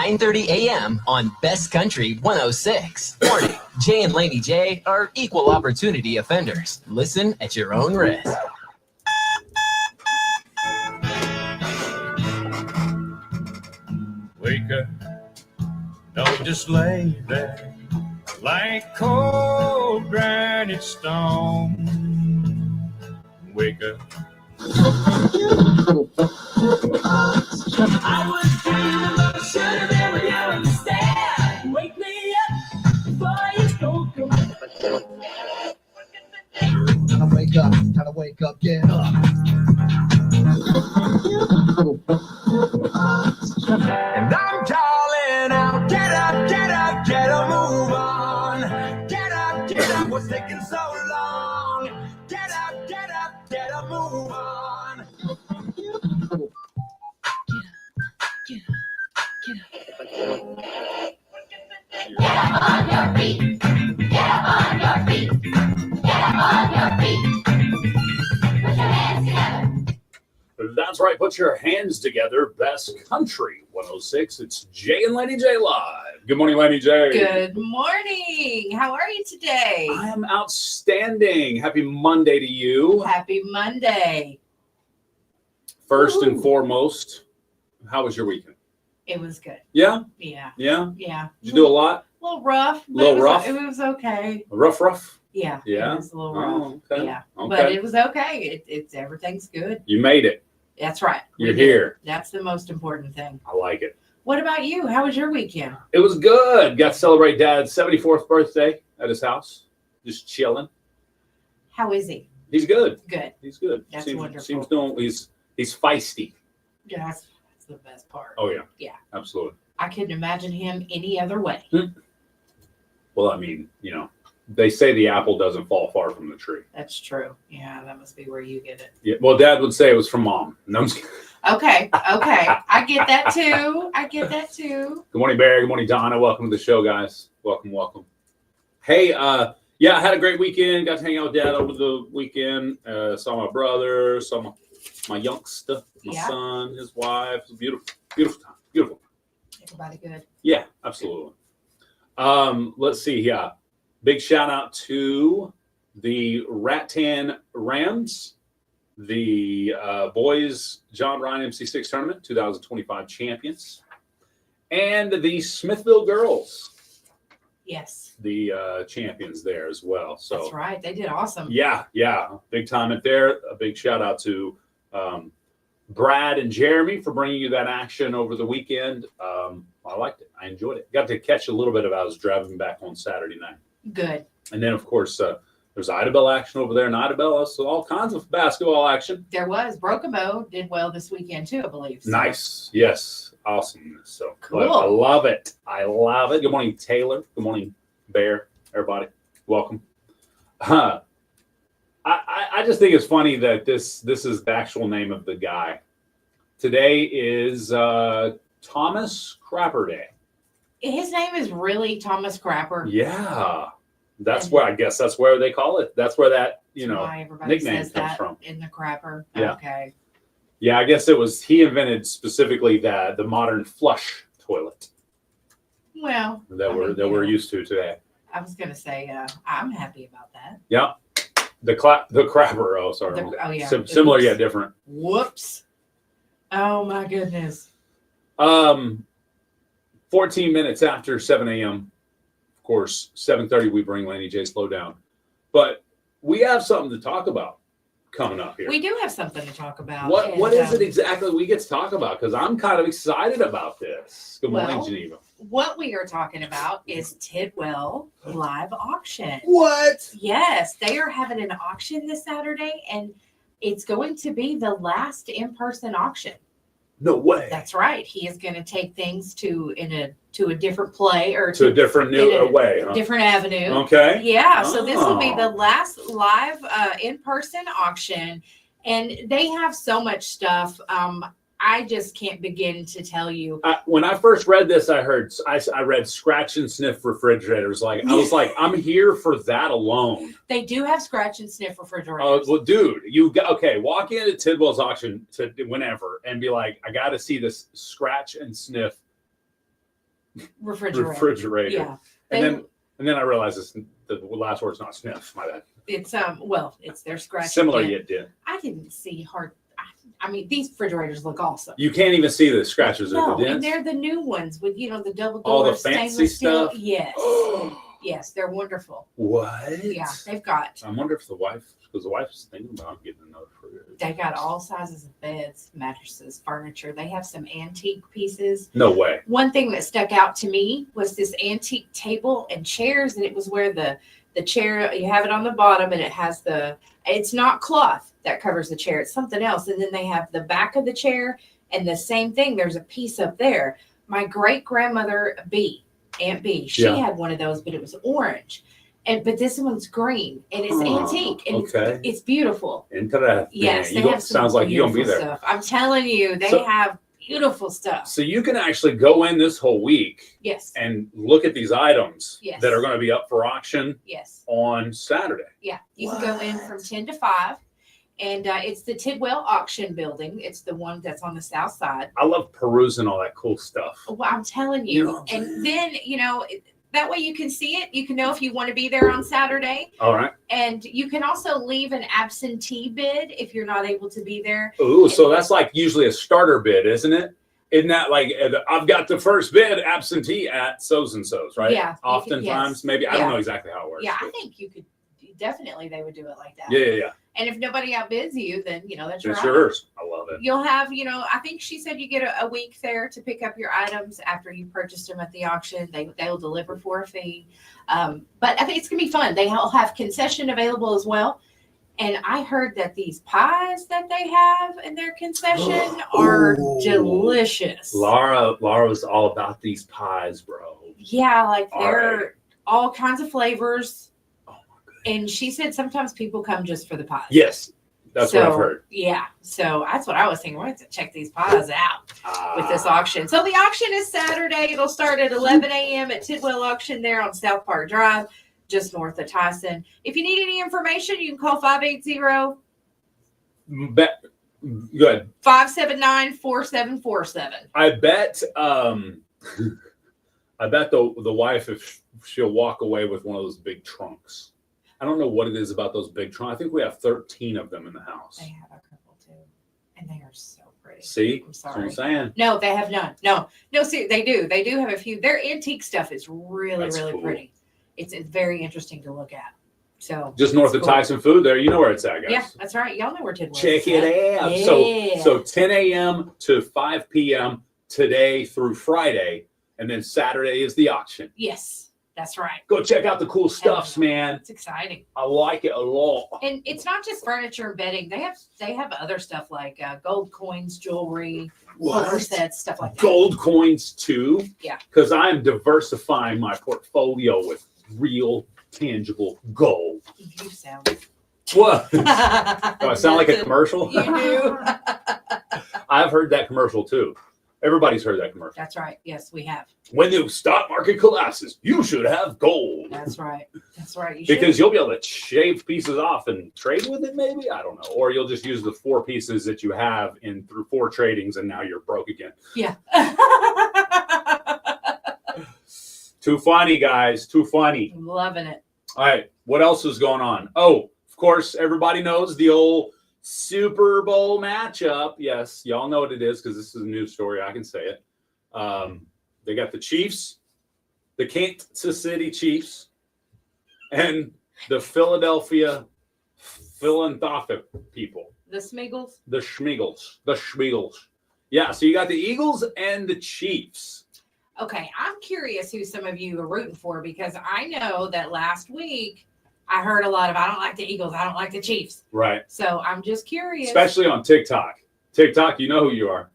9:30 a.m. on Best Country 106. Warning, Jay and Laney J are equal opportunity offenders. Listen at your own risk. Wake up, don't just lay there like cold granite stone. Wake up. I was dreaming about sugar and we understand. Wake me up before you go. Time to wake up, get up. And I'm calling out, get up, get up, get a move on. Get up, what's taking so long? Get up, get a move on. Get up on your feet. Get up on your feet. Get up on your feet. Put your hands together. That's right. Put your hands together. Best Country 106. It's Jay and Laney J live. Good morning, Laney J. Good morning. How are you today? I am outstanding. Happy Monday to you. Happy Monday. First and foremost, how was your weekend? It was good. Yeah? Yeah. Yeah? Yeah. Did you do a lot? A little rough. But Little rough? It was okay. Rough? Yeah. Yeah? It was a little rough. Oh, okay. Yeah. Okay. But it was okay. It's everything's good. You made it. That's right. We You're did. here. That's the most important thing. I like it. What about you? How was your weekend? It was good. Got to celebrate Dad's 74th birthday at his house. Just chilling. How is he? He's good. Good. He's good. That's seems, wonderful. Seems doing. He's feisty. Yeah, that's the best part. Oh yeah. Yeah. Absolutely. I couldn't imagine him any other way. Well, I mean, they say the apple doesn't fall far from the tree. That's true. Yeah, that must be where you get it. Yeah. Well, Dad would say it was from Mom. No, I'm just kidding. Okay. I get that too. Good morning, Barry. Good morning, Donna. Welcome to the show, guys. Welcome. Hey, yeah, I had a great weekend. Got to hang out with Dad over the weekend. Saw my brother. Saw my youngster, my son, his wife. It was a beautiful time. Beautiful. Everybody good. Yeah, absolutely. Let's see. Yeah. Big shout out to the Rattan Rams, the boys John Ryan MC6 tournament, 2025 champions, and the Smithville girls. Yes. The champions there as well. So that's right. They did awesome. Yeah. Big time at there. A big shout out to Brad and Jeremy for bringing you that action over the weekend. I liked it. I enjoyed it. Got to catch a little bit of it. I was driving back on Saturday night. Good. And then, of course, there's Idabel action over there in Idabel. So all kinds of basketball action. There was. Brokomo did well this weekend, too, I believe. So. Nice. Yes. Awesome. So cool. I love it. Good morning, Taylor. Good morning, Bear. Everybody. Welcome. I just think it's funny that this is the actual name of the guy. Today is Thomas Crapper Day. His name is really Thomas Crapper. Yeah. That's where I guess that's where they call it. That's where that, nickname comes from. In the Crapper. Yeah. Okay. Yeah, I guess he invented specifically the modern flush toilet. Well, that we're used to today. I was gonna say I'm happy about that. Yeah. The Crapper. Oh, sorry. Yeah. Similar yet different. Whoops. Oh my goodness. 14 minutes after 7 a.m. Of course, 7:30 we bring Laney J Slow Down. But we have something to talk about coming up here. We do have something to talk about. What is it exactly we get to talk about? Because I'm kind of excited about this. Good morning, Geneva. What we are talking about is Tidwell live auction. What? Yes, they are having an auction this Saturday, and it's going to be the last in-person auction. No way. That's right. He is going to take things to a different play or to a different way, huh? different avenue. Okay. Yeah. So this will be the last live in-person auction, and they have so much stuff. I just can't begin to tell you. When I first read this, I read scratch and sniff refrigerators. I was like, I'm here for that alone. They do have scratch and sniff refrigerators. Well, dude, walk into Tidwell's auction whenever and be like, I got to see this scratch and sniff refrigerator. Yeah. And then I realized the last word's not sniff. My bad. It's it's their scratch. Similar again. yet did. I didn't see hard. I mean, these refrigerators look awesome. You can't even see the scratches or No, the and dents. they're the new ones with the double door All the fancy stainless steel. stuff? Yes, yes, they're wonderful. What? Yeah, they've got. I wonder if because the wife's thinking about getting another refrigerator. They got all sizes of beds, mattresses, furniture. They have some antique pieces. No way. One thing that stuck out to me was this antique table and chairs, and it was where the chair, you have it on the bottom, and it has it's not cloth that covers the chair, it's something else. And then they have the back of the chair, and the same thing, there's a piece up there. My great grandmother Aunt B, she had one of those, but it was orange. But this one's green, and it's antique, and it's beautiful. Interesting. Yes, sounds like you're gonna be there. Stuff. I'm telling you, they have beautiful stuff. So you can actually go in this whole week, and look at these items that are going to be up for auction, on Saturday. Yeah, you can go in from 10 to 5, and it's the Tidwell Auction Building. It's the one that's on the south side. I love perusing all that cool stuff. Well, I'm telling you, and then that way you can see it. You can know if you want to be there on Saturday. All right. And you can also leave an absentee bid if you're not able to be there. Ooh, so that's like usually a starter bid, isn't it? Isn't that like, I've got the first bid absentee at so's and so's, right? Yeah. Oftentimes, maybe. I don't know exactly how it works. Yeah, I think you could definitely, they would do it like that. Yeah. And if nobody outbids you, then, that's right. It's yours. I love it. You'll have, I think she said you get a week there to pick up your items after you purchased them at the auction. They'll deliver for a fee. But I think it's going to be fun. They'll have concession available as well. And I heard that these pies that they have in their concession are delicious. Laura was all about these pies, bro. Yeah, like they're all kinds of flavors. And she said sometimes people come just for the pies. Yes, that's what I've heard. Yeah, so that's what I was thinking. We're going to check these pies out with this auction. So the auction is Saturday. It'll start at 11 a.m. at Tidwell Auction there on South Park Drive, just north of Tyson. If you need any information, you can call 580. Go ahead. 579-4747. I bet the wife, if she'll walk away with one of those big trunks. I don't know what it is about those big trunks. I think we have 13 of them in the house. They have a couple too, and they are so pretty. See, I'm sorry. that's what I'm saying. No, they have none. No, see, they do. They do have a few. Their antique stuff is really cool. Pretty. It's very interesting to look at. So just north of Tyson Food, there, you know where it's at, guys. Yeah, that's right. Y'all know where Tidwell is. Check it out. Yeah. So 10 a.m. to 5 p.m. today through Friday, and then Saturday is the auction. Yes. That's right. Go check out the cool stuffs, man. It's exciting. I like it a lot. And it's not just furniture and bedding. They have other stuff like gold coins, jewelry, silver sets, stuff like that. Gold coins too? Yeah. Because I'm diversifying my portfolio with real, tangible gold. You sound. What? Do I sound like a commercial? You do. I've heard that commercial too. Everybody's heard that commercial. That's right. Yes, we have. When the stock market collapses, you should have gold. That's right. That's right. Because you'll be able to shave pieces off and trade with it, maybe. I don't know. Or you'll just use the 4 pieces that you have through 4 tradings, and now you're broke again. Yeah. Too funny, guys. Too funny. I'm loving it. All right. What else is going on? Oh, of course, everybody knows the old Super Bowl matchup. Yes, y'all know what it is because this is a news story. I can say it. They got the Chiefs, the Kansas City Chiefs, and the Philadelphia philanthropic people. The Smeagol's? The Schmeagles. Yeah, so you got the Eagles and the Chiefs. Okay, I'm curious who some of you are rooting for because I know that last week I heard a lot of, I don't like the Eagles, I don't like the Chiefs. Right. So I'm just curious. Especially on TikTok. TikTok, you know who you are.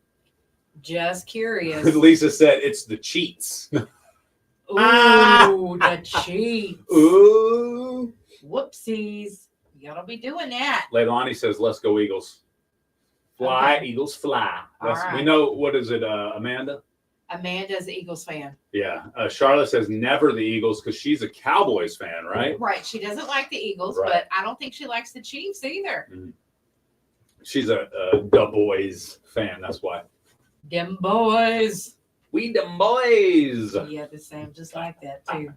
Just curious. Lisa said it's the cheats. Ooh, the cheats. Ooh. Whoopsies. You don't be doing that. Leilani says, let's go Eagles. Fly, Okay. Eagles, fly. All right. We know, what is it, Amanda? Amanda's an Eagles fan. Yeah. Charlotte says never the Eagles because she's a Cowboys fan, right? Right. She doesn't like the Eagles, Right. but I don't think she likes the Chiefs either. Mm-hmm. She's a the Boys fan. That's why. Them boys. We them boys. Yeah, the same, just like that too.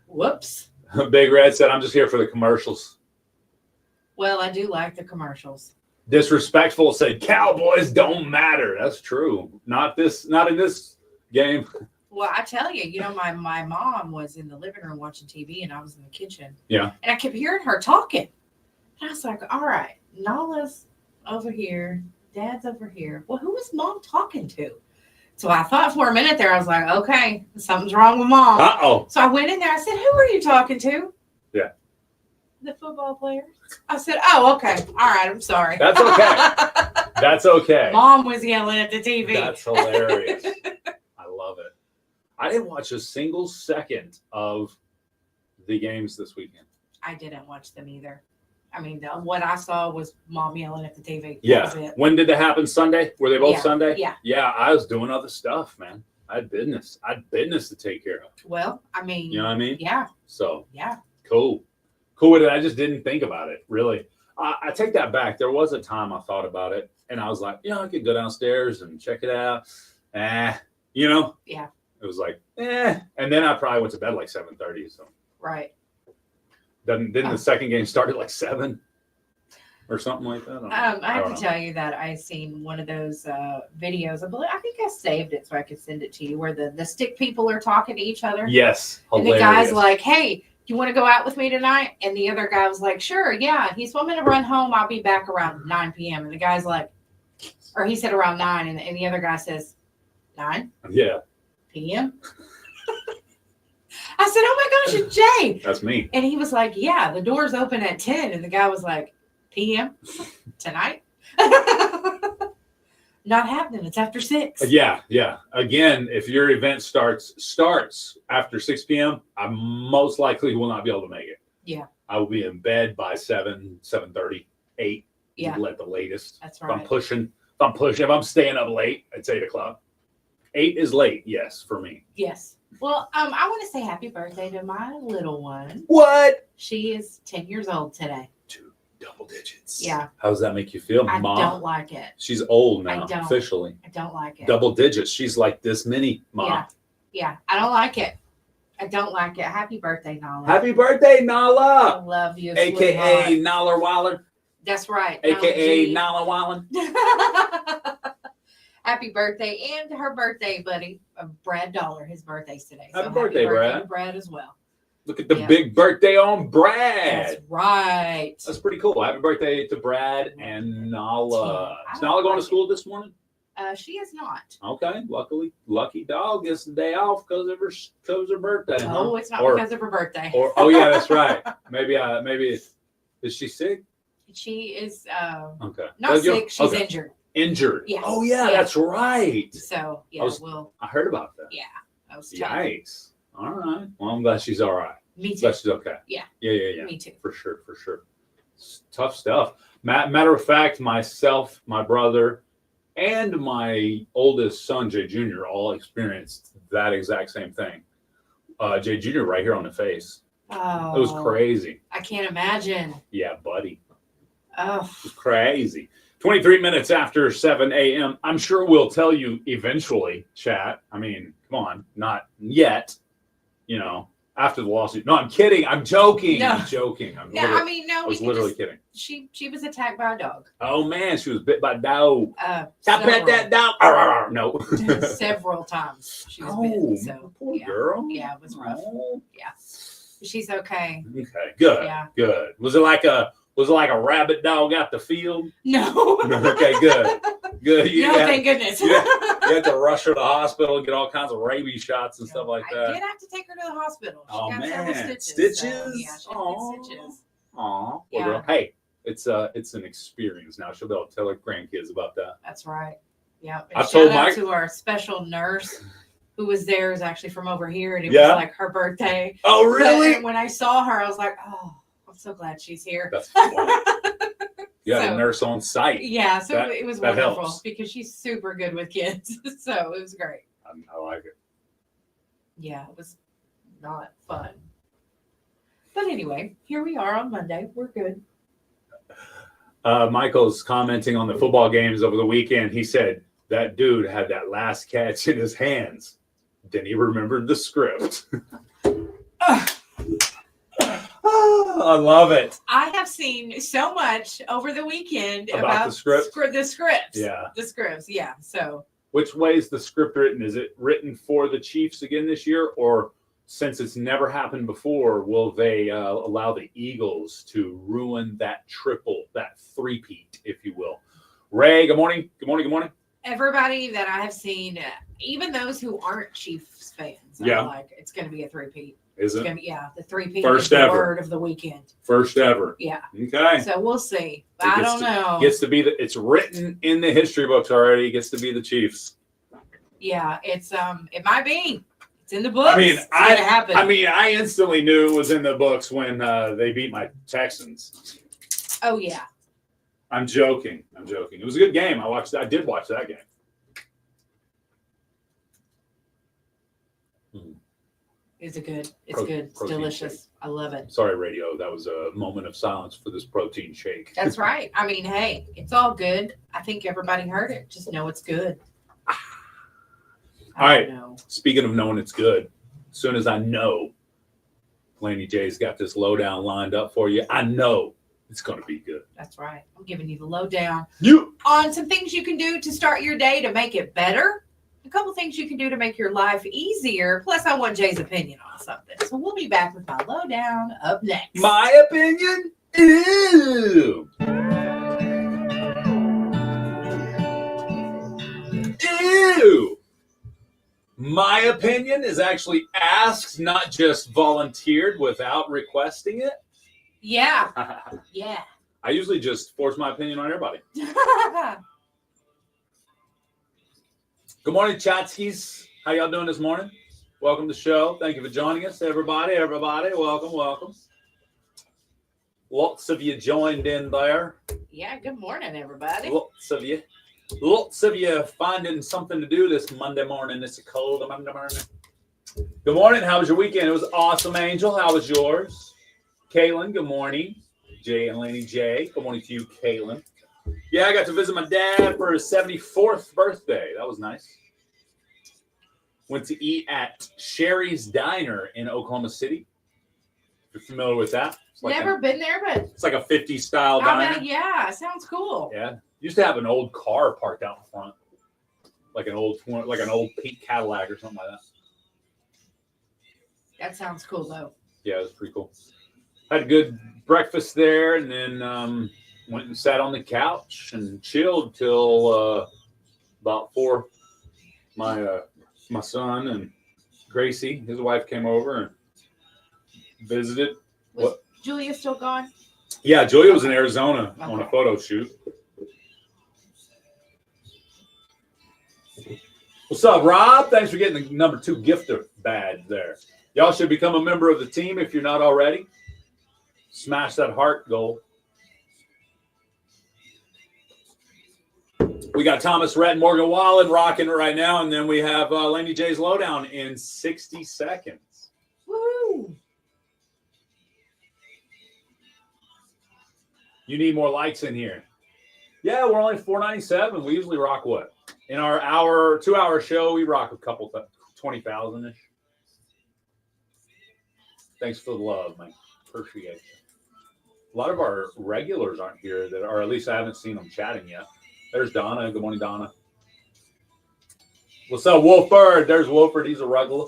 Whoops. Big Red said, I'm just here for the commercials. Well, I do like the commercials. Disrespectful said, Cowboys don't matter. That's true. Not in this game. Well, I tell you, my mom was in the living room watching TV and I was in the kitchen. Yeah. And I kept hearing her talking. And I was like, all right, Nala's over here. Dad's over here. Well, who is Mom talking to? So I thought for a minute there, I was like, okay, something's wrong with Mom. Uh-oh. So I went in there. I said, who are you talking to? Yeah. The football players. I said, oh, okay. All right. I'm sorry. That's okay. That's okay. Mom was yelling at the TV. That's hilarious. I love it. I didn't watch a single second of the games this weekend. I didn't watch them either. I mean, what I saw was Mom yelling at the TV. Yeah. That was it. When did it happen? Sunday? Were they both Yeah. Sunday? Yeah. Yeah, I was doing other stuff, man. I had business. To take care of. Well, I mean, You know what I mean? yeah, So yeah. cool with it. I just didn't think about it, really. I take that back. There was a time I thought about it, and I was like, I could go downstairs and check it out. Yeah. It was like, and then I probably went to bed like 7:30. So Right. didn't the second game start at like 7 or something like that? I have don't to know. tell you that I seen one of those videos. I think I saved it so I could send it to you, where the stick people are talking to each other. Yes, And the hilarious. guy's like, hey, you want to go out with me tonight? And the other guy was like, sure, yeah. He said, I'm going to run home. I'll be back around 9 p.m. And the guy's like, or he said around 9. And the other guy says, 9 Yeah, p.m.? I said, oh my gosh, it's Jay. that's me. And he was like, yeah, the door's open at 10. And the guy was like, p.m. tonight? Not happening. It's after 6. Yeah. Again, if your event starts after 6 p.m., I most likely will not be able to make it. Yeah. I will be in bed by 7:30, 8. Yeah. At the latest. That's If right. if I'm staying up late, it's 8 o'clock. 8 is late, yes, for me. Yes. Well, I want to say happy birthday to my little one. What? She is 10 years old today. 2 double digits. Yeah. How does that make you feel, I Mom? don't like it. She's old now, I don't. officially. I don't like it. Double digits. She's like this mini, Mom. Yeah. Yeah. I don't like it. I don't like it. Happy birthday, Nala. Happy birthday, I Nala. love you. AKA sweetheart. Nala Waller. That's right. AKA Nala Nala Wallen. G. Happy birthday. And her birthday, buddy, Brad Dollar. His birthday's today. Happy birthday, Brad. to Brad as well. Look at the Yeah. big birthday on Brad. That's right. That's pretty cool. Happy birthday to Brad and Nala. I Is don't Nala going like to school this morning? She is not. Okay. Lucky dog gets the day off because of her birthday. No, huh? it's not Or- because of her birthday. Oh yeah, that's right. Maybe is she sick? She is Okay. not So you're- sick. She's okay. injured. Injured. Yes. Oh yeah, Yeah. that's right. So yeah, I heard about that. yeah, I was tough. Yikes. All right. Well, I'm glad she's all right. Me too. Glad she's okay. Yeah. Yeah. Me too. For sure. It's tough stuff. Matter of fact, myself, my brother, and my oldest son, Jay Jr., all experienced that exact same thing. Jay Jr. right here on the face. Oh, It was crazy. I can't imagine. Yeah, buddy. Oh, It was crazy. 23 minutes after 7 a.m. I'm sure we'll tell you eventually, chat. I mean, come on, not yet. After the lawsuit. No, I'm kidding. I'm joking. No. I'm joking. no, I was literally kidding. She was attacked by a dog. Oh man, she was bit by a dog. Stop Several, at that dog. Arr, arr, arr. No. several times she was Oh, bitten. So poor yeah, girl. yeah, it was rough. Oh. Yeah, she's okay. Okay, good. Yeah. Good. Was it like a rabbit dog out the field? No. Okay, good. Good. No, thank goodness. Yeah. You had to rush her to the hospital and get all kinds of rabies shots and stuff like I that. did have to take her to the hospital. She Oh, got several man. stitches. Stitches? So, yeah, she Aw. had stitches. Aw. Yeah. Girl. Hey, it's an experience now. She'll be able to tell her grandkids about that. That's right. Yeah. I And told shout out Mike- to our special nurse who was there, is actually from over here, and it Yeah? was like her birthday. Oh, really? And when I saw her, I was like, oh, I'm so glad she's here. That's funny. You had So- a nurse on site. Yeah, so That- it was that wonderful helps. because she's super good with kids. So it was great. I like it. Yeah, it was not fun. But anyway, here we are on Monday. We're good. Michael's commenting on the football games over the weekend. He said that dude had that last catch in his hands. Then he remembered the script. I love it. I have seen so much over the weekend About the script? The scripts. Yeah. The scripts, yeah. So Which way is the script written? Is it written for the Chiefs again this year? Or since it's never happened before, will they allow the Eagles to ruin that triple, that three-peat, if you will? Ray, good morning. Good morning. Good morning. everybody that I have seen, even those who aren't Chiefs fans, Yeah. are like, it's going to be a three-peat. Is It's it? gonna be, yeah, the three-peat First is the ever. word of the weekend. First ever. Yeah. Okay. So we'll see. It I gets don't to- know. Gets to be it's written in the history books already. It gets to be the Chiefs. Yeah, it's it might be. It's in the books. I mean, it's gonna happen. I instantly knew it was in the books when they beat my Texans. Oh yeah. I'm joking. It was a good game. I did watch that game. It's good. It's Pro- good. It's protein delicious. shake. I love it. Sorry, radio. That was a moment of silence for this protein shake. That's right. I mean, hey, it's all good. I think everybody heard it. Just know it's good. All right. Know. Speaking of knowing it's good, as soon as I know Laney J's got this lowdown lined up for you, I know it's going to be good. That's right. I'm giving you the lowdown You. on some things you can do to start your day to make it better. A couple things you can do to make your life easier. Plus, I want Jay's opinion on something. So we'll be back with my lowdown up next. My opinion? Ew. Ew. My opinion is actually asked, not just volunteered without requesting it. Yeah. Yeah. I usually just force my opinion on everybody. Good morning, Chatskis. How y'all doing this morning? Welcome to the show. Thank you for joining us, everybody. Welcome. Lots of you joined in there. Yeah. Good morning, everybody. Lots of you finding something to do this Monday morning. It's a cold Monday morning. Good morning. How was your weekend? It was awesome, Angel. How was yours? Caitlin, good morning. Jay and Laney J. Good morning to you, Caitlin. Yeah, I got to visit my dad for his 74th birthday. That was nice. Went to eat at Sherry's Diner in Oklahoma City. You're familiar with that? It's like Never been there, but it's like a 50s style I diner. bet, yeah, sounds cool. Yeah. Used to have an old car parked out in front. Like an old pink Cadillac or something like that. That sounds cool, though. Yeah, it was pretty cool. Had a good breakfast there, and then went and sat on the couch and chilled till about 4. My son and Gracie, his wife, came over and visited. Was Julia still gone? Yeah, Julia was in Arizona on a photo shoot. What's up, Rob? Thanks for getting the number 2 gifter badge there. Y'all should become a member of the team if you're not already. Smash that heart goal. We got Thomas Rhett and Morgan Wallen rocking it right now, and then we have Laney J's lowdown in 60 seconds. Woo! You need more likes in here. Yeah, we're only 497. We usually rock what? In our 2-hour show, we rock a couple 20,000-ish. Thanks for the love, man. Appreciate it. A lot of our regulars aren't here, or at least I haven't seen them chatting yet. There's Donna. Good morning, Donna. What's up, Wolford? There's Wolford. He's a regular.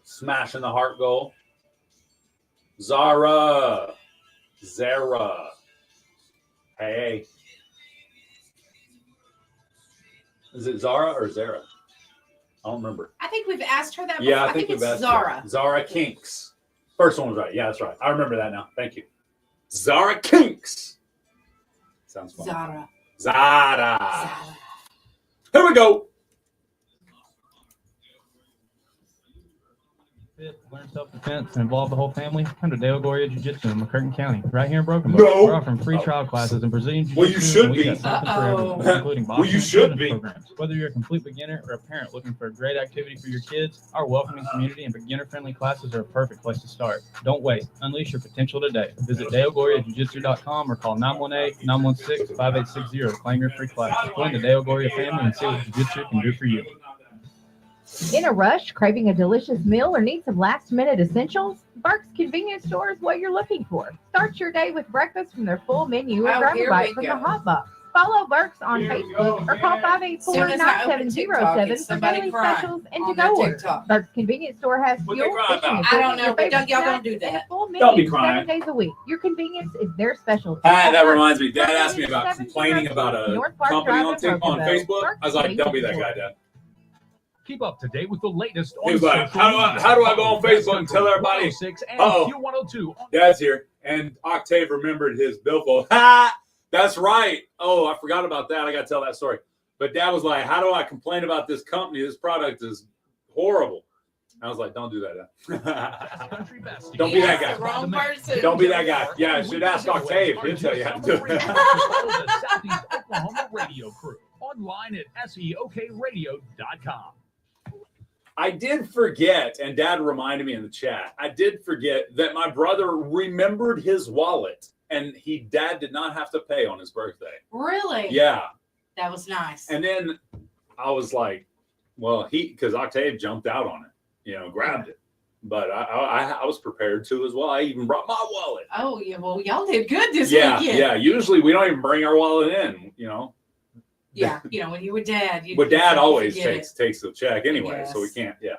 Smashing the heart goal. Zara. Hey. Is it Zara or Zara? I don't remember. I think we've asked her that before. Yeah, I think we've it's asked Zara. her. Zara Kinks. First one was right. Yeah, that's right. I remember that now. Thank you. Zara Kinks. Sounds fun. Zara. Here we go. fit, learn self-defense, and involve the whole family, come to Dale Gloria Jiu-Jitsu in McCurtain County, right here in Broken Bow. No. We're offering free trial classes in Brazilian Jiu-Jitsu. Well, you should and we've be. got something for everyone, including Well, you boxing and should fitness be. programs. Whether you're a complete beginner or a parent looking for a great activity for your kids, our welcoming community and beginner-friendly classes are a perfect place to start. Don't wait. Unleash your potential today. Visit DaleGloriaJiu-Jitsu.com or call 918-916-5860 to claim your free class. Join the Dale Gloria family and see what Jiu-Jitsu can do for you. In a rush, craving a delicious meal, or need some last-minute essentials? Burke's Convenience Store is what you're looking for. Start your day with breakfast from their full menu and grab a here bite we from go. the hot box. Follow Burke's on Facebook or call Soon as I open TikTok, 584-9707 it's for somebody daily crying specials and on to-go their orders. TikTok. Burke's Convenience Store has What they fuel, crying fishing, about? and I don't cooking, know, but your don't- y'all favorite don't do snacks, and that. a full Don't be menu crying. 7 days a week. Your convenience is their specialty. Ah, that At reminds me. Burke's, Dad asked me about 707 complaining about a North Park company Drive on in on Broken Bow. Facebook. Burke's I was like, don't be that Convenience guy, Dad. Keep up to date with the latest He on was like, social how media. do I go on Facebook and tell everybody? 106 and Uh-oh. Q102. Dad's here. And Octave remembered his billfold. Ha! That's right. Oh, I forgot about that. I got to tell that story. But Dad was like, how do I complain about this company? This product is horrible. I was like, don't do that, Dad. Country best. Don't be that guy. That's the wrong person. Don't be that guy. Yeah, you should ask Octave. He'll tell you how to do it. Follow the Southeast Oklahoma radio crew online at seokradio.com. I did forget, and Dad reminded me in the chat, I did forget that my brother remembered his wallet, and Dad did not have to pay on his birthday. Really? Yeah. That was nice. And then I was like, well, because Octave jumped out on it, grabbed it. But I was prepared to as well. I even brought my wallet. Oh, yeah. Well, y'all did good this Yeah, weekend. yeah. Usually we don't even bring our wallet in, Yeah. When you were Dad. But Dad always forget it. takes the check anyway, so we Yes. can't. Yeah.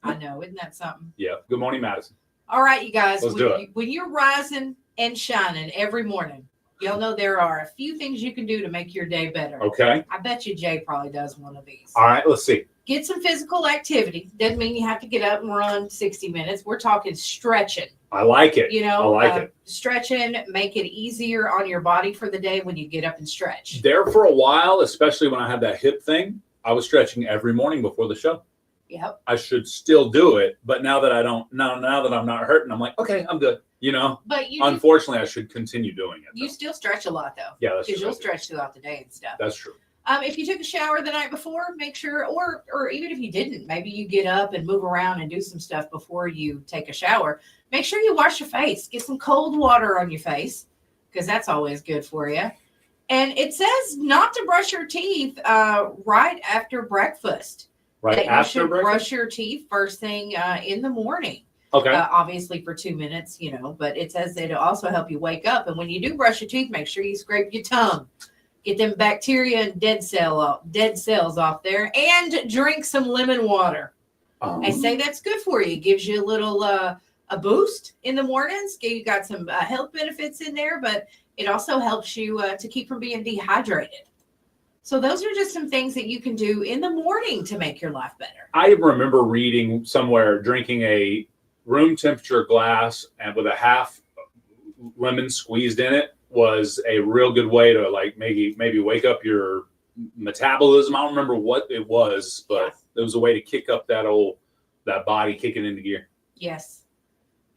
I know. Isn't that something? Yeah. Good morning, Madison. All right, you guys. Let's do it. When you're rising and shining every morning, y'all know there are a few things you can do to make your day better. Okay. I bet you Jay probably does one of these. All right. Let's see. Get some physical activity. Doesn't mean you have to get up and run 60 minutes. We're talking stretching. I like it. You I know, like it. Stretching, make it easier on your body for the day when you get up and stretch. There for a while, especially when I had that hip thing, I was stretching every morning before the show. Yep. I should still do it, but now that I don't, now that I'm not hurting, I'm like, okay, I'm good. But you Unfortunately, I should continue doing it. you though. still stretch a lot though. Yeah, that's Because true. you'll stretch throughout the day and stuff. That's true. If you took a shower the night before, make sure, or even if you didn't, maybe you get up and move around and do some stuff before you take a shower. Make sure you wash your face. Get some cold water on your face because that's always good for you. And it says not to brush your teeth right after breakfast. Right That you after should breakfast. brush your teeth first thing in the morning. Okay. Obviously for 2 minutes, but it says that it'll also help you wake up. And when you do brush your teeth, make sure you scrape your tongue. Get them bacteria and dead cells off there, and drink some lemon water. I say that's good for you. It gives you a little a boost in the mornings. You got some health benefits in there, but it also helps you to keep from being dehydrated. So those are just some things that you can do in the morning to make your life better. I remember reading somewhere drinking a room temperature glass and with a half lemon squeezed in it was a real good way to maybe wake up your metabolism. I don't remember what it was, but it was a way to kick up that body, kicking into gear. Yes.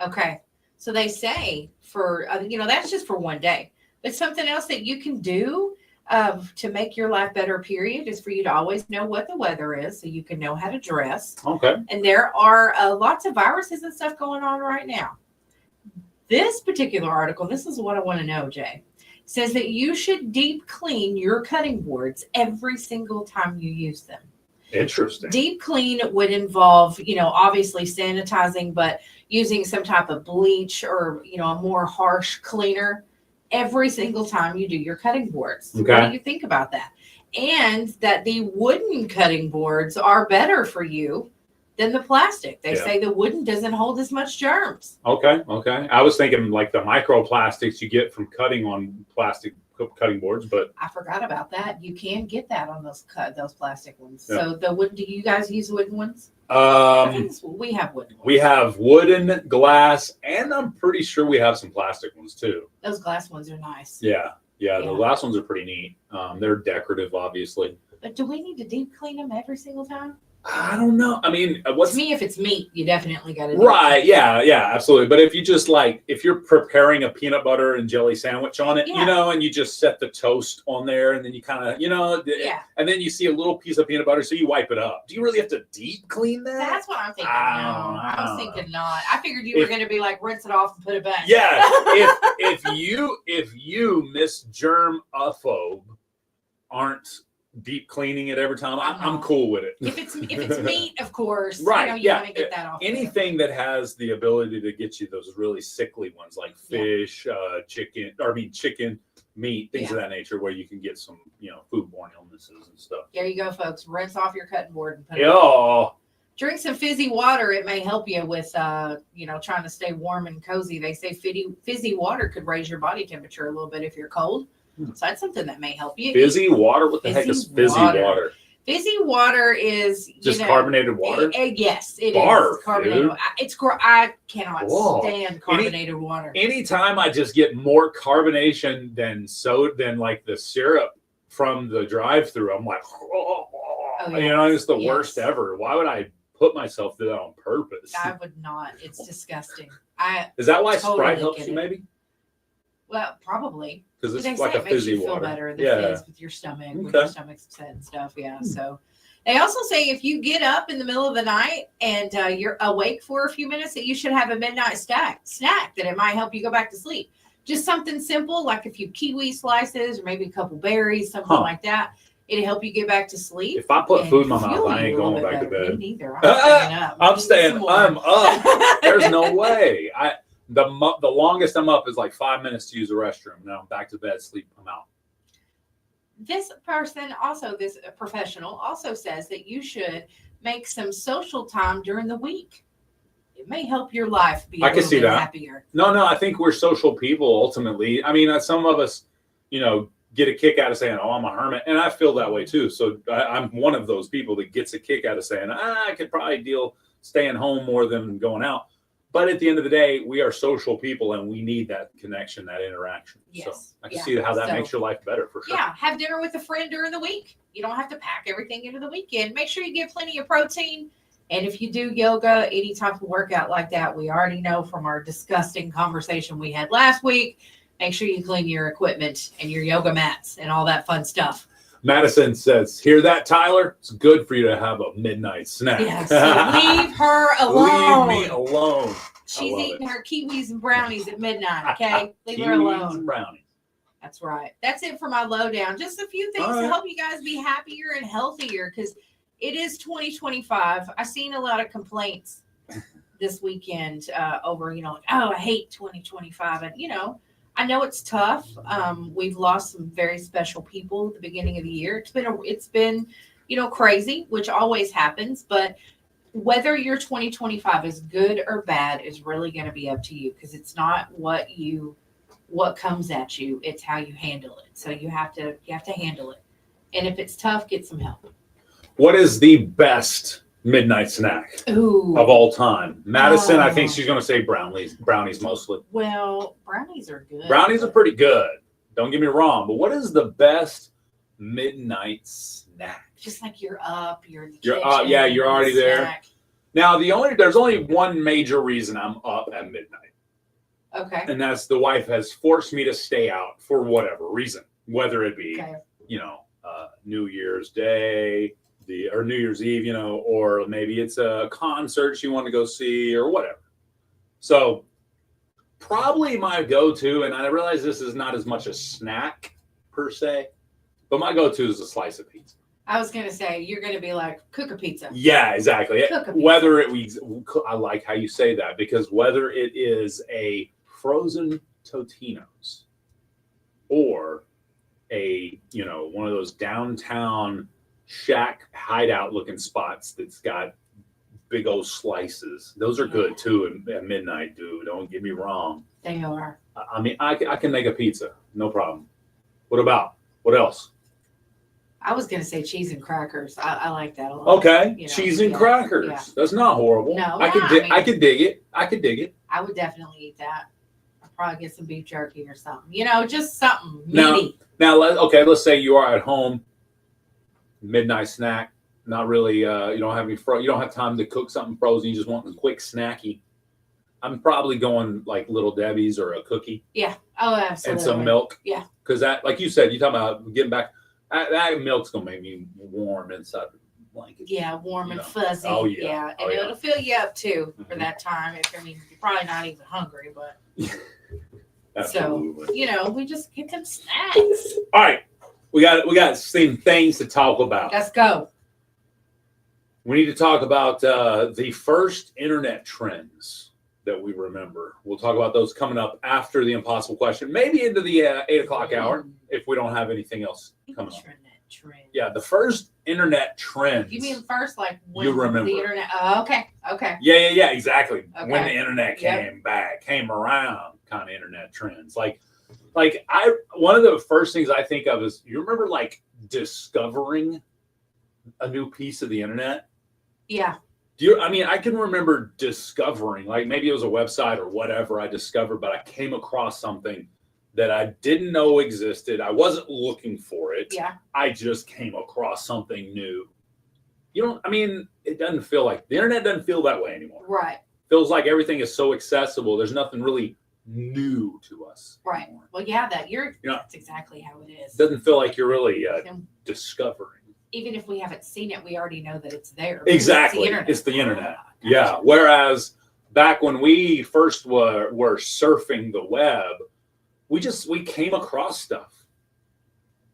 Okay. So they say for, that's just for one day. But something else that you can do to make your life better, period, is for you to always know what the weather is so you can know how to dress. Okay. And there are lots of viruses and stuff going on right now. This particular article, this is what I want to know, Jay, says that you should deep clean your cutting boards every single time you use them. Interesting. Deep clean would involve, obviously sanitizing, but using some type of bleach or, a more harsh cleaner every single time you do your cutting boards. Okay. What do you think about that? And that the wooden cutting boards are better for you than the plastic. They say the wooden doesn't hold as much germs. Okay. I was thinking like the microplastics you get from cutting on plastic cutting boards, but I forgot about that. You can get that on those plastic ones. Yeah. So the wooden, do you guys use wooden ones? I think we have wooden ones. we have wooden, glass, and I'm pretty sure we have some plastic ones too. Those glass ones are nice. Yeah. The Yeah. glass ones are pretty neat. They're decorative, obviously. But do we need to deep clean them every single time? I don't know. I mean, To me, if it's meat, you definitely got to right? Yeah, absolutely. But if you just if you're preparing a peanut butter and jelly sandwich on it, and you just set the toast on there, and then you kind of, and then you see a little piece of peanut butter, so you wipe it up. Do you really have to deep clean that? That's what I'm thinking. I was thinking not. I figured you were going to be like, rinse it off and put it back. Yeah. if you Miss Germaphobe aren't deep cleaning it every time, I'm cool with it. If it's meat, of course, right? You want to get that off. Anything that has the ability to get you those really sickly ones, like fish, chicken, meat, things of that nature, where you can get some, foodborne illnesses and stuff. There you go, folks. Rinse off your cutting board and put it on. Drink some fizzy water. It may help you with, trying to stay warm and cozy. They say fizzy water could raise your body temperature a little bit if you're cold. So that's something that may help you. Fizzy water? What the heck is fizzy water? Fizzy water is just carbonated water. Yes, it Barf, is carbonated. I cannot stand carbonated water. Anytime I just get more carbonation than like the syrup from the drive-through, I'm like, it's the worst ever. Why would I put myself through that on purpose? I would not. It's disgusting. Is that why Sprite helps you? Maybe. Well, probably. Because it's like a fizzy water. Feel better, fizz with your stomach, when your stomach's upset and stuff. Yeah. So they also say if you get up in the middle of the night and you're awake for a few minutes, that you should have a midnight snack that it might help you go back to sleep. Just something simple, like a few kiwi slices or maybe a couple berries, something like that. It'll help you get back to sleep. If I put food in my mouth, I ain't going back to bed. Me neither. I'm staying up. I'm up. There's no way. The longest I'm up is like 5 minutes to use the restroom. Now I'm back to bed, sleep, I'm out. This person also, this professional also says that you should make some social time during the week. It may help your life be a little bit happier. No, I think we're social people ultimately. I mean, some of us, get a kick out of saying, I'm a hermit. And I feel that way too. So I'm one of those people that gets a kick out of saying, I could probably deal staying home more than going out. But at the end of the day, we are social people and we need that connection, that interaction. Yes. So I can see how that makes your life better for sure. Yeah. Have dinner with a friend during the week. You don't have to pack everything into the weekend. Make sure you get plenty of protein. And if you do yoga, any type of workout like that, we already know from our disgusting conversation we had last week, make sure you clean your equipment and your yoga mats and all that fun stuff. Madison says, hear that, Tyler? It's good for you to have a midnight snack. Yes, leave her alone. Leave me alone. She's eating her kiwis and brownies at midnight, okay? Leave her alone. Kiwis and brownies. That's right. That's it for my lowdown. Just a few things to help you guys be happier and healthier because it is 2025. I've seen a lot of complaints this weekend over, I hate 2025. And, I know it's tough. We've lost some very special people at the beginning of the year. It's been, crazy, which always happens. But whether your 2025 is good or bad is really going to be up to you because it's not what comes at you. It's how you handle it. So you have to handle it. And if it's tough, get some help. What is the best midnight snack of all time? Madison, I think she's going to say brownies mostly. Well, brownies are good. Brownies are pretty good. Don't get me wrong. But what is the best midnight snack? Just like you're up, you're in the kitchen. Yeah, you're already there. Now, there's only one major reason I'm up at midnight. Okay. And that's the wife has forced me to stay out for whatever reason, whether it be, New Year's Day, or New Year's Eve, or maybe it's a concert you want to go see or whatever. So probably my go-to, and I realize this is not as much a snack per se, but my go-to is a slice of pizza. I was going to say, you're going to be like, cook a pizza. Yeah, exactly. Cook a pizza. I like how you say that, because whether it is a frozen Totino's or one of those downtown shack hideout looking spots that's got big old slices. Those are good too at midnight, dude. Don't get me wrong. They are. I mean, I can make a pizza. No problem. What else? I was going to say cheese and crackers. I like that a lot. Okay. Cheese and crackers. Yeah. That's not horrible. No. I could dig it. I would definitely eat that. I'd probably get some beef jerky or something. Just something meaty. Now, let's say you are at home, midnight snack, not really, you don't have you don't have time to cook something frozen. You just want a quick snacky. I'm probably going like Little Debbie's or a cookie. Yeah. Oh, absolutely. And some milk. Yeah. Because that, like you said, you're talking about getting back. That milk's gonna make me warm inside the blanket. Yeah, warm and know. fuzzy. Oh, yeah. And Oh, yeah. it'll fill you up too for Mhm. that time. If I mean, you're probably not even hungry, but Absolutely. you know, we just get them snacks. All right, we got some things to talk about. Let's go. We need to talk about the first internet trends that we remember. We'll talk about those coming up after the impossible question, maybe into the 8 o'clock hour if we don't have anything else coming up. Internet trend. Yeah, the first internet trends. You mean first, like when You remember. the internet? Oh, okay. Okay. Yeah, exactly. Okay. When the internet Yep. came around, kind of internet trends. Like one of the first things I think of is, you remember like discovering a new piece of the internet? Yeah. I can remember discovering, like maybe it was a website or whatever I discovered, but I came across something that I didn't know existed. I wasn't looking for it. Yeah. I just came across something new. It doesn't feel like the internet doesn't feel that way anymore. Right. Feels like everything is so accessible. There's nothing really new to us. Right. anymore. Well, yeah, You know, that's exactly how it is. It doesn't feel like you're really And discovering. even if we haven't seen it, we already know that it's there. Exactly. It's the internet. Yeah. Whereas back when we first were surfing the web, we came across stuff.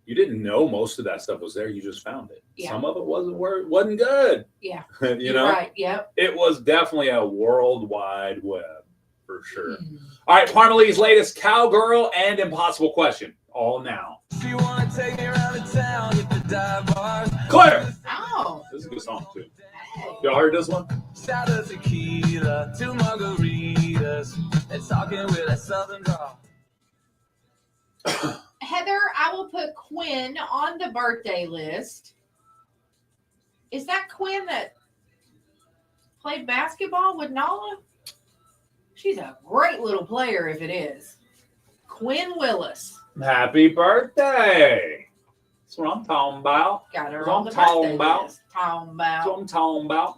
You didn't know most of that stuff was there. You just found it. Yeah. Some of it wasn't good. Yeah. you You're know, right. Yep. it was definitely a world wide web for sure. Hmm. All right, Parmalee's latest cowgirl and impossible question. All now. She wanna take me around the town, hit the dive bars. Claire. Oh. This is a good song too. Hey. Y'all heard this one? Shout out tequila, 2 margaritas, and talking with a southern drawl. Heather, I will put Quinn on the birthday list. Is that Quinn that played basketball with Nala? She's a great little player if it is. Quinn Willis. Happy birthday. That's what I'm talking about. Got her That's on what the I'm talking birthday about. list. Talking That's what about. I'm talking about.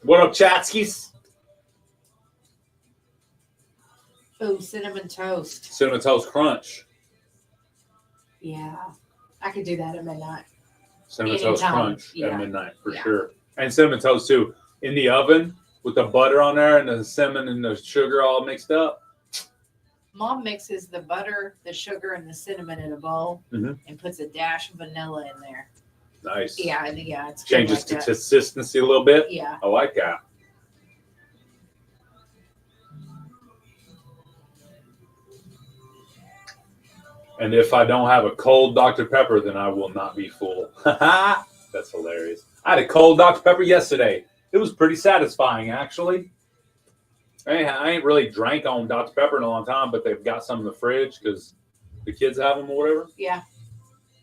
What up, Chatskis? Ooh, cinnamon toast. Cinnamon Toast Crunch. Yeah. I could do that at midnight. Cinnamon Toast Anytime. Crunch Yeah. at midnight for Yeah. sure. And Cinnamon Toast too. In the oven with the butter on there and the cinnamon and the sugar all mixed up. Mom mixes the butter, the sugar, and the cinnamon in a bowl Mhm. and puts a dash of vanilla in there. Nice. Yeah, it's good Changes like to that. consistency a little bit. Yeah. I like that. And if I don't have a cold Dr. Pepper, then I will not be full. That's hilarious. I had a cold Dr. Pepper yesterday. It was pretty satisfying, actually. I ain't really drank on Dr. Pepper in a long time, but they've got some in the fridge because the kids have them or whatever. Yeah.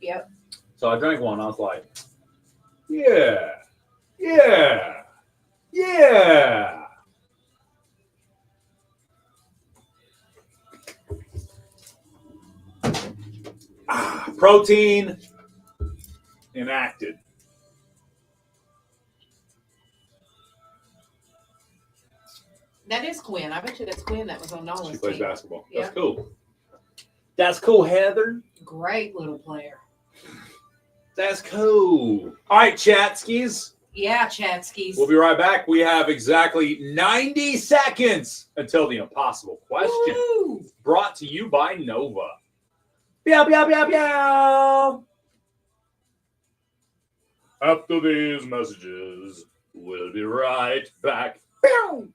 Yep. So I drank one. I was like, yeah. Protein enacted. That is Quinn. I bet you that's Quinn that was on Nola's She plays team. basketball. Yeah. That's cool. That's cool, Heather. Great little player. That's cool. All right, Chatskis. Yeah, Chatskis. We'll be right back. We have exactly 90 seconds until the impossible question. Woo! Brought to you by Nova. Meow, meow, meow, meow. After these messages, we'll be right back. Meow.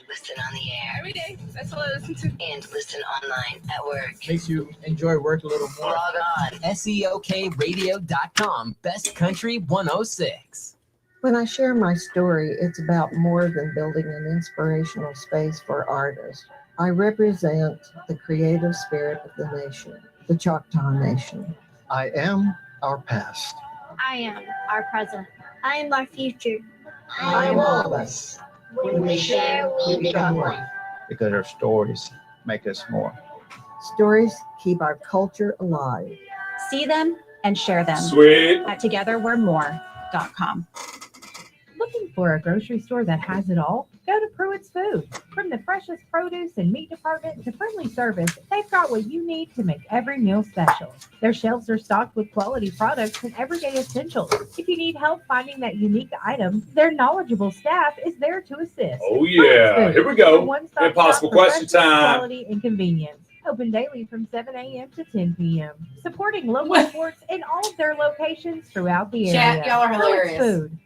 Listen on the air Every day. That's all I listen to. and listen online at work. Makes you enjoy work a little more. Log on. SEOKradio.com, Best Country 106. When I share my story, it's about more than building an inspirational space for artists. I represent the creative spirit of the nation, the Choctaw Nation. I am our past. I am our present. I am our future. I am all of us. When we share, we become one. Because our stories make us more. Stories keep our culture alive. See them and share them Sweet. at togetherwe'remore.com. Looking for a grocery store that has it all? Go to Pruitt's Food. From the freshest produce and meat department to friendly service, they've got what you need to make every meal special. Their shelves are stocked with quality products and everyday essentials. If you need help finding that unique item, their knowledgeable staff is there to assist. Oh, yeah. Pruitt's Food, Here we go. your one-stop Impossible shop for question freshness, time. Quality and convenience. Open daily from 7 a.m. to 10 p.m. Supporting local sports in all of their locations throughout the area. Chat, y'all are Pruitt's hilarious. Food.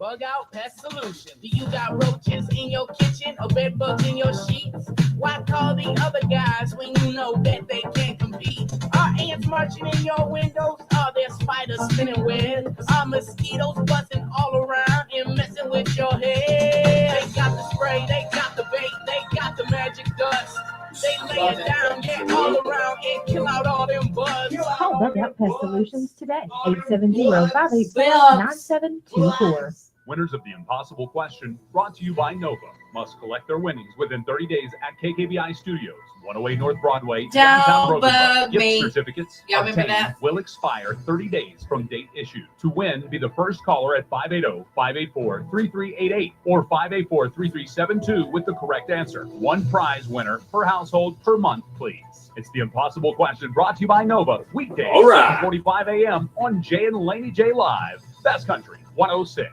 Bug out pest solution. Do you got roaches in your kitchen or bed bugs in your sheets? Why call the other guys when you know that they can't compete? Are ants marching in your windows? Are there spiders spinning webs? Are mosquitoes buzzing all around and messing with your head? They got the spray, they got the bait, they got the magic dust. They lay it down, get all around and kill out all them bugs. Call Bug Out Pest Solutions today. 870-584-9724. Winners of the Impossible Question, brought to you by Nova, must collect their winnings within 30 days at KKBI Studios, 108 North Broadway, downtown Don't Rosenberg. bug Gift me. certificates Y'all remember obtained that? will expire 30 days from date issued. To win, be the first caller at 580-584-3388 or 584-3372 with the correct answer. One prize winner per household per month, please. It's the Impossible Question, brought to you by Nova, weekdays, All right. 7:45 a.m. on Jay and Laney J Live. Best Country 106.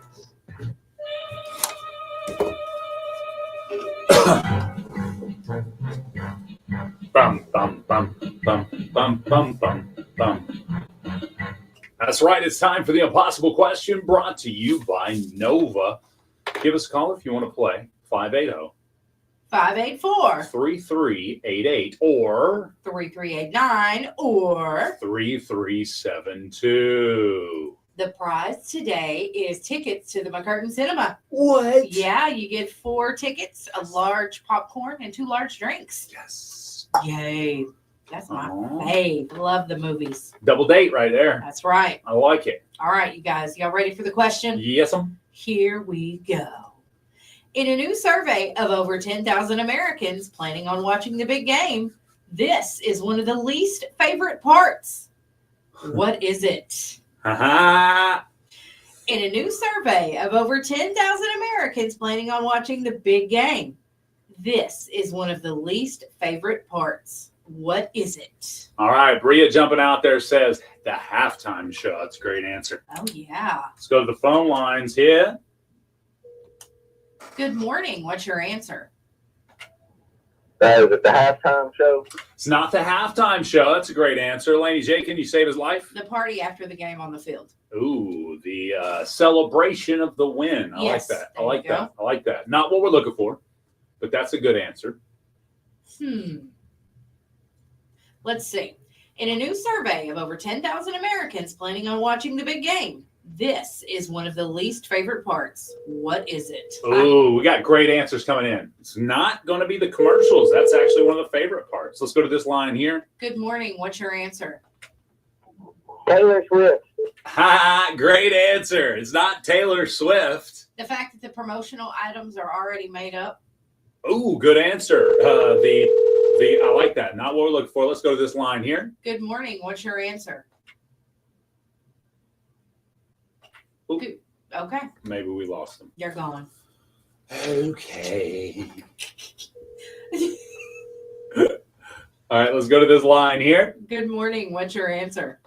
Bum, bum, bum, bum, bum, bum, bum, bum. That's right. It's time for the Impossible Question, brought to you by Nova. Give us a call if you want to play. 584 580-3388 or 3389 or 3372. the prize today is tickets to the McCurtain Cinema. What? Yeah, you get 4 tickets, a large popcorn, and 2 large drinks. Yes. Yay. That's my Aw. fave. Love the movies. Double date right there. That's right. I like it. All right, you guys. Y'all ready for the question? Yes, I'm. Here we go. In a new survey of over 10,000 Americans planning on watching the big game, this is one of the least favorite parts. What is it? Ha In a new survey of over 10,000 Americans planning on watching the big game, this is one of the least favorite parts. What is it? All right. Bria jumping out there says the halftime show. That's a great answer. Oh, yeah. Let's go to the phone lines here. Good morning. What's your answer? Is it the halftime show? It's not the halftime show. That's a great answer. Laney J, can you save his life? The party after the game on the field. Ooh, the celebration of the win. I Yes, like that. I there like you go. that. I like that. Not what we're looking for, but that's a good answer. Let's see. In a new survey of over 10,000 Americans planning on watching the big game, this is one of the least favorite parts. What is it? Ooh, we got great answers coming in. It's not going to be the commercials. That's actually one of the favorite parts. Let's go to this line here. Good morning. What's your answer? Taylor Swift. Ha! Great answer. It's not Taylor Swift. The fact that the promotional items are already made up. Ooh, good answer. I like that. Not what we're looking for. Let's go to this line here. Good morning. What's your answer? Ooh. Good. Okay. Maybe we lost them. You're gone. Okay. All right, let's go to this line here. Good morning. What's your answer?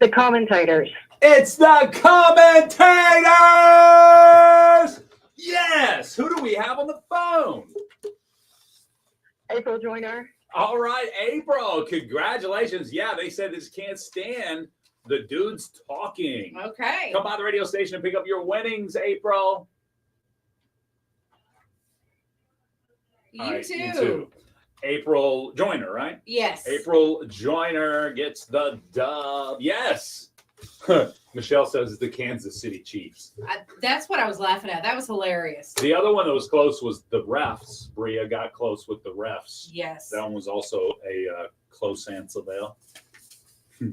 The commentators. It's the commentators! Yes! Who do we have on the phone? April Joyner. All right, April. Congratulations. Yeah, they said this can't stand the dudes talking. Okay. Come by the radio station and pick up your winnings, April. You All right, too. you too. April Joyner, right? Yes. April Joyner gets the dub. Yes. Michelle says the Kansas City Chiefs. That's what I was laughing at. That was hilarious. The other one that was close was the refs. Bria got close with the refs. Yes. That one was also a close answer there.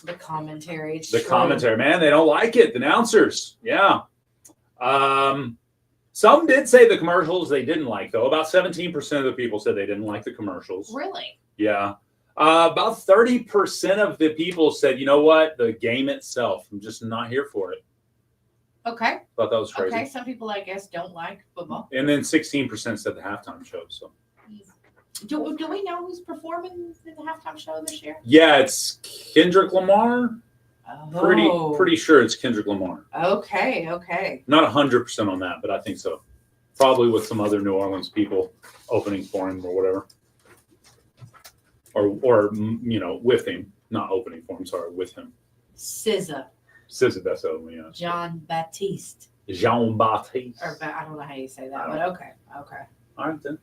The commentary. It's The true. commentary, man, they don't like it. The announcers, yeah. Some did say the commercials they didn't like, though. About 17% of the people said they didn't like the commercials. Really? Yeah. About 30% of the people said, you know what, the game itself, I'm just not here for it. Okay. Thought that was crazy. Okay. Some people, I guess, don't like football. And then 16% said the halftime show. So Do we know who's performing in the halftime show this year? yeah, it's Kendrick Lamar. Oh. Pretty sure it's Kendrick Lamar. Okay. Okay. Not 100% on that, but I think so. Probably with some other New Orleans people opening for him or whatever. Or you know, with him, not opening for him. Sorry, with him. SZA. SZA, that's over. Yeah. John Baptiste. Jean Baptiste. Or I don't know how you say that, but okay. Okay. All right then.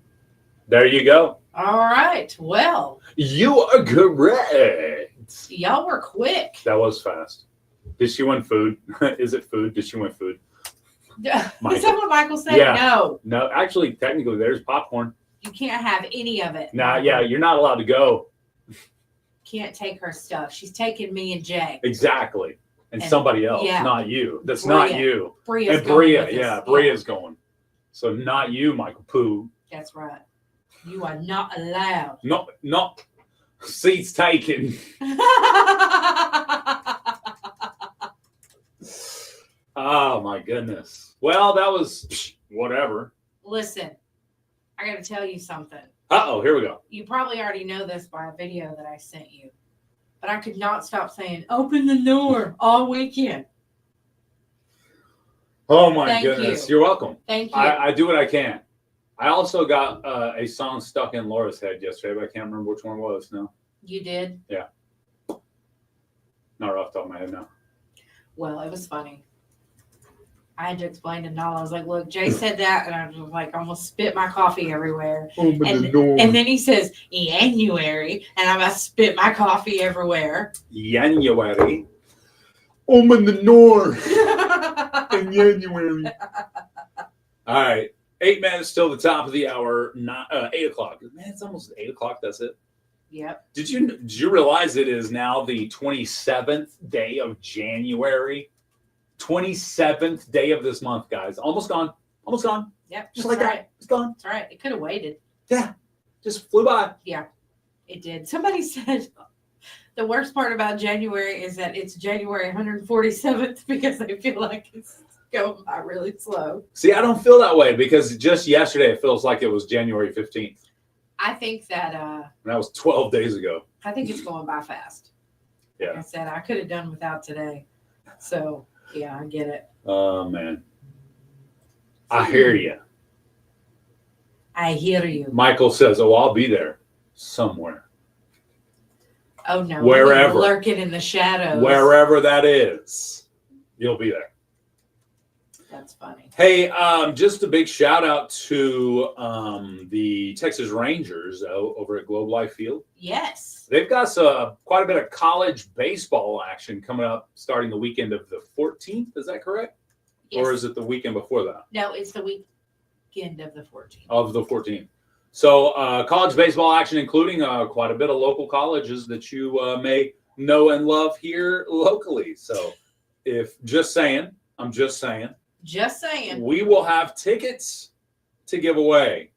There you go. All right. Well, You are correct. y'all were quick. That was fast. Did she win food? Is it food? Did she win food? Is that what Michael said? Yeah. No. No, actually, technically, there's popcorn. You can't have any of it. Nah, yeah, you're not allowed to go. Can't take her stuff. She's taking me and Jay. Exactly. And And- somebody else, yeah. not you. That's Bria. not you. Bria's And going Bria, with us. yeah, Bria's going. So not you, Michael Pooh. That's right. You are not allowed. Not seats taken. Oh my goodness. Well, that was whatever. Listen, I got to tell you something. Uh-oh, here we go. You probably already know this by a video that I sent you, but I could not stop saying, open the door all weekend. Oh my Thank goodness. you. You're welcome. Thank you. I do what I can. I also got a song stuck in Laura's head yesterday, but I can't remember which one it was now. You did? Yeah. Not off the top of my head now. Well, it was funny. I had to explain to Nala. I was like, look, Jay said that, and I was like, almost spit my coffee everywhere. And then he says, January, and I'm going to spit my coffee everywhere. January. In the north. In January. All right. 8 minutes till the top of the hour. 8 o'clock. Man, it's almost 8 o'clock. That's it. Yep. Did you realize it is now the 27th day of January? 27th day of this month, guys. Almost gone. Almost gone. Yep. Just like that's that. right. It's gone. That's right. It could have waited. Yeah. Just flew by. Yeah, it did. Somebody said the worst part about January is that it's January 147th because they feel like it's going by really slow. See, I don't feel that way because just yesterday it feels like it was January 15th. I think that And that was 12 days ago. I think it's going by fast. Like I Yeah. said, I could have done without today. So yeah, I get it. Oh, man. I hear you. I hear you. Michael says, oh, I'll be there somewhere. Oh no, Wherever. we're lurking in the shadows. Wherever that is, you'll be there. That's funny. Hey, just a big shout out to the Texas Rangers over at Globe Life Field. Yes. They've got quite a bit of college baseball action coming up starting the weekend of the 14th. Is that correct? Yes. Or is it the weekend before that? No, it's the weekend of the 14th. Of the 14th. So college baseball action, including quite a bit of local colleges that you may know and love here locally. So I'm just saying, Just saying. we will have tickets to give away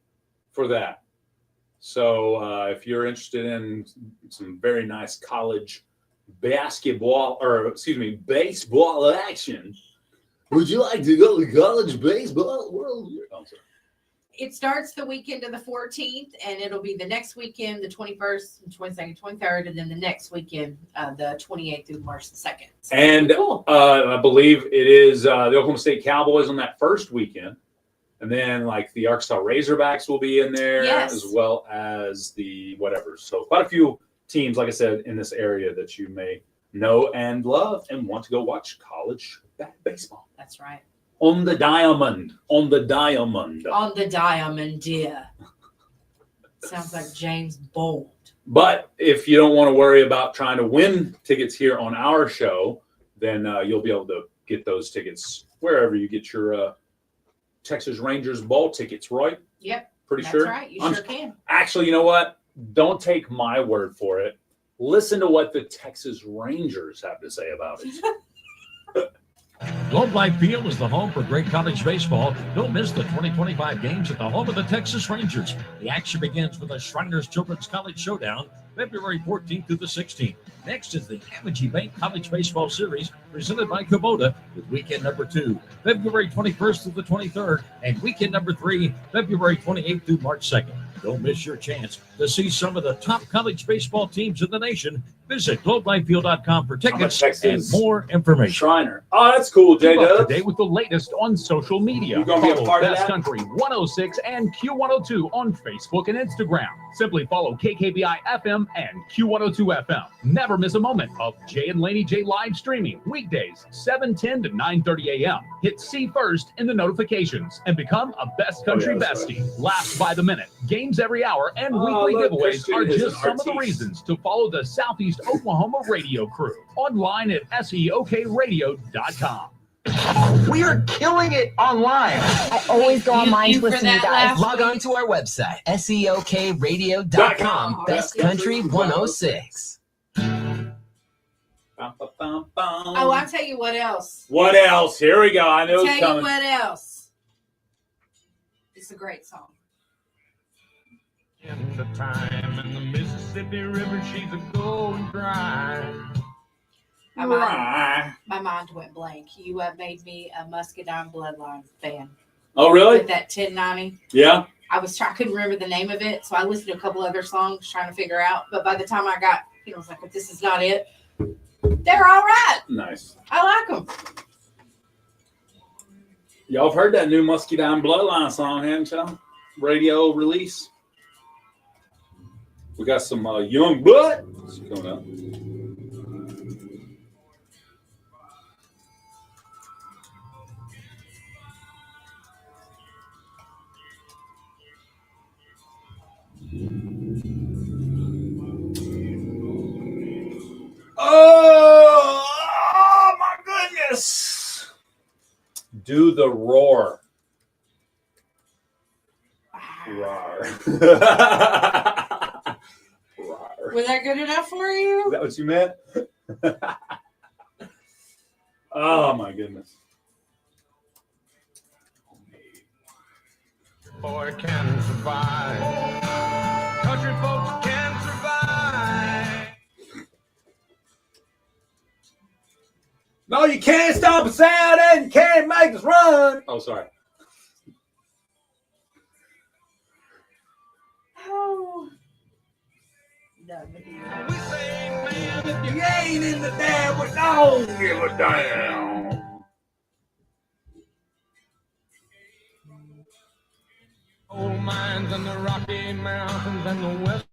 for that. So if you're interested in some very nice college baseball action, would you like to go to college baseball world? Oh, sorry. It starts the weekend of the 14th, and it'll be the next weekend, the 21st, 22nd, 23rd, and then the next weekend, the 28th through March the 2nd. So And cool. I believe it is the Oklahoma State Cowboys on that first weekend. And then like the Arkansas Razorbacks will be in there Yes. as well as the whatever. So quite a few teams, like I said, in this area that you may know and love and want to go watch college baseball. That's right. On the diamond. On the diamond, dear. Sounds like James Bond. But if you don't want to worry about trying to win tickets here on our show, then you'll be able to get those tickets wherever you get your Texas Rangers ball tickets, right? Yep. Pretty That's sure. right. You sure can. Actually, you know what? Don't take my word for it. Listen to what the Texas Rangers have to say about it. Globe Life Field is the home for great college baseball. Don't miss the 2025 games at the home of the Texas Rangers. The action begins with the Shriners Children's College Showdown, February 14th through the 16th. Next is the Amity Bank College Baseball Series, presented by Kubota, with weekend number 2, February 21st through the 23rd, and weekend number 3, February 28th through March 2nd. Don't miss your chance to see some of the top college baseball teams in the nation. Visit GlobeLifeField.com for tickets and more information. Shriner. Oh, that's cool, Keep up J-Dub. to date with the latest on social media. You gonna be a Follow part of Best that? Country 106 and Q102 on Facebook and Instagram. Simply follow KKBI FM and Q102 FM. Never miss a moment of Jay and Laney J live streaming weekdays 7:10 to 9:30 a.m. Hit C first in the notifications and become a Best Country that's bestie. Laughs by the minute, games every hour, and weekly look, giveaways Christian are is just an some of the artiste. reasons to follow the Southeast Oklahoma radio crew. Online at seokradio.com. We are killing it online. I always go online to listen to you guys. Log on to our website, seokradio.com, Best Country 106. Oh, I'll tell you what else. What else? Here we go. I know I'll it's tell coming. you what else. It's a great song. In the time in the Mississippi River, she's a going dry. My mind went blank. You made me a Muscadine Bloodline fan. Oh, really? With that 1090. Yeah. I couldn't remember the name of it, so I listened to a couple other songs trying to figure out. But by the time I got, I was like, this is not it. They're all right. Nice. I like them. Y'all have heard that new Muscadine Bloodline song, haven't y'all? Radio release. We got some young blood coming up. Oh my goodness. Do the roar. Roar. Roar. Was that good enough for you? Is that what you meant? Oh my goodness. Boy can survive. Country folks can survive. No, you can't stop a sound and you can't make us run. Oh, sorry. Oh. No, You ain't in the damn, but don't give a damn. Old mines and the Rocky Mountains and the West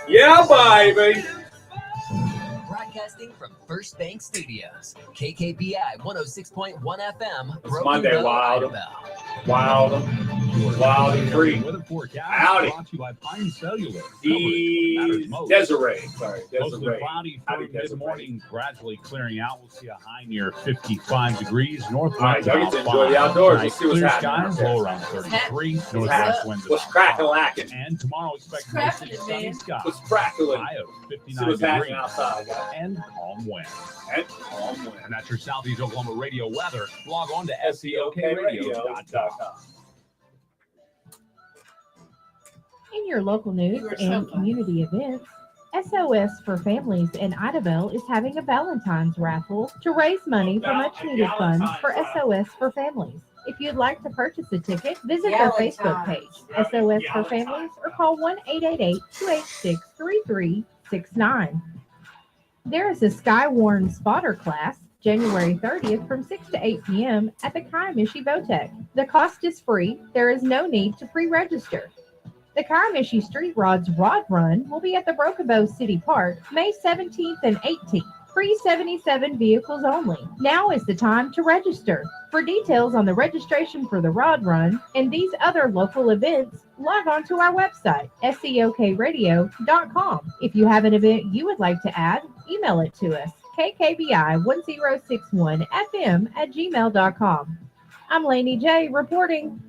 Yeah, baby. Broadcasting from First Bank Studios, KKBI 106.1 FM. It's Broken Monday, Bow, Wild. Idaho. Wild and free. Weather forecast Howdy. brought to you by Pine Cellular. Desiree. Sorry, Mostly Desiree. cloudy Howdy, for Desiree. mid-morning, gradually clearing out. We'll see a high near 55 degrees. North All right, winds y'all about get to enjoy 5. the outdoors. Tonight, Let's see what's clear happening out skies, there. low around 33. Northwest happening? winds What's about crack-a-lacking? 5. And tomorrow, expect Cracking mostly it, sunny man. skies. What's crackling? High of See 59 what's happening degrees. outside, guys. And calm winds. And calm wind. And that's your Southeast Oklahoma radio weather. Log on to SEOKradio.com. SEOKradio.com. In your local news You were and so community events, SOS for Families in Idabel is having a Valentine's raffle to raise money for much needed funds for SOS for Families. If you'd like to purchase a ticket, visit their Facebook page, SOS for Families, or call 1-888-286-3369. There is a Skywarn spotter class January 30th from 6 to 8 p.m. at the Kiamichi Votech. The cost is free. There is no need to pre-register. The Kiamichi Street Rods Rod Run will be at the Broken Bow City Park May 17th and 18th. Free 77 vehicles only. Now is the time to register. For details on the registration for the Rod Run and these other local events, log on to our website, SEOKradio.com. If you have an event you would like to add, email it to us, kkbi1061fm@gmail.com. I'm Laney J reporting.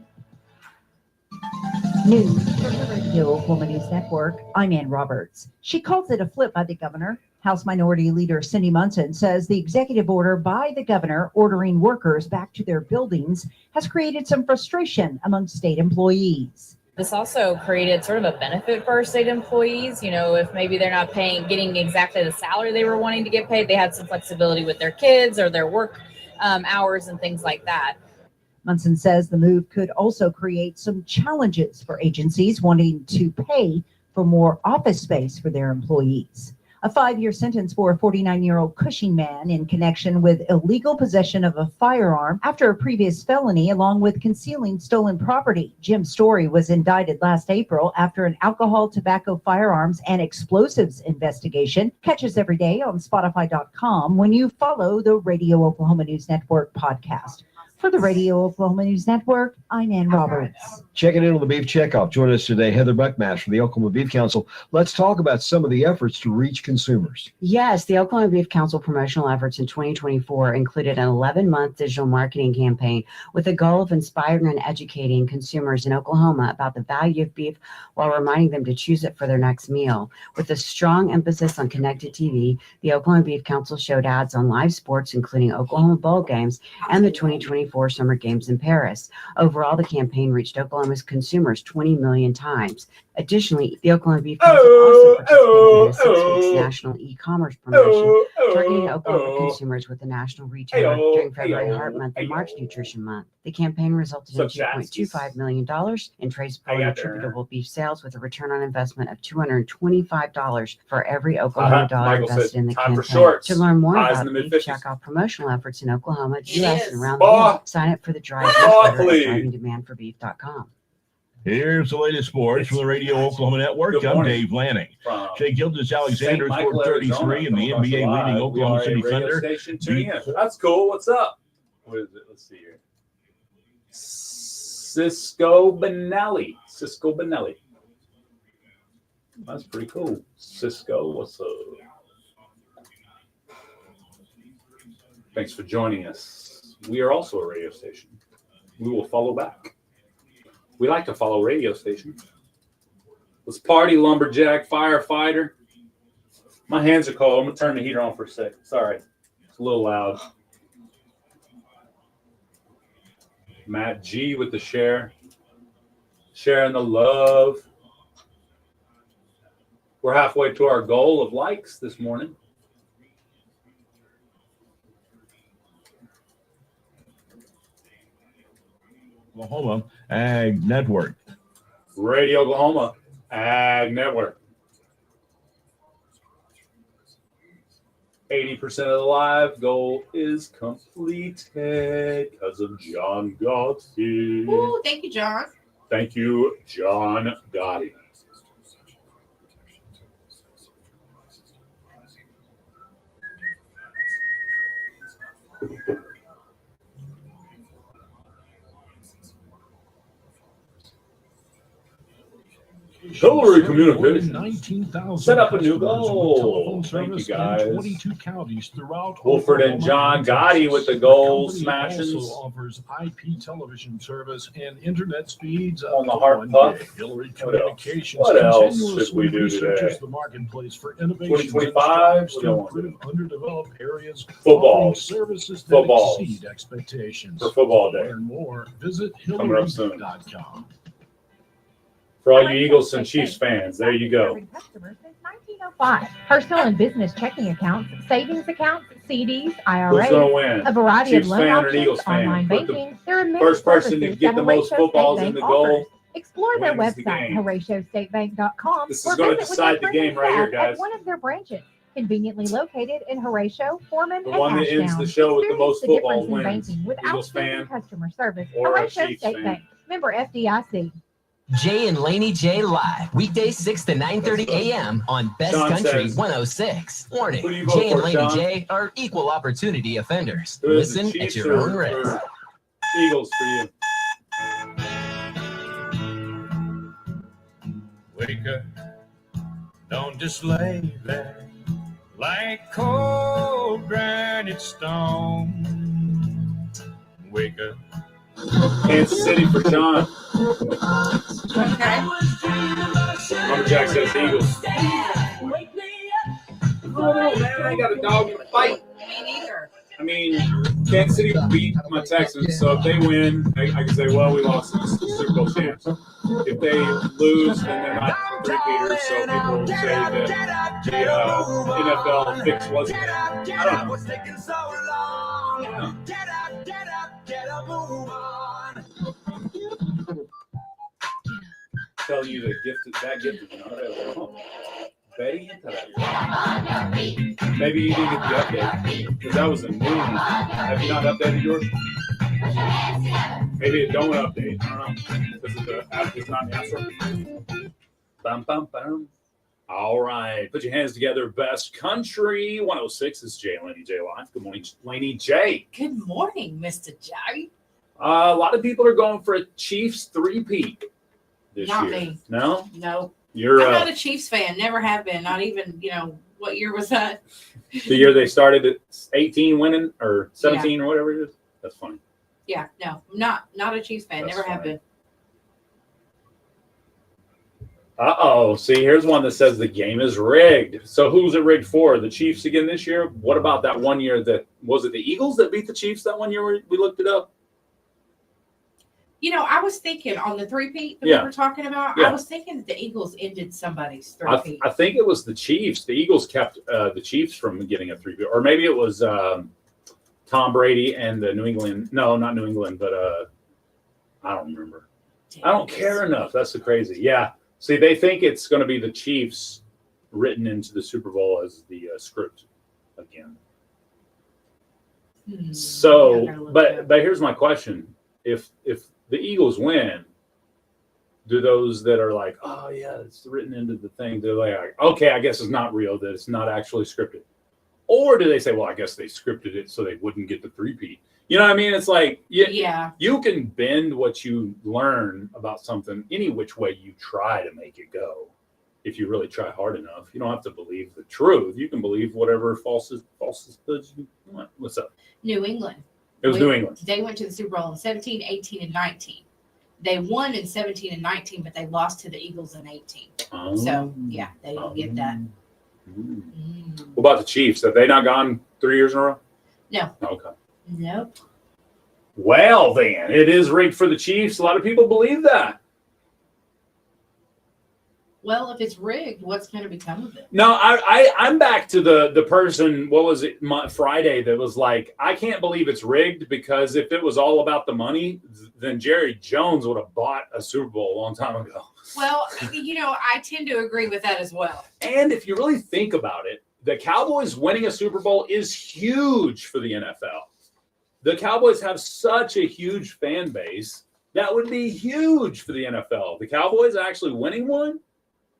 News from the Radio Oklahoma News Network. I'm Ann Roberts. She calls it a flip by the governor. House Minority Leader Cindy Munson says the executive order by the governor ordering workers back to their buildings has created some frustration among state employees. This also created sort of a benefit for our state employees. You know, if maybe they're not getting exactly the salary they were wanting to get paid, they had some flexibility with their kids or their work hours and things like that. Munson says the move could also create some challenges for agencies wanting to pay for more office space for their employees. A 5-year sentence for a 49-year-old Cushing man in connection with illegal possession of a firearm after a previous felony, along with concealing stolen property. Jim Story was indicted last April after an alcohol, tobacco, firearms, and explosives investigation. Catch us every day on Spotify.com when you follow the Radio Oklahoma News Network podcast. For the Radio Oklahoma News Network, I'm Ann Roberts. Checking in on the Beef Checkoff. Join us today, Heather Buckmaster from the Oklahoma Beef Council. Let's talk about some of the efforts to reach consumers. Yes, the Oklahoma Beef Council promotional efforts in 2024 included an 11-month digital marketing campaign with the goal of inspiring and educating consumers in Oklahoma about the value of beef while reminding them to choose it for their next meal. With a strong emphasis on connected TV, the Oklahoma Beef Council showed ads on live sports, including Oklahoma Bowl games and the 2024 Summer Games in Paris. Overall, the campaign reached Oklahoma's consumers 20 million times. Additionally, the Oklahoma Beef Council also participated in a 6-week national e-commerce promotion targeting Oklahoma consumers with the national retailer during February Heart Month and March Nutrition Month. The campaign resulted in $2.25 million in traceable and attributable beef sales with a return on investment of $225 for every Oklahoma dollar invested in the campaign. To learn more about Beef Checkoff promotional efforts in Oklahoma, the U.S., and around the world, sign up for the Drive newsletter at drivingdemandforbeef.com. Here's the latest sports from the Radio Oklahoma Network. I'm Dave Lanning. Shea Gildas-Alexander scored 33 in the NBA leading Oklahoma City Thunder. That's cool. What's up? What is it? Let's see here. Cisco Benelli. That's pretty cool. Cisco, what's up? Thanks for joining us. We are also a radio station. We will follow back. We like to follow radio stations. Let's party, lumberjack, firefighter. My hands are cold. I'm going to turn the heater on for a sec. Sorry. It's a little loud. Matt G with the share. Sharing the love. We're halfway to our goal of likes this morning. Oklahoma Ag Network. Radio Oklahoma Ag Network. 80% of the live goal is completed because of John Gotti. Ooh, thank you, John. Thank you, John Gotti. Hillary Communications. Set up a new goal. Thank you, guys. 22 counties throughout Wolford and John Gotti with the goal smashes. Also offers IP television service and internet speeds on the Heart Puff. Hillary Communications What else should we do researches today? the marketplace for innovation 2025. to improve underdeveloped areas. Football. offering services that Football. exceed expectations. For football day. To learn more, visit Coming up soon. Hillary.com. For all you Eagles and Chiefs fans, there you go. Customers since 1905. Personal and business checking accounts, savings accounts, CDs, Who's IRAs, going to win? a variety Chiefs of loan fan or an options, Eagles fan? online Put the banking. There are many first person to services get that the most Horatio footballs State in the Bank goal offers. Explore their wins the website, game. HoratioStateBank.com, This is or going to visit with decide their the friendly game right here, staff at guys. one of their branches. Conveniently located in Horatio, Foreman, The and one that ends Ashdown. the show with the most Experience football difference in wins. banking with Eagles outstanding fan customer service. or a Horatio Chiefs State fan. Bank, member FDIC. Jay and Laney J live weekdays 6 to 9:30 a.m. on Best Sean Country says, 106. Warning: who do you vote Jay and for, Laney Sean? J are equal opportunity offenders. Who is it, Listen Chiefs at your own or risk. Eagles for you. Wake up, don't just lay there like cold granite stone. Wake up. Kansas City for Sean. Okay. Lumberjack says Eagles. Oh, man, I got a dog in the fight. Me neither. I mean, Kansas City beat my Texans, so if they win, I can say, well, we lost the Super Bowl chance. If they lose, then they're not three-peaters, so people will say that the NFL fix wasn't there. I don't know. What's taking so long? Get up, move on. Tell you that gift is not available. Betty, maybe you didn't get the update because that was a new one. Have you not updated yours? Maybe it don't update. I don't know because the app is not in the app store. Bum, bum, bum. All right, put your hands together. Best Country 106 is Jay and Laney J live. Good morning, Laney J. Good morning, Mr. J. A lot of people are going for a Chiefs three-peat this Not year. me. No, No. you're I'm not a Chiefs fan. Never have been. Not even, what year was that? the year they started at 18 winning or 17 or whatever it is. That's funny. Yeah, no, I'm not a Chiefs fan. That's Never have funny. been. Uh-oh. See, here's one that says the game is rigged. So who's it rigged for? The Chiefs again this year? What about that one year was it the Eagles that beat the Chiefs that one year we looked it up? I was thinking on the three-peat that Yeah. we were talking about, Yeah. I was thinking that the Eagles ended somebody's I three-peat. think it was the Chiefs. The Eagles kept the Chiefs from getting a three-peat. Or maybe it was Tom Brady and the New England. No, not New England, but I don't remember. I don't care enough. That's the crazy. Yeah. See, they think it's going to be the Chiefs written into the Super Bowl as the script again. So, but here's my question: If the Eagles win, do those that are like, oh yeah, it's written into the thing, they're like, okay, I guess it's not real, that it's not actually scripted, or do they say, well, I guess they scripted it so they wouldn't get the three-peat? You know what I mean? It's like, Yeah. you can bend what you learn about something any which way you try to make it go. If you really try hard enough, you don't have to believe the truth. You can believe whatever falsehoods you want. What's up? New England. It was New England. They went to the Super Bowl in 17, 18, and 19. They won in 17 and 19, but they lost to the Eagles in 18. So, yeah, they didn't get that. What about the Chiefs? Have they not gone 3 years in a row? No. Okay. Nope. Well, then, it is rigged for the Chiefs. A lot of people believe that. Well, if it's rigged, what's going to become of it? No, I'm back to the person, what was it, Friday, that was like, I can't believe it's rigged because if it was all about the money, then Jerry Jones would have bought a Super Bowl a long time ago. Well, I tend to agree with that as well. And if you really think about it, the Cowboys winning a Super Bowl is huge for the NFL. The Cowboys have such a huge fan base. That would be huge for the NFL. The Cowboys actually winning one?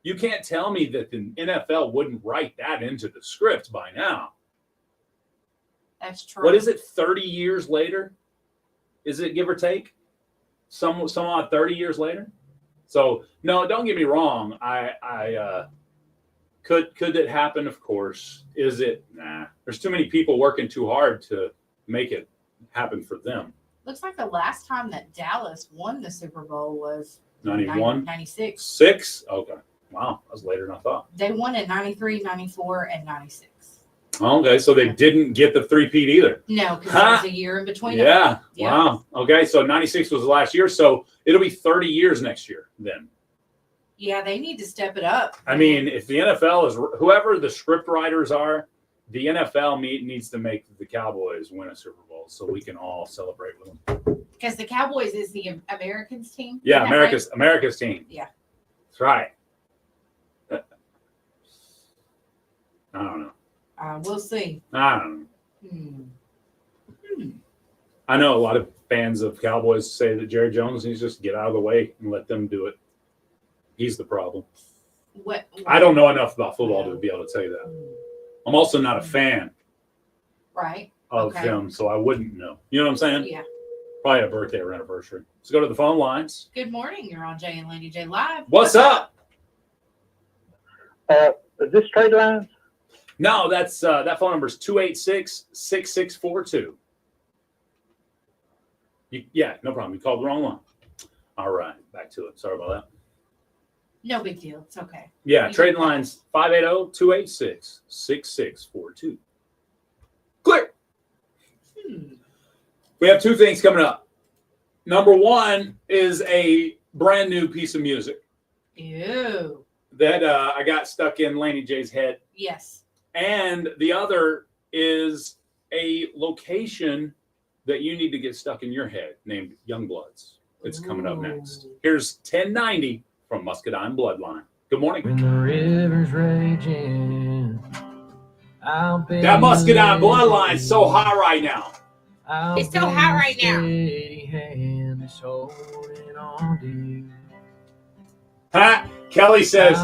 You can't tell me that the NFL wouldn't write that into the script by now. That's true. What is it, 30 years later? Is it give or take? Some odd 30 years later? So, no, don't get me wrong. Could it happen? Of course. Is it? Nah. There's too many people working too hard to make it happen for them. Looks like the last time that Dallas won the Super Bowl was 91? 96. 6? Okay. Wow. That was later than I thought. They won in 93, 94, and 96. Okay. So they didn't get the three-peat either. No, because there was a year in between. Yeah. Them. Yeah. Wow. Okay. So 96 was the last year. So it'll be 30 years next year then. Yeah, they need to step it up. I mean, if the NFL is whoever the script writers are, the NFL needs to make the Cowboys win a Super Bowl so we can all celebrate with them. Because the Cowboys is the Americans team. Yeah, Right? America's team. Yeah. That's right. I don't know. We'll see. I don't know. I know a lot of fans of Cowboys say that Jerry Jones needs to just get out of the way and let them do it. He's the problem. What? I don't know enough about football to be able to tell you that. I'm also not a fan Right. of him, so I wouldn't know. You know what I'm saying? Yeah. Probably a birthday or anniversary. Let's go to the phone lines. Good morning. You're on Jay and Laney J Live. What's up? Is this trade lines? No, that's that phone number is 286-6642. Yeah, no problem. You called the wrong one. All right, back to it. Sorry about that. No big deal. It's okay. Yeah, trade lines 580-286-6642. Clear. We have two things coming up. Number one is a brand new piece of music Ew. that I got stuck in Laney J's head. Yes. And the other is a location that you need to get stuck in your head named Youngbloods. It's coming up next. Here's 1090 from Muscadine Bloodline. Good morning. When the river's raging, I'll be That Muscadine Bloodline is so hot right now. It's so hot right now. Hand is holding on to you. Huh? Kelly says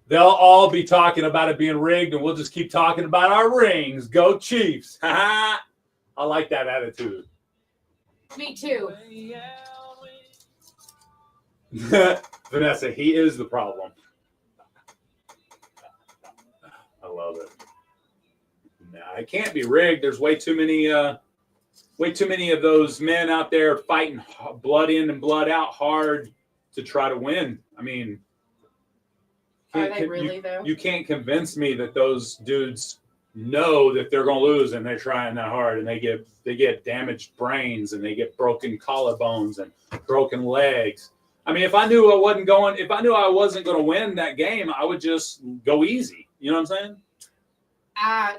they'll all be talking about it being rigged, and we'll just keep talking about our rings. Go Chiefs. I like that attitude. Me too. Vanessa, he is the problem. I love it. Nah, it can't be rigged. There's way too many of those men out there fighting blood in and blood out hard to try to win. I mean, Are they really though? you can't convince me that those dudes know that they're going to lose and they're trying that hard, and they get damaged brains and they get broken collarbones and broken legs. I mean, if I knew I wasn't going to win that game, I would just go easy. You know what I'm saying?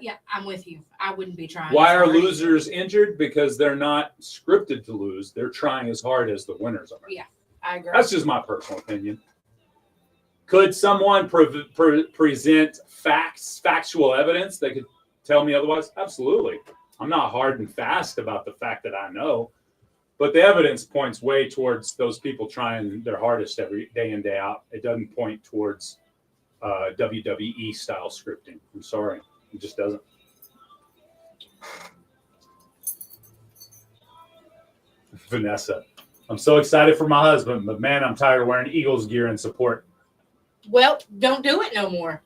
Yeah, I'm with you. I wouldn't be trying. Why are as hard. losers injured? Because they're not scripted to lose. They're trying as hard as the winners are. Yeah, I agree. That's just my personal opinion. Could someone present factual evidence that could tell me otherwise? Absolutely. I'm not hard and fast about the fact that I know, but the evidence points way towards those people trying their hardest every day in, day out. It doesn't point towards WWE style scripting. I'm sorry. It just doesn't. Vanessa, I'm so excited for my husband, but man, I'm tired of wearing Eagles gear in support. Well, don't do it no more.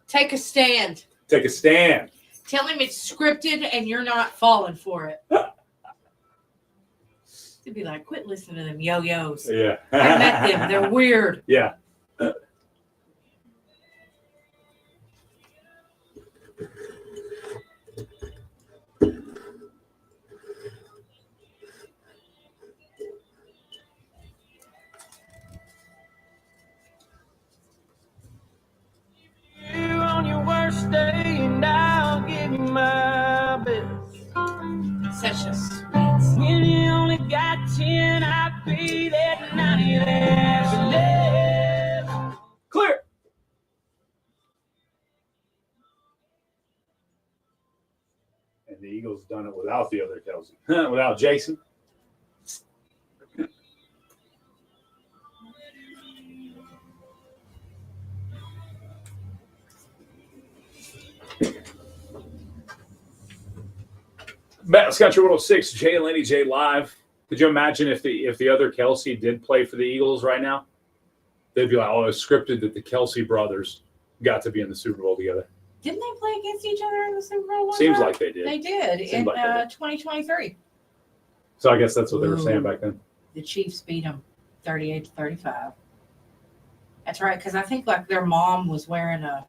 Take a stand. Take a stand. Tell him it's scripted and you're not falling for it. To be like, quit listening to them yo-yos. Yeah. I met them. They're weird. Yeah. On your worst day, and I'll give you my best. Such a sweet. When you only got 10, I'll be that 90 that's left. Clear. Eagles done it without the other Kelsey, without Jason. Bass Country 106, Jay and Laney J live. Could you imagine if the other Kelsey did play for the Eagles right now? They'd be like, oh, it's scripted that the Kelsey brothers got to be in the Super Bowl together. Didn't they play against each other in the Super Bowl? Seems like they did. They did in 2023. So I guess that's what they were saying back then. The Chiefs beat them 38-35. That's right, because I think like their mom was wearing a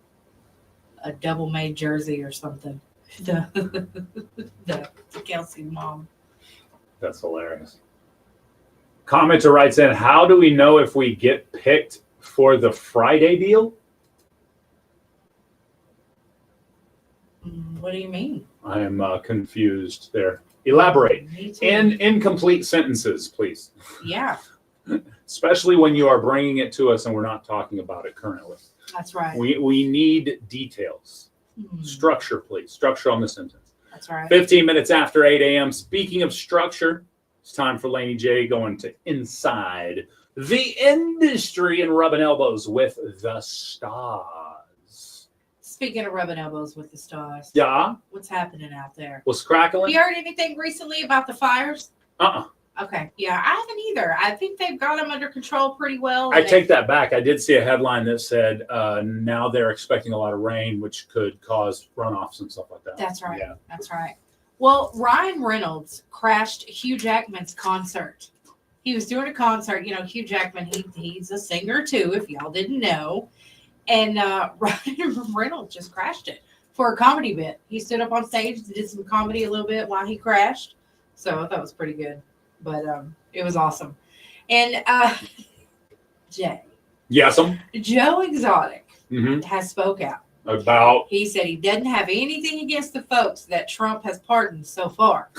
double-made jersey or something. The Kelsey mom. That's hilarious. Commenter writes in, how do we know if we get picked for the Friday deal? What do you mean? I am confused there. Elaborate. In incomplete sentences, please. Yeah, Especially when you are bringing it to us and we're not talking about it currently. that's right. We need details. Structure, please. Structure on the sentence. That's right. 15 minutes after 8 a.m. Speaking of structure, it's time for Laney J going to Inside the Industry and rubbing elbows with the stars. Speaking of rubbing elbows with the stars. Yeah? What's happening out there? What's crackling? You heard anything recently about the fires? Uh-uh. Okay. Yeah, I haven't either. I think they've got them under control pretty well. I take that back. I did see a headline that said now they're expecting a lot of rain, which could cause runoffs and stuff like that. That's right. Yeah. That's right. Well, Ryan Reynolds crashed Hugh Jackman's concert. He was doing a concert. You know, Hugh Jackman, he's a singer too, if y'all didn't know. And Ryan Reynolds just crashed it for a comedy bit. He stood up on stage, did some comedy a little bit while he crashed. So I thought it was pretty good. But it was awesome. And Jay. Yes, Joe Exotic Mm-hmm. has spoke out. About He said he doesn't have anything against the folks that Trump has pardoned so far.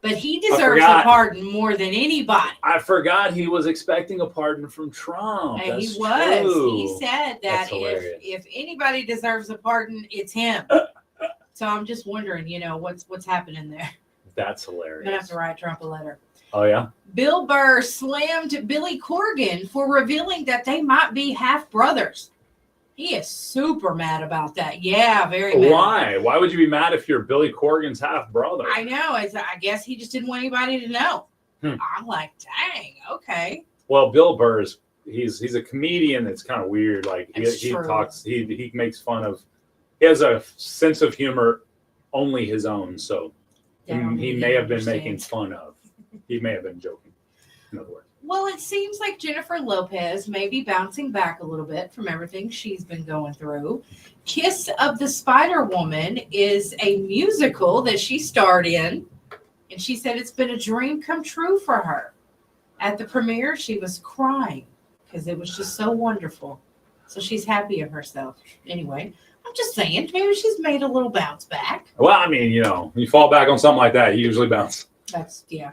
But he deserves a pardon more than anybody. I forgot he was expecting a pardon from Trump. And That's he was. true. He said that That's hilarious. if anybody deserves a pardon, it's him. So I'm just wondering, you know, what's happening there. That's I'm gonna have hilarious. to write Trump a letter. Oh yeah. Bill Burr slammed Billy Corgan for revealing that they might be half brothers. He is super mad about that. Yeah, very mad. Why? Why would you be mad if you're Billy Corgan's half brother? I know. I guess he just didn't want anybody to know. I'm like, dang, okay. Well, Bill Burr he's a comedian that's kind of weird. Like he true. talks, he makes fun of. He has a sense of humor only his own. So he may have been making fun of. He may have been joking. In other words. Well, it seems like Jennifer Lopez may be bouncing back a little bit from everything she's been going through. Kiss of the Spider Woman is a musical that she starred in, and she said it's been a dream come true for her. At the premiere, she was crying because it was just so wonderful. So she's happy of herself. Anyway, I'm just saying, maybe she's made a little bounce back. Well, I mean, you know, you fall back on something like that, you usually bounce. That's, yeah.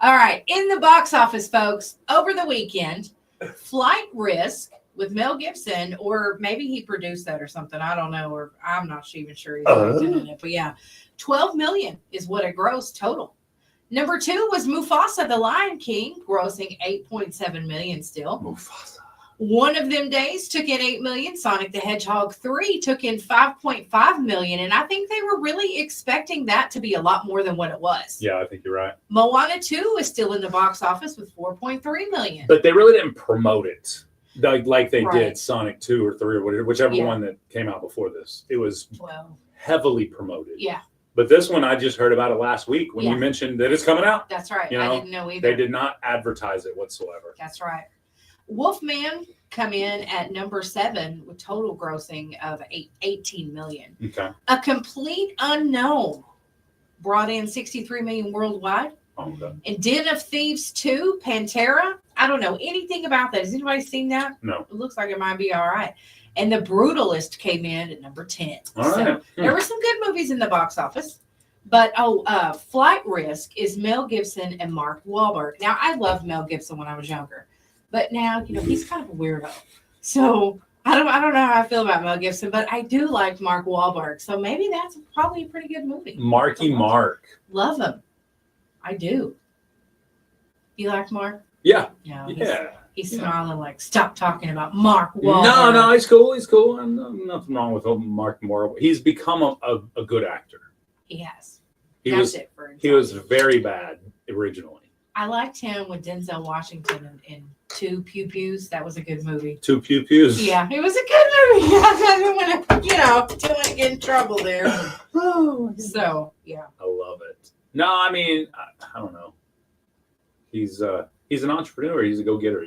All right. In the box office, folks, over the weekend, Flight Risk with Mel Gibson, or maybe he produced that or something. I don't know, or I'm not even sure he's in it. But yeah, 12 million is what it grossed total. Number 2 was Mufasa, the Lion King, grossing 8.7 million still. Mufasa. One of them days took in 8 million. Sonic the Hedgehog 3 took in 5.5 million. And I think they were really expecting that to be a lot more than what it was. Yeah, I think you're right. Moana 2 is still in the box office with 4.3 million. But they really didn't promote it like they Right. did Sonic 2 or 3 or whatever, whichever Yeah. one that came out before this. It was Well, heavily promoted. yeah, But this one, I just heard about it last week when Yeah. you mentioned that it's coming out. that's right. You know, I didn't know either. They did not advertise it whatsoever. That's right. Wolfman come in at number 7 with total grossing of 18 million. Okay. A Complete Unknown brought in 63 million worldwide. Okay. And Den of Thieves 2, Pantera. I don't know anything about that. Has anybody seen that? No. It looks like it might be all right. And The Brutalist came in at number 10. All So right. there were some good movies in the box office. But, Flight Risk is Mel Gibson and Mark Wahlberg. Now, I loved Mel Gibson when I was younger. But now, you know, he's kind of a weirdo. So I don't know how I feel about Mel Gibson, but I do like Mark Wahlberg. So maybe that's probably a pretty good movie. Marky Mark. Love him. I do. You like Mark? Yeah. No. Yeah. He's smiling like, stop talking about Mark Wahlberg. No, he's cool. He's cool. Nothing wrong with Mark Wahlberg. He's become a good actor. He has. He That's was very bad originally. I liked him with Denzel Washington in Two Pew Pews. That was a good movie. Two Pew Pews. Yeah, it was a good movie. I didn't want to, don't want to get in trouble there. So, yeah. I love it. No, I mean, I don't know. He's an entrepreneur. He's a go-getter,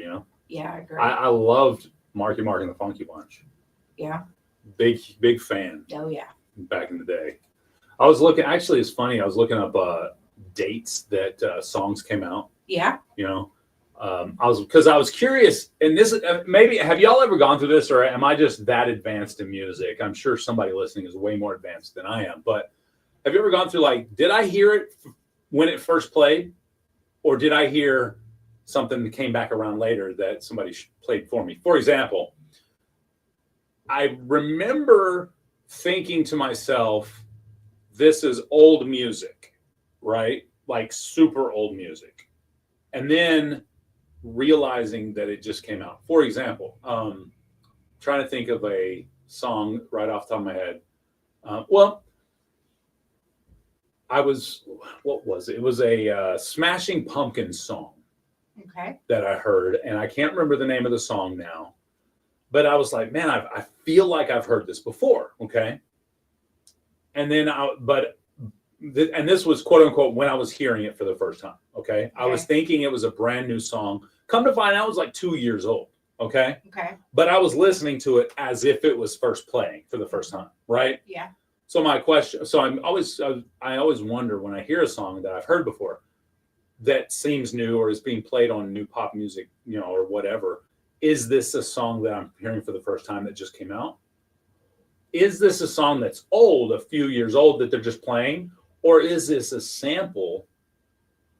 Yeah, I agree. I loved Marky Mark and the Funky Bunch. Yeah. Big fan. Oh, yeah. Back in the day. I was looking, actually, it's funny. I was looking up dates that songs came out. Yeah. I was curious, and this maybe have y'all ever gone through this, or am I just that advanced in music? I'm sure somebody listening is way more advanced than I am. But have you ever gone through, like, did I hear it when it first played, or did I hear something that came back around later that somebody played for me? For example, I remember thinking to myself, this is old music, right? Like super old music. And then realizing that it just came out. For example, trying to think of a song right off the top of my head. What was it? It was a Smashing Pumpkins song. Okay. That I heard, and I can't remember the name of the song now, but I was like, man, I feel like I've heard this before. Okay. And then and this was quote unquote when I was hearing it for the first time. Okay. I was thinking it was a brand new song. Come to find out, it was like 2 years old. Okay. Okay. But I was listening to it as if it was first playing for the first time. Right. Yeah. So my question, I always wonder when I hear a song that I've heard before that seems new or is being played on new pop music, or whatever, is this a song that I'm hearing for the first time that just came out? Is this a song that's old, a few years old that they're just playing? Or is this a sample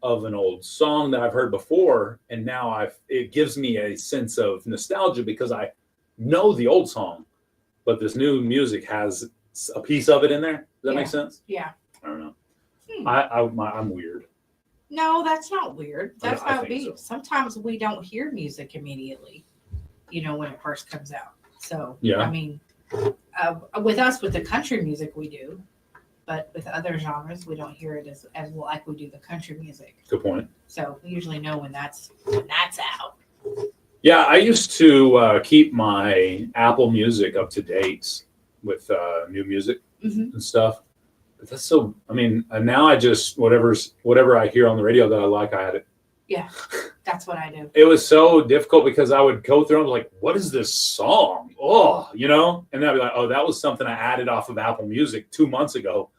of an old song that I've heard before? And now it gives me a sense of nostalgia because I know the old song, but this new music has a piece of it in there. Does that make sense? Yeah. I don't know. I'm weird. No, that's not weird. That's I how it think be. so. Sometimes we don't hear music immediately, when it first comes out. So, Yeah. I mean, with us, with the country music, we do. But with other genres, we don't hear it as like we do the country music. Good point. So we usually know when that's out. Yeah, I used to keep my Apple Music up to date with new music and stuff. But that's so. I mean, now I just whatever I hear on the radio that I like, I had it. Yeah, that's what I do. It was so difficult because I would go through and be like, "What is this song?" Oh, and then I'd be like, "Oh, that was something I added off of Apple Music 2 months ago.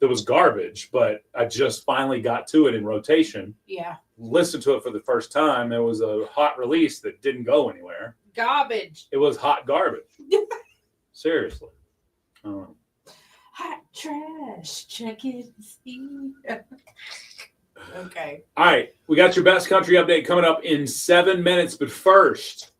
That was garbage, but I just finally got to it in rotation. Yeah. Listened to it for the first time. It was a hot release that didn't go anywhere. Garbage. It was hot garbage. Seriously. Hot trash. Check it and see. Okay. All right. We got your best country update coming up in 7 minutes. But first,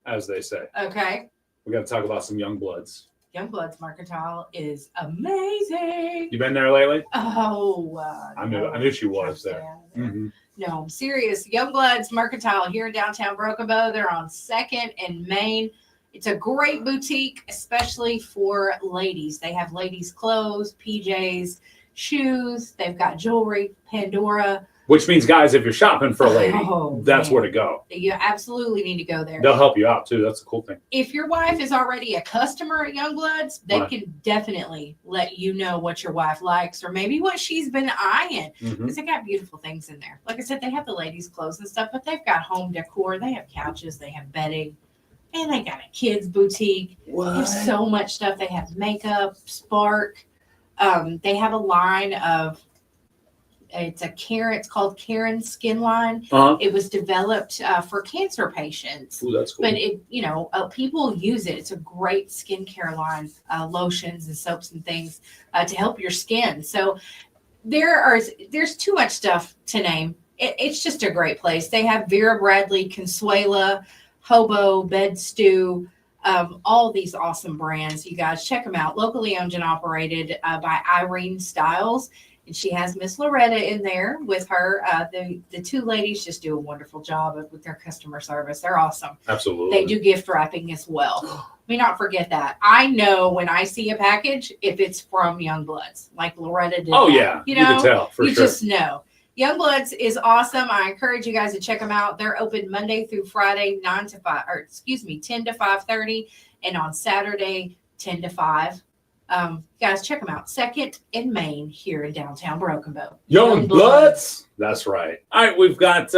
as they say. Okay. We got to talk about some young bloods. Youngblood's Mercantile is amazing. You been there lately? Oh, I knew she was there. Mm-hmm. No, I'm serious. Youngblood's Mercantile here in downtown Broken Bow. They're on 2nd and Main. It's a great boutique, especially for ladies. They have ladies' clothes, PJs, shoes. They've got jewelry, Pandora. Which means, guys, if you're shopping for a lady, that's man. where to go. You absolutely need to go there. They'll help you out, too. That's a cool thing. If your wife is already a customer at Youngbloods, they Right. can definitely let you know what your wife likes or maybe what she's been eyeing. Because they got beautiful things in there. Like I said, they have the ladies' clothes and stuff, but they've got home decor. They have couches. They have bedding. And they got a kids' boutique. They have so much stuff. They have makeup, Spark. They have a line of it's called Karen's Skin Line. It was developed for cancer patients. Ooh, that's cool. But people use it. It's a great skincare line, lotions and soaps and things to help your skin. So there's too much stuff to name. It's just a great place. They have Vera Bradley, Consuela, Hobo, Bed Stew, all these awesome brands. You guys check them out. Locally owned and operated by Irene Styles. And she has Miss Loretta in there with her. The two ladies just do a wonderful job with their customer service. They're awesome. Absolutely. They do gift wrapping as well. Let me not forget that. I know when I see a package if it's from Youngbloods, like Loretta did. Oh, that. yeah. You You know, can tell, for you sure. just know. Youngbloods is awesome. I encourage you guys to check them out. They're open Monday through Friday, 10 to 5:30, and on Saturday, 10 to 5. Guys, check them out. Second in Main here in downtown Broken Bow. Youngbloods. That's right. All right, we've got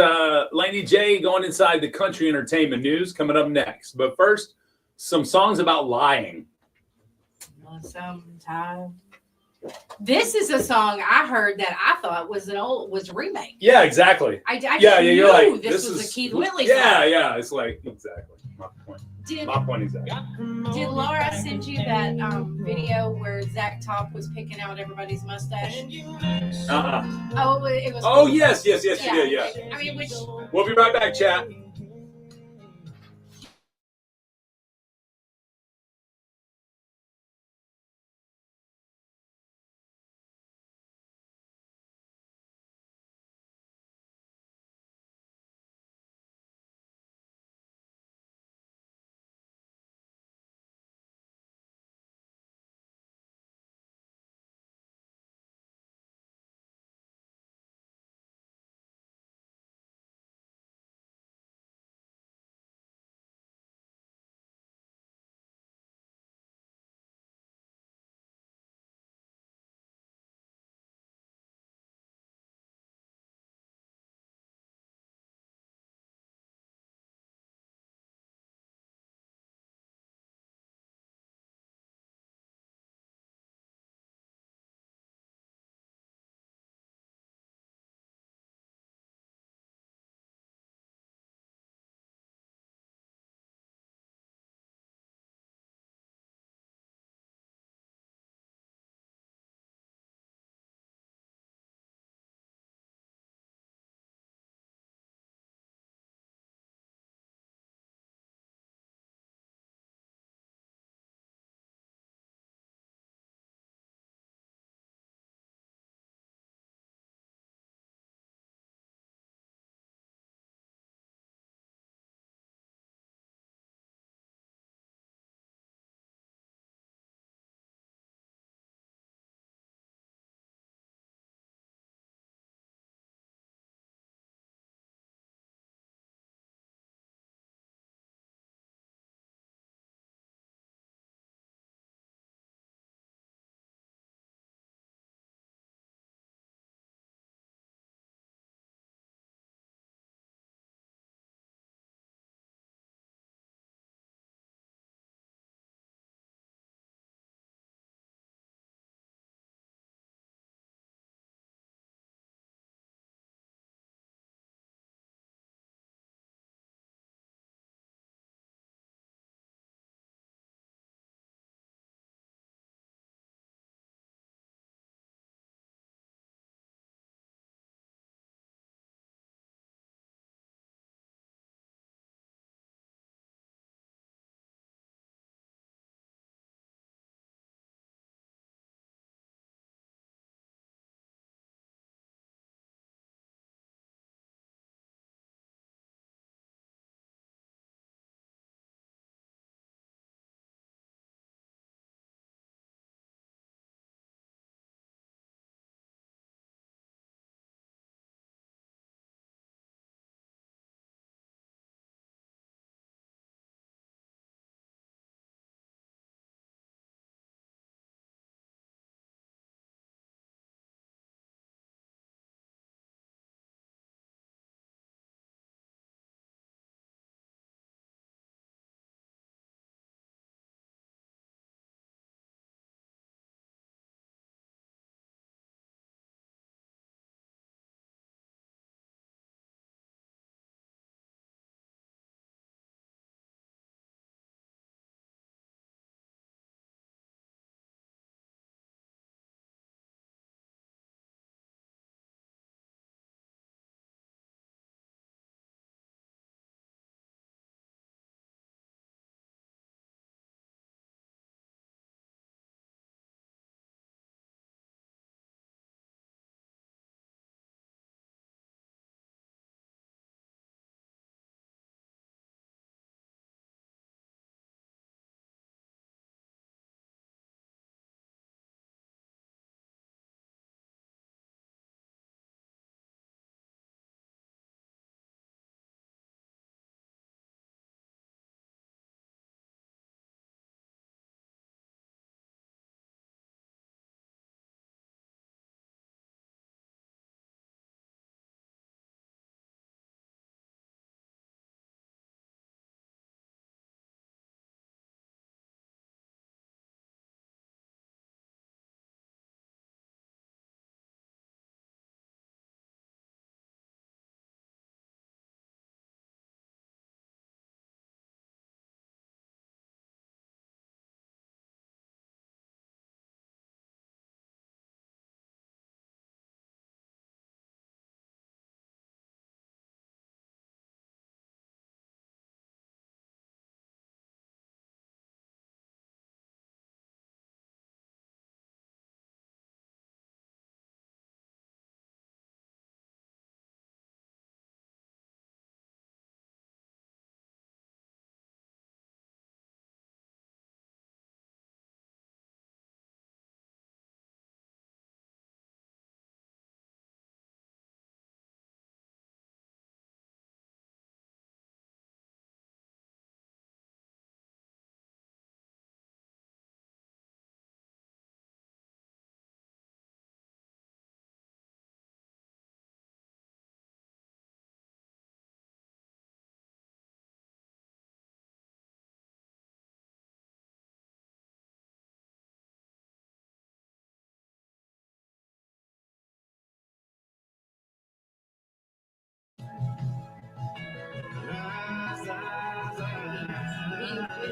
Laney J going inside the country entertainment news coming up next. But first, some songs about lying. Sometime. This is a song I heard that I thought was a remake. Yeah, exactly. I yeah, knew you're like, this was a Keith Whitley Yeah, song. yeah. It's like, exactly. My point. My point exactly. Did Laura send you that video where Zach Top was picking out everybody's mustache? Oh, it was. Oh, yes, you did, yeah. I mean, which. We'll be right back, chat.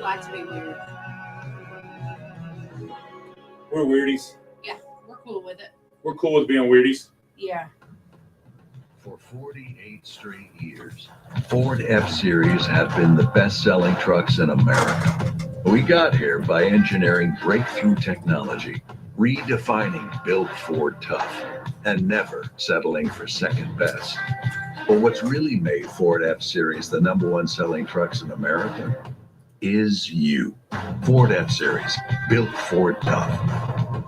like to be weird. We're weirdies. Yeah, we're cool with it. We're cool with being weirdies. Yeah. For 48 straight years, Ford F-Series have been the best-selling trucks in America. We got here by engineering breakthrough technology, redefining Built Ford Tough, and never settling for second best. But what's really made Ford F-Series the #1 selling trucks in America is you. Ford F-Series, built Ford Tough.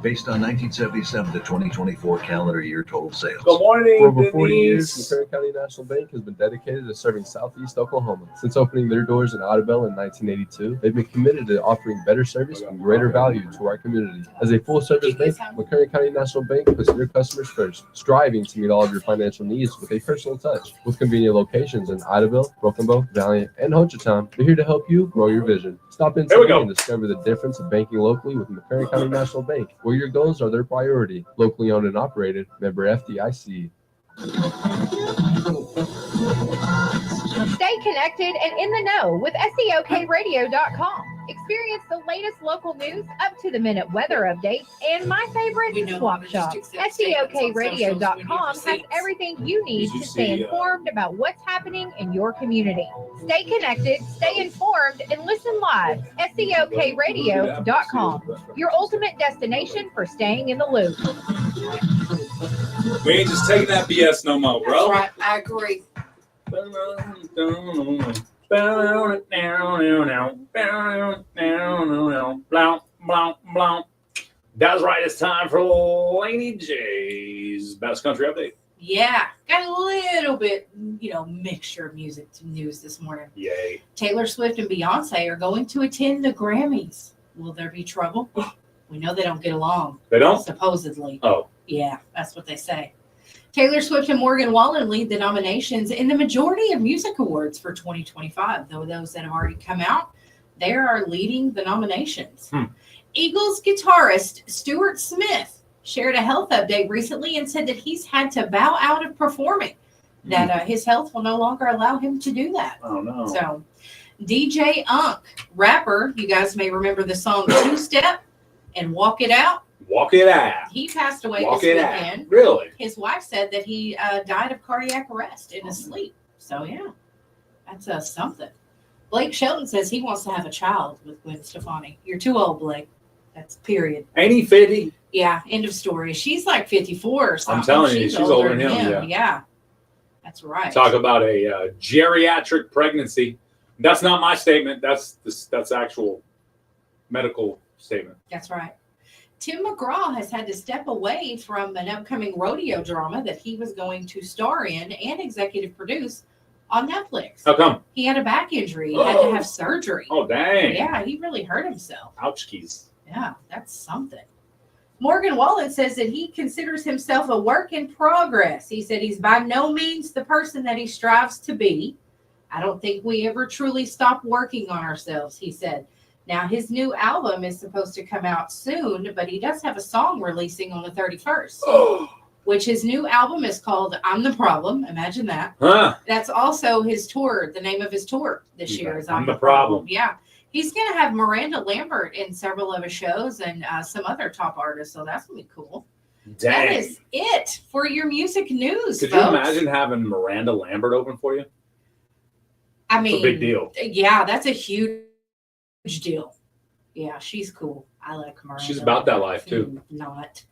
Based on 1977 to 2024 calendar year total sales. Good morning, For over 40 years, Denise. McCurry County National Bank has been dedicated to serving Southeast Oklahoma. Since opening their doors in Audubon in 1982, they've been committed to offering better service and greater value to our community. As a full-service bank, McCurry County National Bank puts your customers first, striving to meet all of your financial needs with a personal touch. With convenient locations in Audubon, Broken Bow, Valiant, and Hochatown, we're here to help you grow your vision. Stop in Here we today go. and discover the difference of banking locally with McCurry County National Bank, where your goals are their priority. Locally owned and operated, member FDIC. Stay connected and in the know with SEOKradio.com. Experience the latest local news, up-to-the-minute weather updates, and my favorite, Swap Shop. SEOKradio.com has everything you need to stay informed about what's happening in your community. Stay connected, stay informed, and listen live. SEOKradio.com, your ultimate destination for staying in the loop. We ain't just taking that BS no more, bro. That's right. I agree. That's right. It's time for Laney J's Best Country Update. Yeah. Got a little bit, mixture of music news this morning. Yay. Taylor Swift and Beyonce are going to attend the Grammys. Will there be trouble? We know they don't get along. They don't? Supposedly. Oh. Yeah, that's what they say. Taylor Swift and Morgan Wallen lead the nominations in the majority of music awards for 2025, though those that have already come out, they are leading the nominations. Eagles guitarist Stuart Smith shared a health update recently and said that he's had to bow out of performing, that his health will no longer allow him to do that. Oh, no. So DJ Unk, rapper, you guys may remember the song Two Step and Walk It Out. Walk it out. He passed away Walk this it out. weekend. Really? His wife said that he died of cardiac arrest in his sleep. So, yeah, that's something. Blake Shelton says he wants to have a child with Gwen Stefani. You're too old, Blake. That's period. Ain't he 50? Yeah, end of story. She's like 54 or something. I'm telling you, she's older than him. Yeah, that's right. Talk about a geriatric pregnancy. That's not my statement. That's actual medical statement. That's right. Tim McGraw has had to step away from an upcoming rodeo drama that he was going to star in and executive produce on Netflix. How come? He had a back injury. He had to have surgery. Oh, dang. Yeah, he really hurt himself. Ouch keys. Yeah, that's something. Morgan Wallen says that he considers himself a work in progress. He said he's by no means the person that he strives to be. I don't think we ever truly stop working on ourselves, he said. Now, his new album is supposed to come out soon, but he does have a song releasing on the 31st, which his new album is called I'm the Problem. Imagine that. Huh. That's also his tour. The name of his tour this year is I'm the Problem. Yeah. He's going to have Miranda Lambert in several of his shows and some other top artists, so that's going to be cool. Dang. That is it for your music news, Could folks. you imagine having Miranda Lambert open for you? I mean, It's a big deal. Yeah, that's a huge deal. Yeah, she's cool. I like Miranda. She's about that life, too. Not.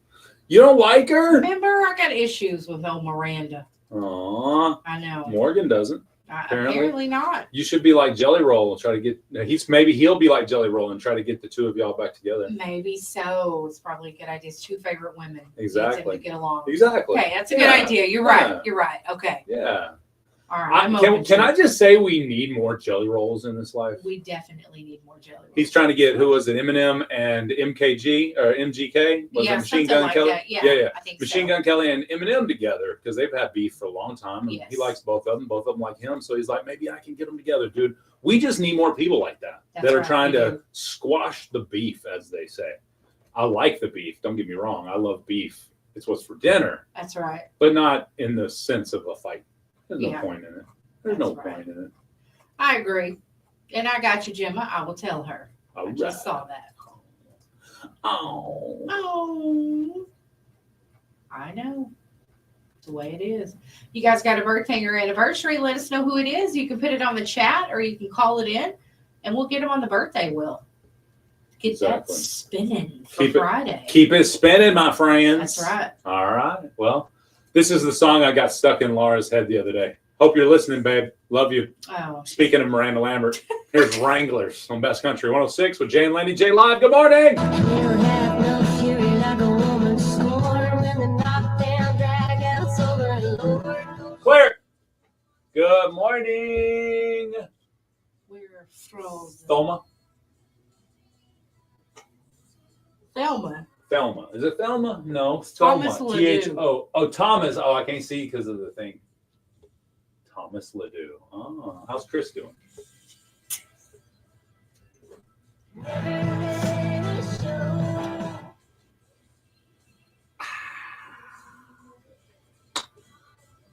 You don't like her? Remember, I got issues with old Miranda. Aw. I know. Morgan doesn't. Apparently not. You should be like Jelly Roll and try to get. He'll be like Jelly Roll and try to get the two of y'all back together. Maybe so. It's probably a good idea. It's two favorite women. Exactly. Needs them to get along. Exactly. Okay, that's a Yeah. good idea. You're right. Yeah. You're right. Okay. Yeah. All right. I'm Can open to I it. just say we need more Jelly Rolls in this life? We definitely need more jelly. He's trying to get, who was it, Eminem and MKG or MGK? Was Yeah, it Machine something Gun like Kelly? that. Yeah, I think Machine so. Gun Kelly and Eminem together because they've had beef for a long time. And Yes. he likes both of them. Both of them like him. So he's like, maybe I can get them together, dude. We just need more people like that That's that are right, trying we to do. squash the beef, as they say. I like the beef. Don't get me wrong. I love beef. It's what's for dinner, That's right. but not in the sense of a fight. There's no Yeah. point in it. There's That's no right. point in it. I agree. And I got you, Gemma. I will tell her. All I just saw that. Oh. Oh. I know. It's the way it is. You guys got a birthday or anniversary, let us know who it is. You can put it on the chat or you can call it in and we'll get them on the birthday wheel. Get that spinning for Friday. Keep it spinning, my friends. That's right. All right. Well, this is the song I got stuck in Laura's head the other day. Hope you're listening, babe. Love you. Oh. Speaking of Miranda Lambert, here's Wranglers on Best Country 106 with Jay and Laney J live. Good morning. Clear. Good morning. We're frozen. Thelma. Thelma. Thelma. Is it Thelma? No. It's Thomas Thelma. Ledoux. T-H-O. Oh, Thomas. Oh, I can't see because of the thing. Thomas Ledoux. Oh, how's Chris doing?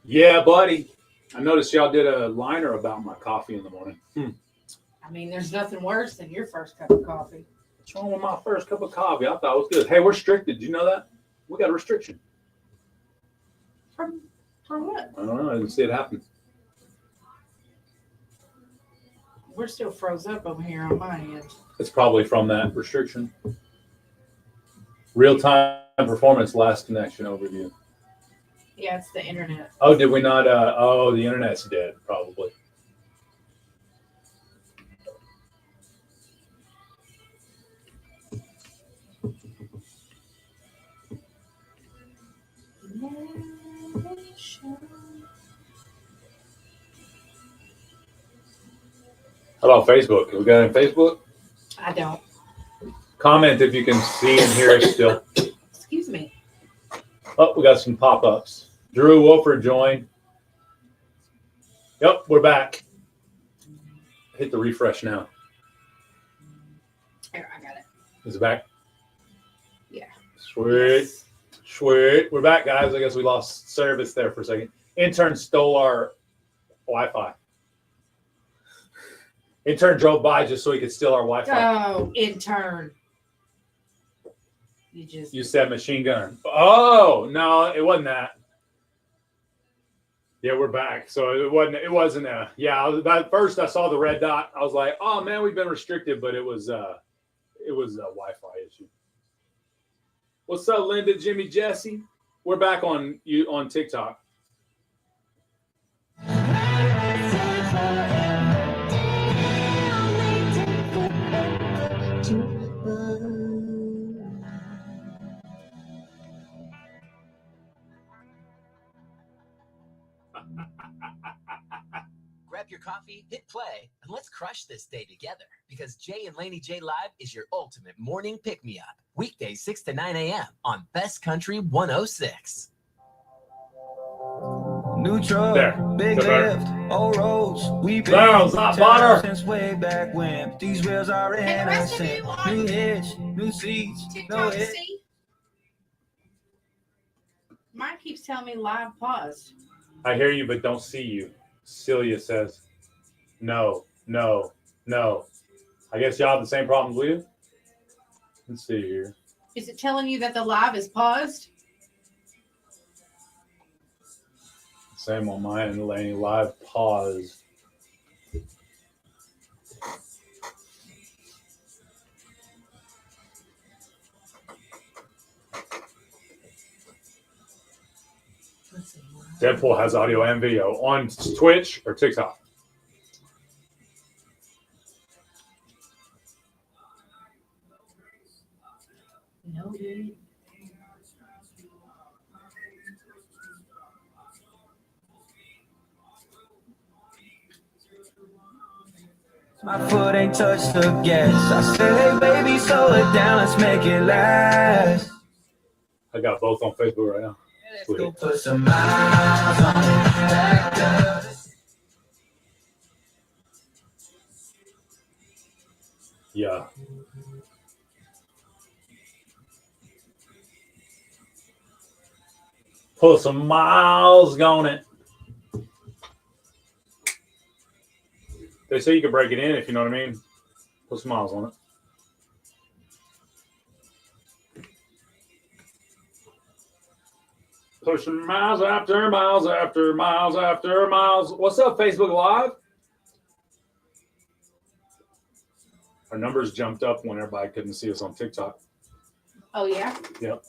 Yeah, buddy. I noticed y'all did a liner about my coffee in the morning. I mean, there's nothing worse than your first cup of coffee. What's wrong with my first cup of coffee? I thought it was good. Hey, we're restricted. Did you know that? We got a restriction. From what? I don't know. I didn't see it happen. We're still froze up over here on my end. It's probably from that restriction. Real-time performance last connection overview. Yeah, it's the internet. Oh, did we not? Oh, the internet's dead, probably. How about Facebook? We got any Facebook? I don't. Comment if you can see and hear us still. Excuse me. Oh, we got some pop-ups. Drew Wolford joined. Yep, we're back. Hit the refresh now. Here, I got it. Is it back? Yeah. Sweet. Yes. Sweet. We're back, guys. I guess we lost service there for a second. Intern stole our Wi-Fi. Intern drove by just so he could steal our Wi-Fi. Oh, intern. You said machine gun. Oh, no, it wasn't that. Yeah, we're back. So it wasn't at first I saw the red dot. I was like, oh man, we've been restricted, but it was a Wi-Fi issue. What's up, Linda, Jimmy, Jesse? We're back on TikTok. Grab your coffee, hit play, and let's crush this day together because Jay and Laney J Live is your ultimate morning pick-me-up. Weekdays 6 to 9 a.m. on Best Country 106. New truck, there. Big lift, old roads. We've been butter since way back when. These wheels are innocent. New hitch, new seats, no hit. Mine keeps telling me live pause. I hear you, but don't see you. Celia says, no. I guess y'all have the same problems we do. Let's see here. Is it telling you that the live is paused? Same on mine and Laney. Live pause. Deadpool has audio and video on Twitch or TikTok. No, dude. My foot ain't touched the gas. I said, hey, baby, slow it down. Let's make it last. I got both on Facebook right now. Let's go put some miles on it. Back up. Yeah. Put some miles on it. They say you can break it in if you know what I mean. Put some miles on it. Pushing miles after miles after miles after miles. What's up, Facebook Live? Our numbers jumped up when everybody couldn't see us on TikTok. Oh, yeah? Yep.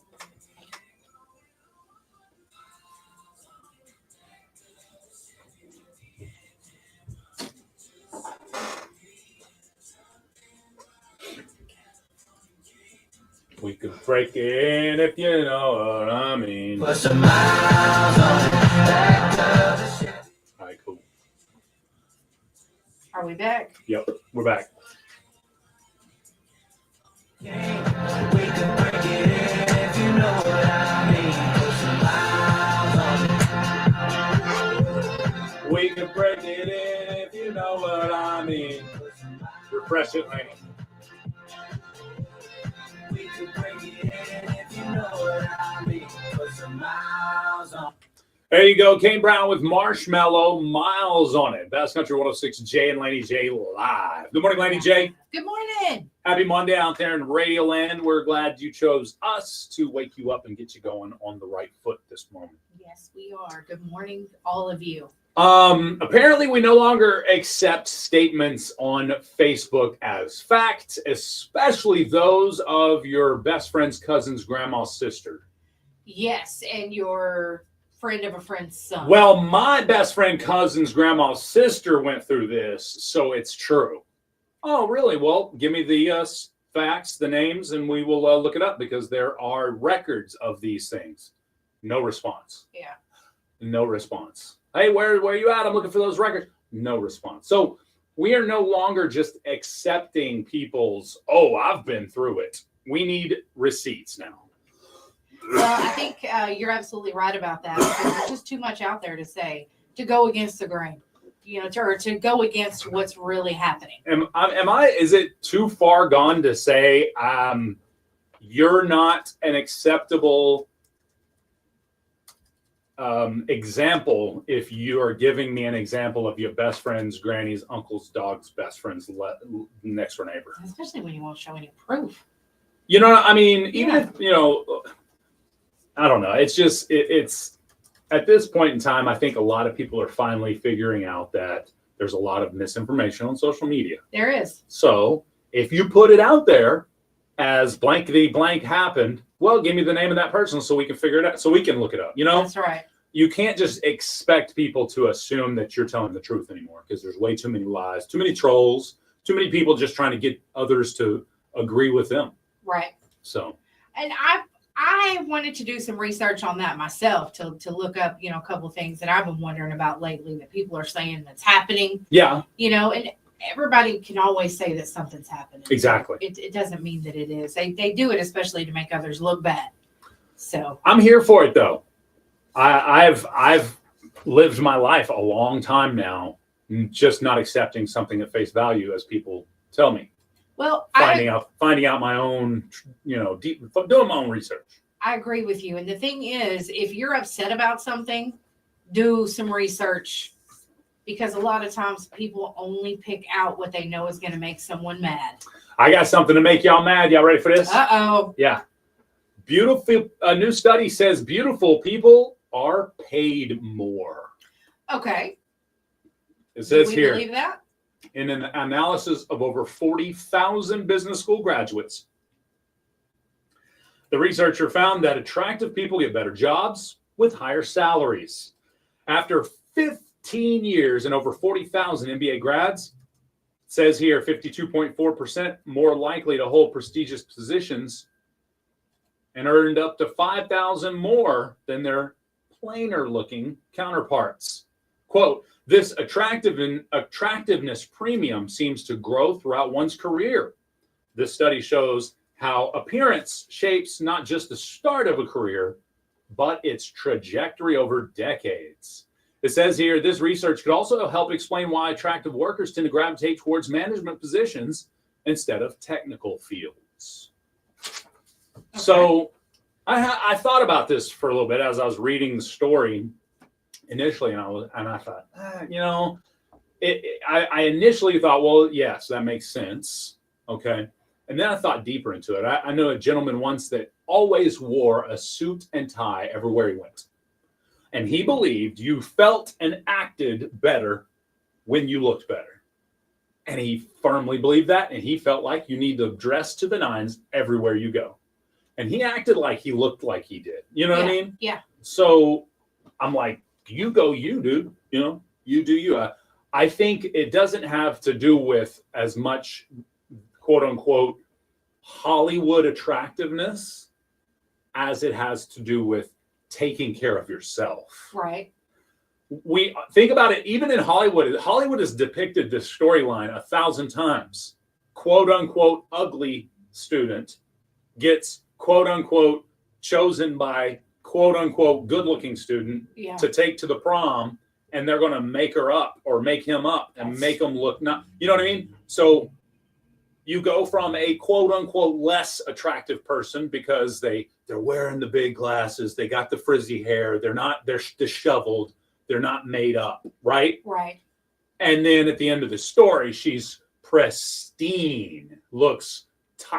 We could break it in if you know what I mean. Put some miles on it. Back to the shit. All right, cool. Are we back? Yep, we're back. We could break it in if you know what I mean. Put some miles on it. We could break it in if you know what I mean. Refresh it, Laney. We could break it in if you know what I mean. Put some miles on it. There you go. Kane Brown with Marshmallow, Miles on it. Best Country 106, Jay and Laney J live. Good morning, Laney J. Good morning. Happy Monday out there in Radio Land. We're glad you chose us to wake you up and get you going on the right foot this moment. Yes, we are. Good morning, all of you. Apparently we no longer accept statements on Facebook as fact, especially those of your best friend's cousin's grandma's sister. Yes, and your friend of a friend's son. Well, my best friend cousin's grandma's sister went through this, so it's true. Oh, really? Well, give me the facts, the names, and we will look it up because there are records of these things. No response. Yeah. No response. Hey, where are you at? I'm looking for those records. No response. So we are no longer just accepting people's, oh, I've been through it. We need receipts now. Well, I think you're absolutely right about that. Because there's just too much out there to say, to go against the grain, you know, to go against what's really happening. Is it too far gone to say you're not an acceptable example if you are giving me an example of your best friend's granny's uncle's dog's best friend's next door neighbor? Especially when you won't show any proof. You know, I mean, even if, you know, I don't know. It's just, it's at this point in time, I think a lot of people are finally figuring out that there's a lot of misinformation on social media. There is. So if you put it out there as blank the blank happened, well, give me the name of that person so we can figure it out, so we can look it up. You know, that's right. You can't just expect people to assume that you're telling the truth anymore because there's way too many lies, too many trolls, too many people just trying to get others to agree with them. Right. So. And I wanted to do some research on that myself to look up, you know, a couple of things that I've been wondering about lately that people are saying that's happening. Yeah. You know, and everybody can always say that something's happening. Exactly. It doesn't mean that it is. They do it especially to make others look bad. So I'm here for it though. I've lived my life a long time now, just not accepting something at face value as people tell me. Well, finding out my own, you know, doing my own research. I agree with you. And the thing is, if you're upset about something, do some research because a lot of times people only pick out what they know is going to make someone mad. I got something to make y'all mad. Y'all ready for this? Uh-oh. Yeah. Beautiful. A new study says beautiful people are paid more. Okay. It says Do we here. believe that? In an analysis of over 40,000 business school graduates, the researcher found that attractive people get better jobs with higher salaries. After 15 years and over 40,000 MBA grads, it says here 52.4% more likely to hold prestigious positions and earned up to 5,000 more than their plainer looking counterparts. Quote, this attractiveness premium seems to grow throughout one's career. This study shows how appearance shapes not just the start of a career, but its trajectory over decades. It says here, this research could also help explain why attractive workers tend to gravitate towards management positions instead of technical fields. Okay. So I thought about this for a little bit as I was reading the story initially, and I thought, you know, I initially thought, well, yes, that makes sense. Okay. And then I thought deeper into it. I know a gentleman once that always wore a suit and tie everywhere he went. And he believed you felt and acted better when you looked better. And he firmly believed that. And he felt like you need to dress to the nines everywhere you go. And he acted like he looked like he did. You know what I mean? Yeah. So I'm like, you go, you, dude. You know, you do you. I think it doesn't have to do with as much, quote unquote, Hollywood attractiveness as it has to do with taking care of yourself. Right. We think about it, even in Hollywood. Hollywood has depicted this storyline 1,000 times. Quote unquote, ugly student gets quote unquote chosen by quote unquote good looking student to take to the prom, and they're going to make her up or make him up and make them look not, you know what I mean? So you go from a quote unquote less attractive person because they're wearing the big glasses, they got the frizzy hair, they're disheveled, they're not made up, right? Right. And then at the end of the story, she's pristine, looks,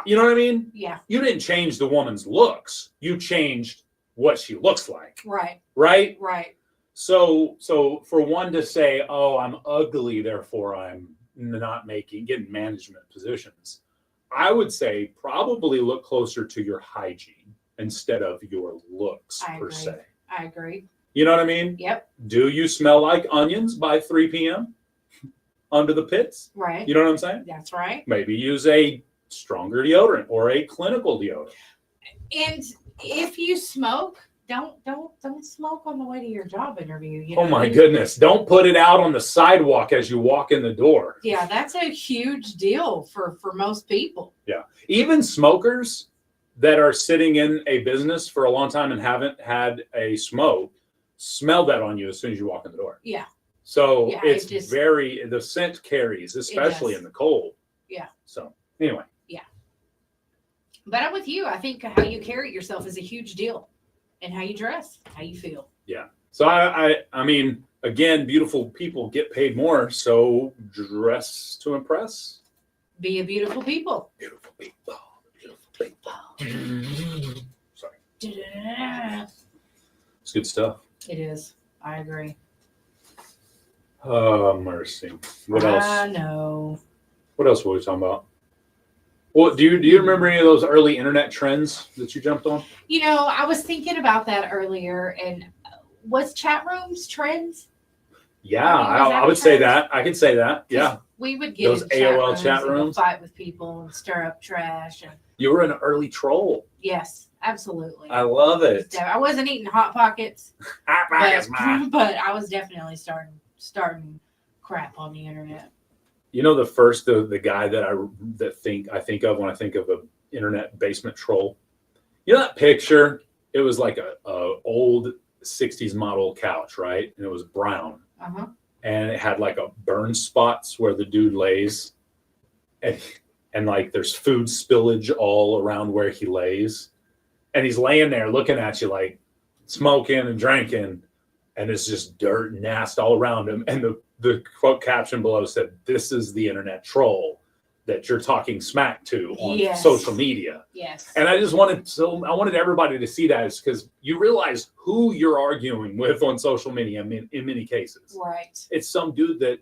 you know what I mean? Yeah. You didn't change the woman's looks, you changed what she looks like. Right. Right? Right. So for one to say, oh, I'm ugly, therefore I'm not getting management positions, I would say probably look closer to your hygiene instead of your looks per se. I agree. You know what I mean? Yep. Do you smell like onions by 3 p.m. under the pits? Right. You know what I'm saying? That's right. Maybe use a stronger deodorant or a clinical deodorant. And if you smoke, don't smoke on the way to your job interview. You know? Oh my goodness. Don't put it out on the sidewalk as you walk in the door. Yeah, that's a huge deal for most people. Yeah. Even smokers that are sitting in a business for a long time and haven't had a smoke smell that on you as soon as you walk in the door. Yeah. So Yeah, it's it just- the scent carries, especially in the cold. Yeah. So anyway. Yeah. But I'm with you. I think how you carry yourself is a huge deal. And how you dress, how you feel. Yeah. So I mean, again, beautiful people get paid more. So dress to impress. Be a beautiful people. Beautiful people. Beautiful people. Sorry. It's good stuff. It is. I agree. Oh, mercy. What else? I know. What else were we talking about? Well, do you remember any of those early internet trends that you jumped on? You know, I was thinking about that earlier. And was chat rooms trends? Yeah, I mean, I would say that. I could say that. Yeah. We would get those in AOL chat chat rooms, rooms. and fight with people and stir up trash. And You were an early troll. yes, absolutely. I love it. I wasn't eating Hot Pockets, Hot Pockets, man. but I was definitely starting crap on the internet. You know, the guy that I think of when I think of an internet basement troll. You know that picture? It was like a old 60s model couch, right? And it was brown. Uh-huh. And it had like a burn spots where the dude lays. And like there's food spillage all around where he lays. And he's laying there looking at you like smoking and drinking. And it's just dirt and nast all around him. And the quote caption below said, "This is the internet troll that you're talking smack to on social media." Yes. And I wanted everybody to see that, because you realize who you're arguing with on social media in many cases. Right. It's some dude that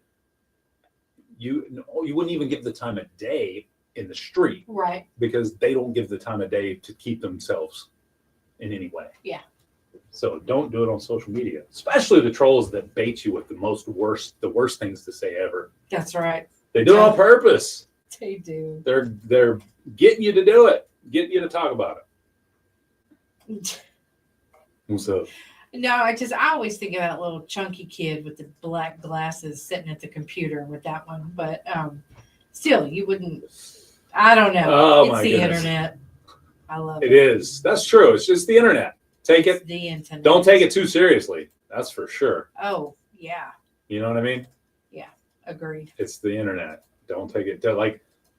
you wouldn't even give the time of day in the street. Right. Because they don't give the time of day to keep themselves in any way. Yeah. So don't do it on social media, especially the trolls that bait you with the worst things to say ever. That's right. They do it on purpose. They do. They're getting you to do it, getting you to talk about it. What's up? No, I always think of that little chunky kid with the black glasses sitting at the computer with that one. But still, you wouldn't. I don't know. Oh, it's my the goodness. internet. I love it. It is. That's true. It's just the internet. The internet. Don't take it too seriously. That's for sure. Oh, yeah. You know what I mean? Yeah. Agreed. It's the internet. Don't take it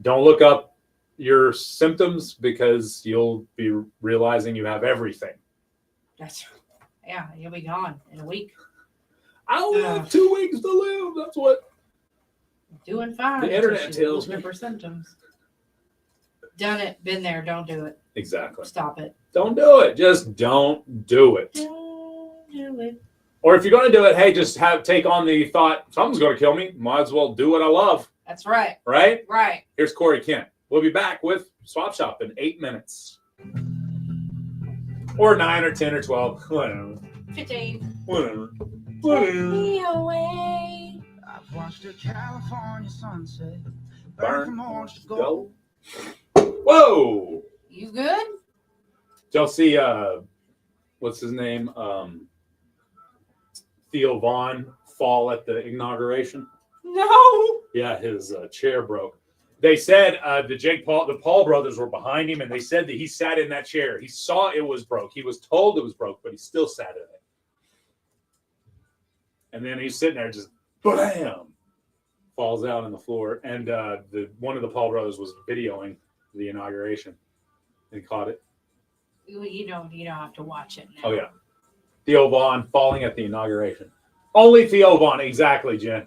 don't look up your symptoms, because you'll be realizing you have everything. Yeah, you'll be gone in a week. I only have 2 weeks to live. That's what Doing fine. The until internet she tells looking me. for symptoms. Done it. Been there. Don't do it. Exactly. Stop it. Don't do it. Just don't do it. Don't do it. Or if you're going to do it, hey, just take on the thought, something's going to kill me. Might as well do what I love. That's right. Right? Right. Here's Corey Kent. We'll be back with Swap Shop in 8 minutes. Or 9 or 10 or 12. Whatever. 15. Whatever. Take me away. I've watched a California sunset. Burn from orange to gold. Whoa! You good? Did y'all see, what's his name? Theo Vaughn fall at the inauguration? No. Yeah, his chair broke. They said the Paul brothers were behind him, and they said that he sat in that chair. He saw it was broke. He was told it was broke, but he still sat in it. And then he's sitting there, just bam, falls out on the floor. And one of the Paul brothers was videoing the inauguration, and caught it. You don't have to watch it now. Oh yeah, Theo Vaughn falling at the inauguration. Only Theo Vaughn, exactly, Jen.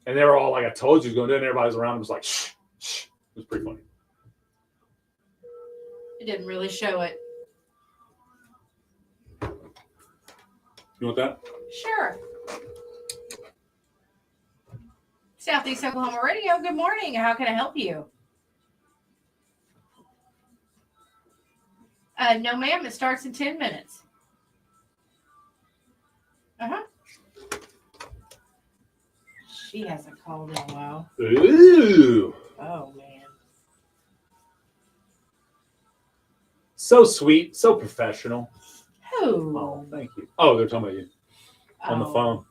And they were all like, I told you he was going to do it. And everybody was around him was like, shh, shh. It was pretty funny. It didn't really show it. You want that? Sure. Southeast Oklahoma Radio, good morning. How can I help you? No, ma'am. It starts in 10 minutes. Uh-huh. She hasn't called in a while. Ooh. Oh, man. So sweet, so professional. Who? Oh, thank you. Oh, they're talking about you on the Oh. phone.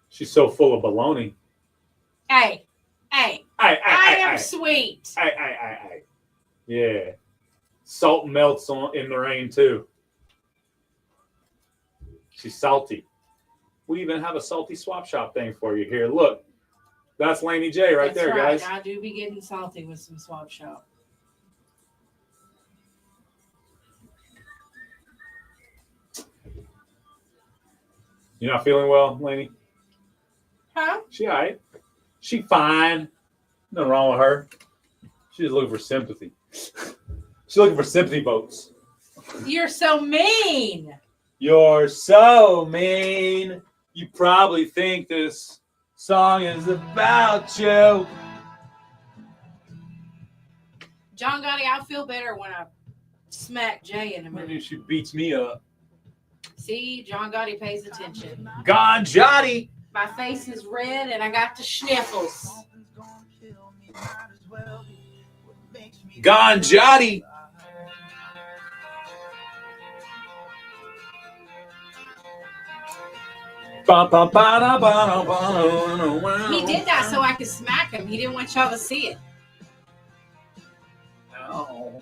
She's so full of baloney. Hey. I am Hey. sweet. Hey. Yeah. Salt melts in the rain, too. She's salty. We even have a salty swap shop thing for you here. Look, that's Laney J right That's there, right. guys. I do be getting salty with some swap shop. You not feeling well, Laney? Huh? She all right. She fine. Nothing wrong with her. She's just looking for sympathy. She's looking for sympathy votes. You're so mean. You're so mean. You probably think this song is about you. John Gotti, I'll feel better when I smack Jay in a minute. Maybe she beats me up. See, John Gotti pays attention. Gone Johnny. My face is red and I got the sniffles. Gone Johnny. He did that so I could smack him. He didn't want y'all to see it. No.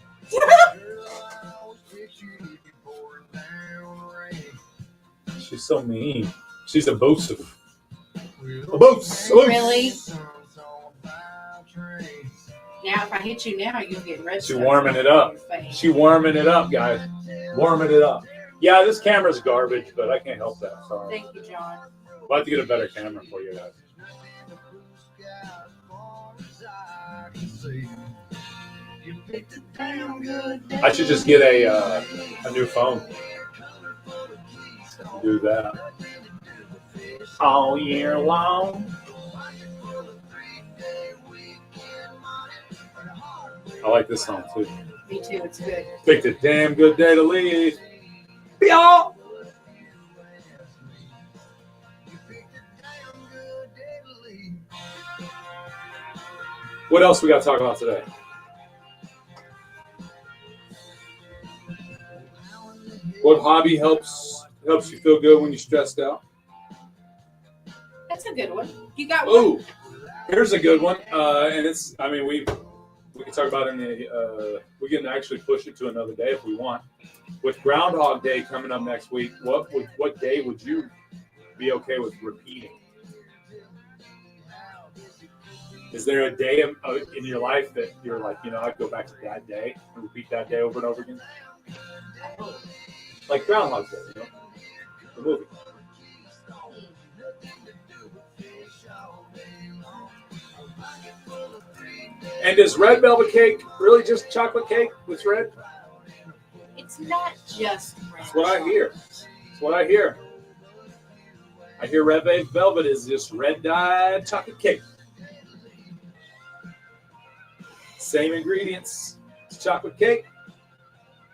She's so mean. She's abusive. Really? Now, if I hit you now, you'll get red. She's warming it up. She's warming it up, guys. Warming it up. Yeah, this camera's garbage, but I can't help that. Sorry. Thank you, John. We'll have to get a better camera for you guys. I should just get a new phone. Do that all year long. I like this song too. Me too. It's good. Picked a damn good day to leave. Y'all. What else we got to talk about today? What hobby helps you feel good when you're stressed out? That's a good one. You got one? Oh, here's a good one. And it's, I mean, we can talk about it in the, we can actually push it to another day if we want. With Groundhog Day coming up next week, what day would you be okay with repeating? Is there a day in your life that you're like, I'd go back to that day and repeat that day over and over again? Like Groundhog Day, the movie. And is red velvet cake really just chocolate cake with red? It's not just red. That's what I hear. That's what I hear. I hear red velvet is just red dyed chocolate cake. Same ingredients. It's chocolate cake.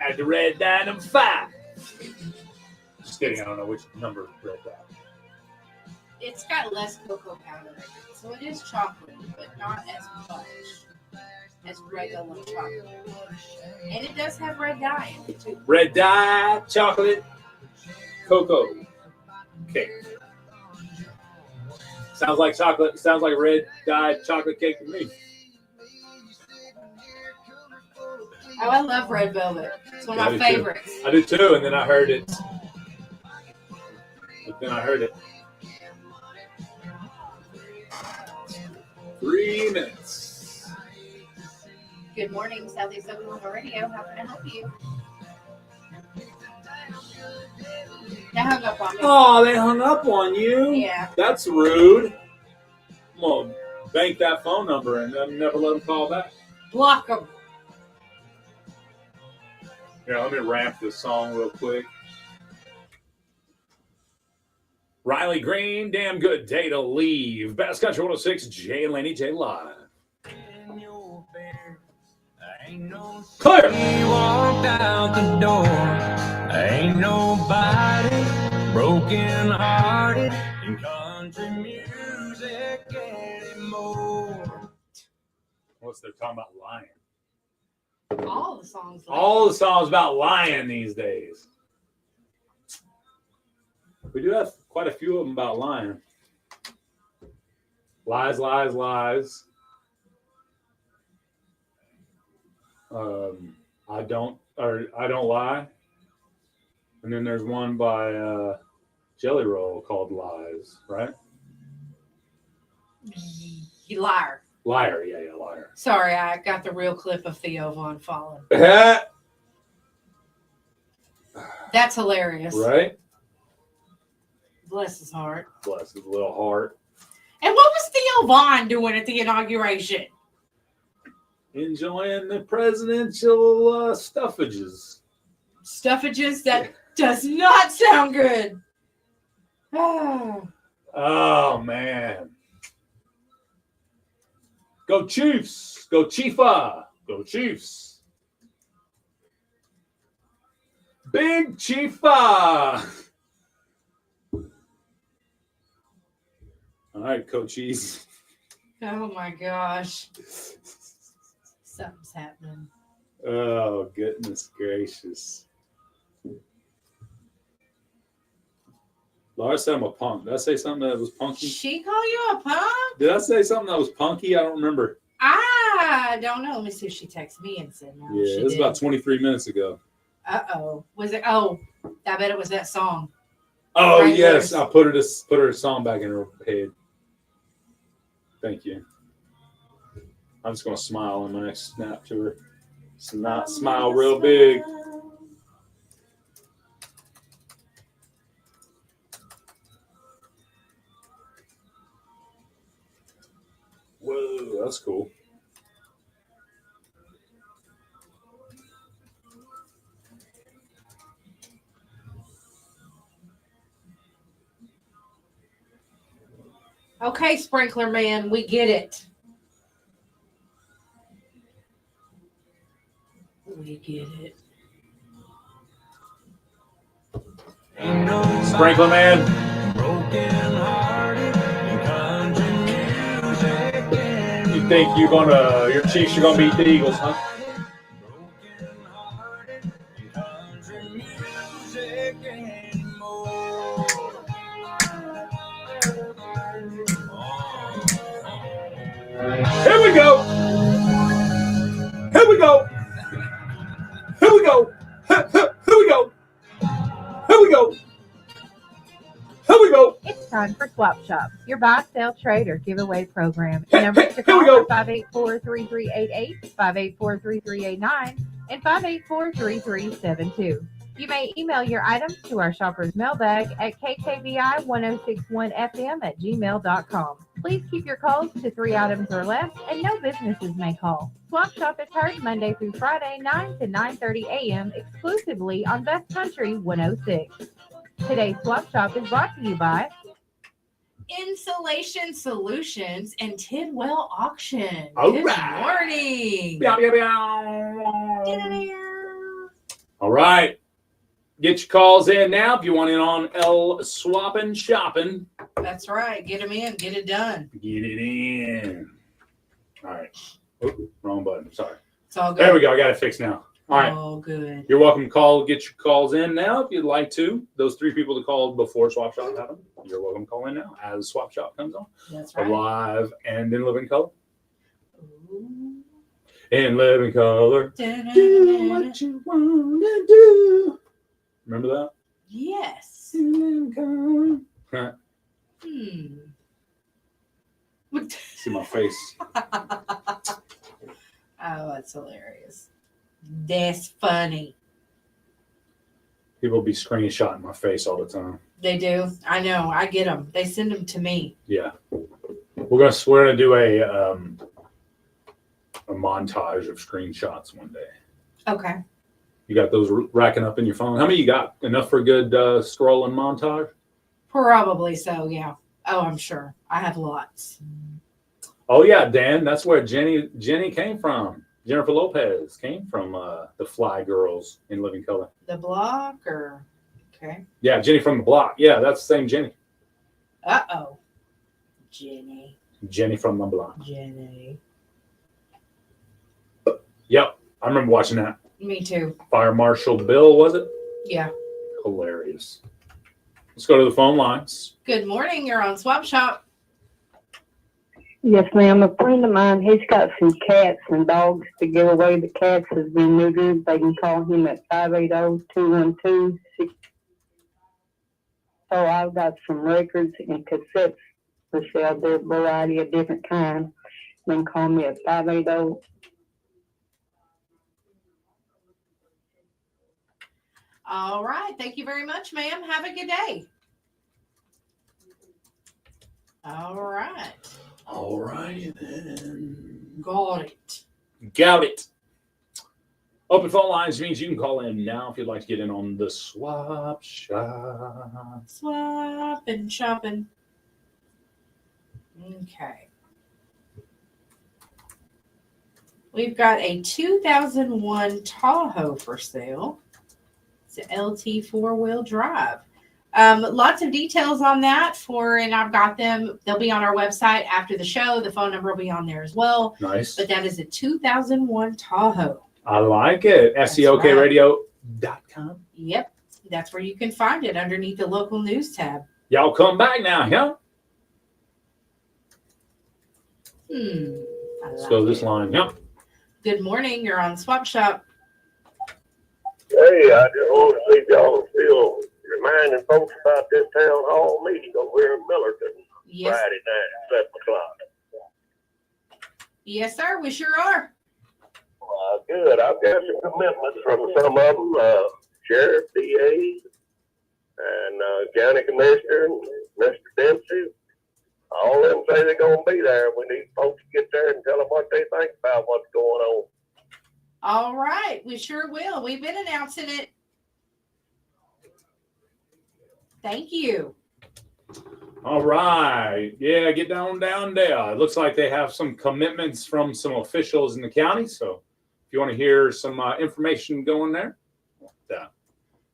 Add the red dye number 5. Just kidding. I don't know which number red dye. It's got less cocoa powder in it, so it is chocolate, but not as much as regular chocolate. And it does have red dye in it too. Red dye chocolate cocoa cake. Sounds like chocolate. Sounds like red dyed chocolate cake to me. Oh, I love red velvet. It's one of my favorites. I do too, and then I heard it. But then I heard it. 3 minutes. Good morning, Southeast Oklahoma Radio. How can I help you? They hung up on me. Oh, they hung up on you? Yeah. That's rude. I'm going to bank that phone number and then never let them call back. Block them. Here, let me ramp this song real quick. Riley Green, damn good day to leave. Best Country 106, Jay and Laney J live. Clear. He walked out the door. Ain't nobody broken hearted in country music anymore. What's they're talking about lying? All the songs. All the songs about lying these days. We do have quite a few of them about lying. Lies, lies, lies. I don't lie. And then there's one by Jelly Roll called Lies, right? You liar. Liar, yeah, liar. Sorry, I got the real clip of Theo Von falling. That's hilarious. Right? Bless his heart. Bless his little heart. And what was Theo Von doing at the inauguration? Enjoying the presidential stuffages. Stuffages? That does not sound good. Oh, man. Go Chiefs. Go Chiefa. Go Chiefs. Big Chiefa. All right, Coachies. Oh, my gosh. Something's happening. Oh, goodness gracious. Laura said I'm a punk. Did I say something that was punky? She call you a punk? Did I say something that was punky? I don't remember. I don't know. Let me see if she texted me and said no. Yeah, it was about 23 minutes ago. Uh-oh. Was it? Oh, I bet it was that song. Oh, Right, yes. yours. I put her song back in her head. Thank you. I'm just going to smile on my next snap to her. Smile real big. Whoa, that's cool. Okay, Sprinkler Man, we get it. We get it. Sprinkler Man. You think your Chiefs are gonna beat the Eagles, huh? Here we go. Here we go. Here we go. Here we go. Here we go. Here we go. It's time for Swap Shop, your buy, sell, trade, or giveaway program. The numbers to Here we call go. are 584-3388, 584-3389, and 584-3372. You may email your items to our shopper's mailbag at kkbi1061fm@gmail.com. Please keep your calls to 3 items or less, and no businesses may call. Swap Shop is heard Monday through Friday, 9 to 9:30 a.m. exclusively on Best Country 106. Today's Swap Shop is brought to you by Insulation Solutions and Tidwell Auction. All Good right. morning. Meow, meow, meow. All right. Get your calls in now if you want in on L swapping shopping. That's right. Get them in. Get it done. Get it in. All right. Oop, wrong button. Sorry. It's all good. There we go. I got it fixed now. All right. Oh, good. You're welcome to call. Get your calls in now if you'd like to. Those 3 people that called before Swap Shop happened, you're welcome to call in now as Swap Shop comes on. That's right. Live and in living color. In living color. Do what you want to do. Remember that? Yes. In living color. Huh. See my face. Oh, that's hilarious. That's funny. People be screenshotting my face all the time. They do. I know. I get them. They send them to me. Yeah. We're gonna do a montage of screenshots one day. Okay. You got those racking up in your phone? How many you got? Enough for a good scrolling montage? Probably so, yeah. Oh, I'm sure. I have lots. Oh yeah, Dan. That's where Jenny came from. Jennifer Lopez came from the Fly Girls in Living Color. The block or okay. Yeah, Jenny from the Block. Yeah, that's the same Jenny. Uh-oh. Jenny. Jenny from the Block. Jenny. Yep, I remember watching that. Me too. Fire Marshal Bill, was it? Yeah. Hilarious. Let's go to the phone lines. Good morning. You're on Swap Shop. Yes, ma'am. A friend of mine, he's got some cats and dogs to give away. The cats has been neutered. They can call him at 580-212-6. So I've got some records and cassettes for sale. They're a variety of different kinds. They can call me at 580. All right. Thank you very much, ma'am. Have a good day. All right. All right, then. Got it. Got it. Open phone lines means you can call in now if you'd like to get in on the Swap Shop. Swap and shopping. Okay. We've got a 2001 Tahoe for sale. It's an LT 4-wheel drive. Lots of details on that and I've got them. They'll be on our website after the show. The phone number will be on there as well. Nice. But that is a 2001 Tahoe. I like it. SEOKradio.com. Yep. That's where you can find it underneath the local news tab. Y'all come back now, yeah? Let's go to this line. Yep. Good morning. You're on Swap Shop. Hey, I just want to see if y'all still reminding folks about this town hall meeting over here in Millerton. Yes. Friday night at 7:00. Yes, sir. We sure are. Good. I've got some commitments from some of them, Sheriff, DA, and County Commissioner, and Mr. Dempsey. All of them say they're going to be there. We need folks to get there and tell them what they think about what's going on. All right. We sure will. We've been announcing it. Thank you. All right. Yeah, get down there. It looks like they have some commitments from some officials in the county. So if you want to hear some information going there,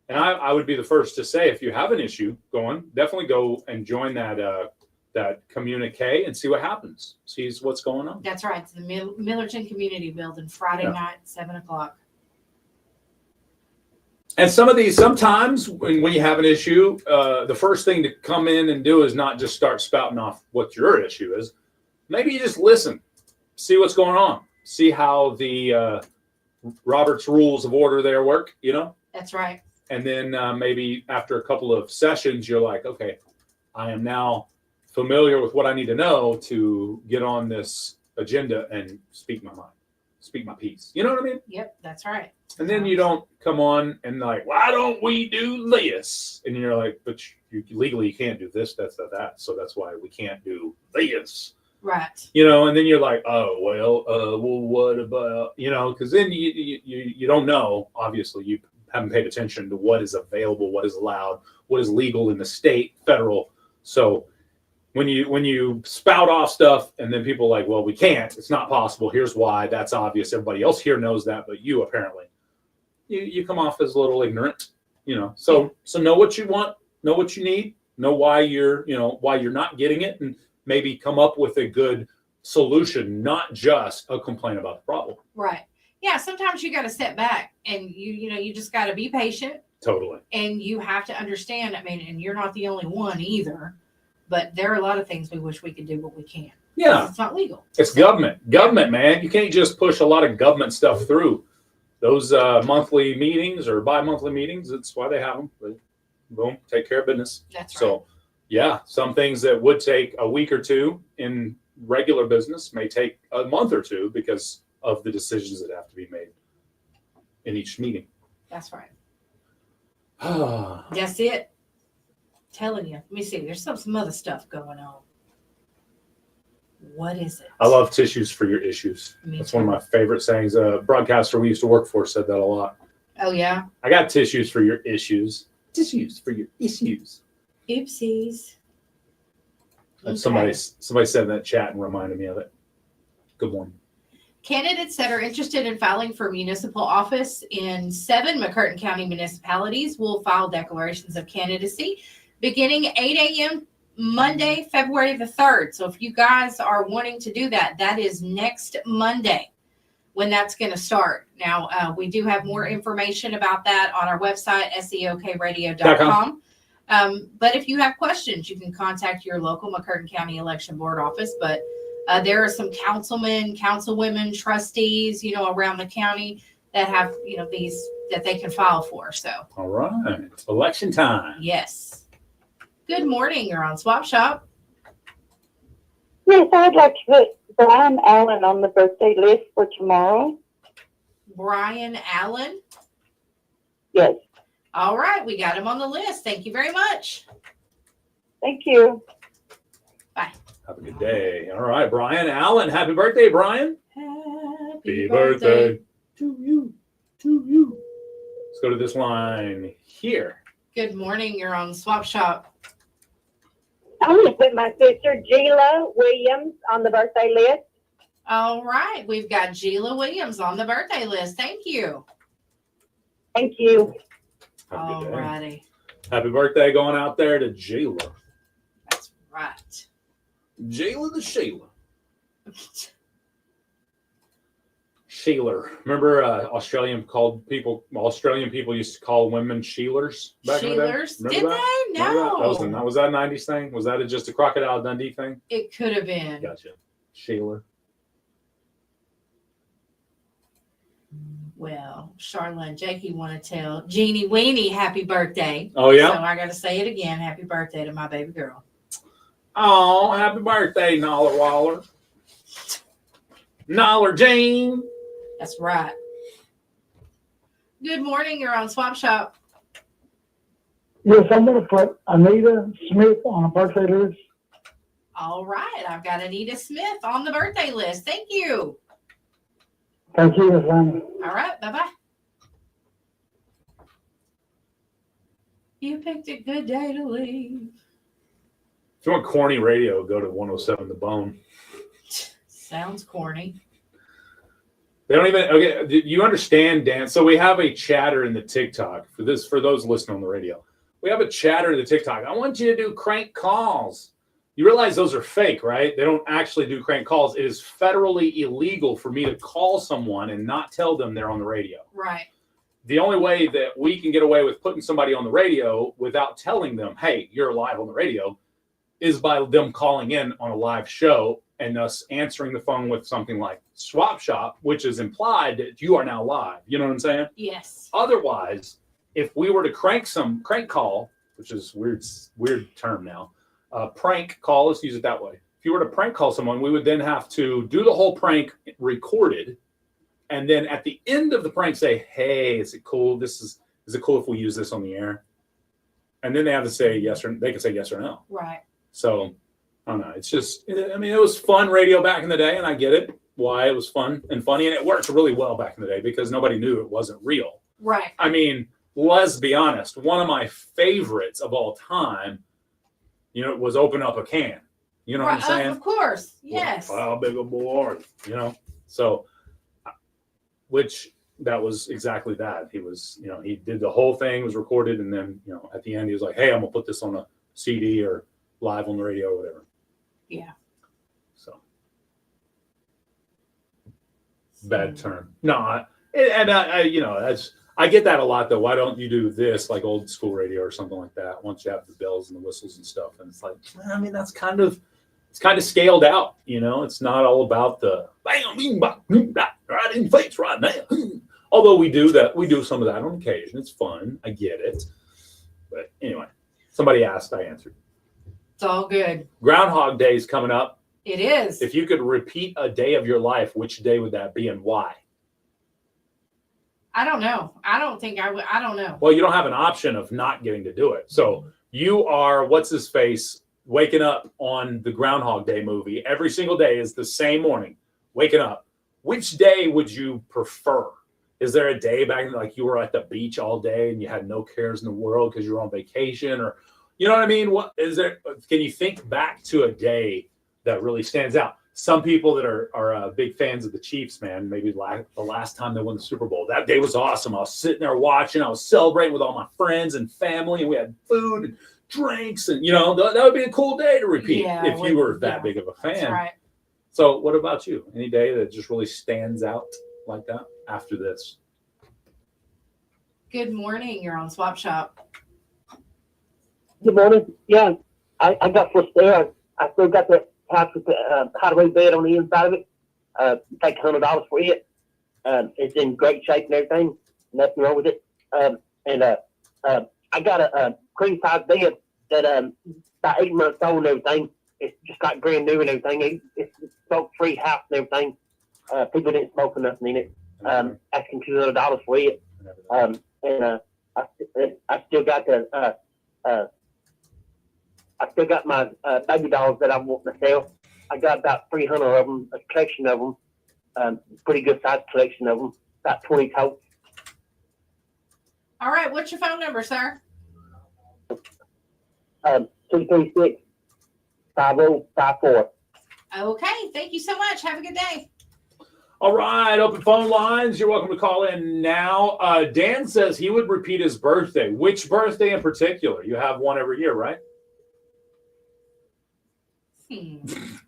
and I would be the first to say, if you have an issue going, definitely go and join that communique and see what happens. See what's going on. That's right. It's the Millerton Community Building, Friday night, 7:00. And some of these, sometimes when you have an issue, the first thing to come in and do is not just start spouting off what your issue is. Maybe you just listen, see what's going on, see how the Robert's Rules of Order there work, That's right. And then maybe after a couple of sessions, you're like, okay, I am now familiar with what I need to know to get on this agenda and speak my mind. speak my piece. You know what I mean? Yep, that's right. And then you don't come on and like, why don't we do this? And you're like, but you legally you can't do this, that. So that's why we can't do this. Right. You know, and then you're like, oh well, what about, you know? Because then you don't know. Obviously, you haven't paid attention to what is available, what is allowed, what is legal in the state, federal. So when you spout off stuff, and then people are like, well, we can't. It's not possible. Here's why. That's obvious. Everybody else here knows that, but you apparently, you come off as a little ignorant. You know. So know what you want, know what you need, know why you're not getting it, and maybe come up with a good solution, not just a complaint about the problem. Right. Yeah. Sometimes you got to step back, and you just got to be patient. Totally. And you have to understand. I mean, and you're not the only one either. But there are a lot of things we wish we could do, but we can't. Yeah. It's not legal. It's government, man. You can't just push a lot of government stuff through. Those monthly meetings or bi-monthly meetings, that's why they have them. They, boom, take care of business. That's right. So, yeah, some things that would take a week or two in regular business may take a month or two because of the decisions that have to be made in each meeting. That's right. That's it. Telling you. Let me see. There's some other stuff going on. What is it? I love tissues for your issues. That's one of my favorite sayings. A broadcaster we used to work for said that a lot. Oh, yeah? I got tissues for your issues. Tissues for your issues. Oopsies. Okay. Somebody said in that chat and reminded me of it. Good morning. Candidates that are interested in filing for municipal office in 7 McCurtain County municipalities will file declarations of candidacy beginning 8 a.m. Monday, February the 3rd. So if you guys are wanting to do that, that is next Monday when that's going to start. Now, we do have more information about that on our website, seokradio.com. But if you have questions, you can contact your local McCurtain County Election Board office. But there are some councilmen, councilwomen, trustees, around the county that have, these that they can file for. So, all right, election time. Yes. Good morning. You're on Swap Shop. Yes, I'd like to put Brian Allen on the birthday list for tomorrow. Brian Allen? Yes. All right. We got him on the list. Thank you very much. Thank you. Bye. Have a good day. All right, Brian Allen. Happy birthday, Brian. Happy birthday to you. To you. Let's go to this line here. Good morning. You're on Swap Shop. I'm going to put my sister, Gila Williams, on the birthday list. All right. We've got Gila Williams on the birthday list. Thank you. Thank you. All righty. Happy birthday going out there to Gila. That's right. Gila the Sheila. Sheeler. Remember Australian people used to call women Sheelers back in the day? Sheelers? Did they? No. Was that a 90s thing? Was that just a Crocodile Dundee thing? It could have been. Gotcha. Sheeler. Well, Charla and Jakey want to tell Jeannie Weenie happy birthday. Oh, yeah? So I got to say it again. Happy birthday to my baby girl. Oh, happy birthday, Noller Waller. Noller Jane. That's right. Good morning. You're on Swap Shop. Yes, I'm going to put Anita Smith on a birthday list. All right. I've got Anita Smith on the birthday list. Thank you. Thank you, Laney. All right. Bye-bye. You picked a good day to leave. If you want corny radio, go to 107 The Bone. Sounds corny. They don't even, okay, you understand, Dan? So we have a chatter in the TikTok, for those listening on the radio. We have a chatter in the TikTok. I want you to do crank calls. You realize those are fake, right? They don't actually do crank calls. It is federally illegal for me to call someone and not tell them they're on the radio. Right. The only way that we can get away with putting somebody on the radio without telling them, hey, you're live on the radio, is by them calling in on a live show and us answering the phone with something like Swap Shop, which is implied that you are now live. You know what I'm saying? Yes. Otherwise, if we were to crank call, which is weird term now, prank call, let's use it that way. If you were to prank call someone, we would then have to do the whole prank recorded, and then at the end of the prank say, "Hey, is it cool? Is it cool if we use this on the air?" And then they have to say yes or they can say yes or no. Right. So I don't know. It's just, I mean, it was fun radio back in the day, and I get it why it was fun and funny, and it worked really well back in the day because nobody knew it wasn't real. Right. I mean, let's be honest. One of my favorites of all time, was Open Up a Can. You know what I'm saying? Of course. Yes. How big a boy, So, which that was exactly that. He was, he did the whole thing, was recorded, and then, at the end he was like, "Hey, I'm gonna put this on a CD or live on the radio or whatever." Yeah. So bad term. No, I get that a lot though. Why don't you do this like old school radio or something like that? Once you have the bells and the whistles and stuff, and it's like, I mean, it's kind of scaled out. It's not all about the bam, bing, bop, right in your face right now. Although we do some of that on occasion. It's fun. I get it. But anyway, somebody asked, I answered. It's all good. Groundhog Day is coming up. It is. If you could repeat a day of your life, which day would that be and why? I don't know. I don't think I would. I don't know. Well, you don't have an option of not getting to do it. So you are, what's his face, waking up on the Groundhog Day movie. Every single day is the same morning, waking up. Which day would you prefer? Is there a day back like you were at the beach all day and you had no cares in the world because you were on vacation, or you know what I mean? What is there? Can you think back to a day that really stands out? Some people that are big fans of the Chiefs, man, maybe the last time they won the Super Bowl, that day was awesome. I was sitting there watching. I was celebrating with all my friends and family, and we had food and drinks, and that would be a cool day to repeat if you were that big of a fan. That's right. So, what about you? Any day that just really stands out like that after this? Good morning. You're on Swap Shop. Good morning. Yeah, I got for there. I still got the house with the hideaway bed on the inside of it. Take $100 for it. It's in great shape and everything. Nothing wrong with it. I got a queen size bed that about 8 months old and everything. It's just like brand new and everything. It's smoke free house and everything. People didn't smoke or nothing in it. Asking $200 for it. I still got I still got my baby dolls that I want to sell. I got about 300 of them, a collection of them, pretty good sized collection of them, about 20 totes. All right. What's your phone number, sir? 236-5054. Okay. Thank you so much. Have a good day. All right, open phone lines. You're welcome to call in now. Dan says he would repeat his birthday. Which birthday in particular? You have one every year, right?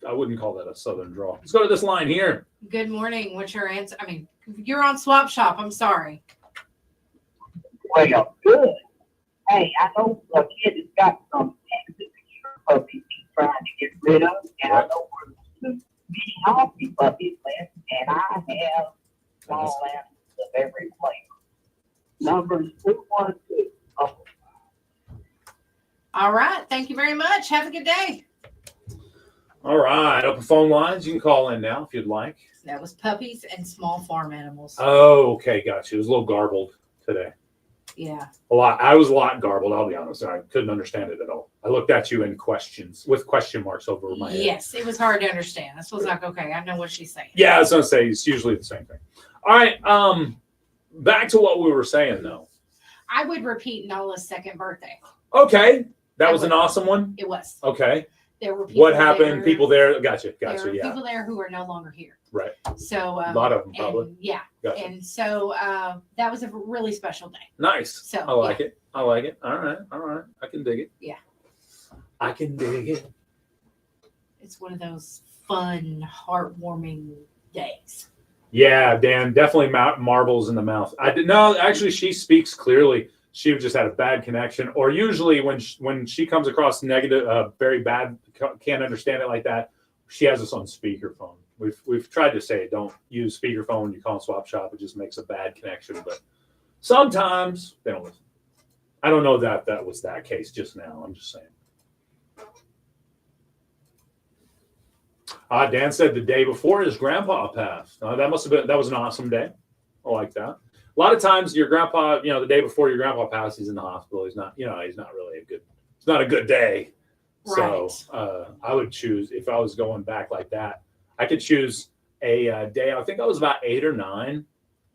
I wouldn't call that a southern draw. Let's go to this line here. Good morning. What's your answer? I mean, you're on Swap Shop. I'm sorry. Well, good. Hey, I know a kid that's got some puppies he's trying to get rid of, and I know we're beating off these puppies left, and I have small animals of every flavor. Numbers 212. Oh. All right. Thank you very much. Have a good day. All right, open phone lines. You can call in now if you'd like. That was puppies and small farm animals. Oh, okay, got you. It was a little garbled today. Yeah. I was a lot garbled, I'll be honest. I couldn't understand it at all. I looked at you in questions with question marks over my head. Yes, it was hard to understand. This was like, okay, I know what she's saying. Yeah, I was going to say, it's usually the same thing. All right, back to what we were saying, though. I would repeat Nola's second birthday. Okay, that was an awesome one? It was. Okay. There were people what happened? there, people there. Gotcha. There were Yeah. people there who are no longer here. Right. So a lot of them probably. And, yeah. Gotcha. And so that was a really special day. Nice. So I like it. I like it. All right. All right. I can dig it. Yeah. I can dig it. It's one of those fun, heartwarming days. Yeah, Dan, definitely marbles in the mouth. No, actually, she speaks clearly. She just had a bad connection, or usually when she comes across negative, very bad, can't understand it like that. She has us on speakerphone. We've tried to say don't use speakerphone when you call Swap Shop. It just makes a bad connection, but sometimes they don't listen. I don't know that was that case just now. I'm just saying. Dan said the day before his grandpa passed. That was an awesome day. I like that. A lot of times your grandpa, the day before your grandpa passed, he's in the hospital. He's not really it's not a good day. Right. So I would choose, if I was going back like that, I could choose a day. I think I was about 8 or 9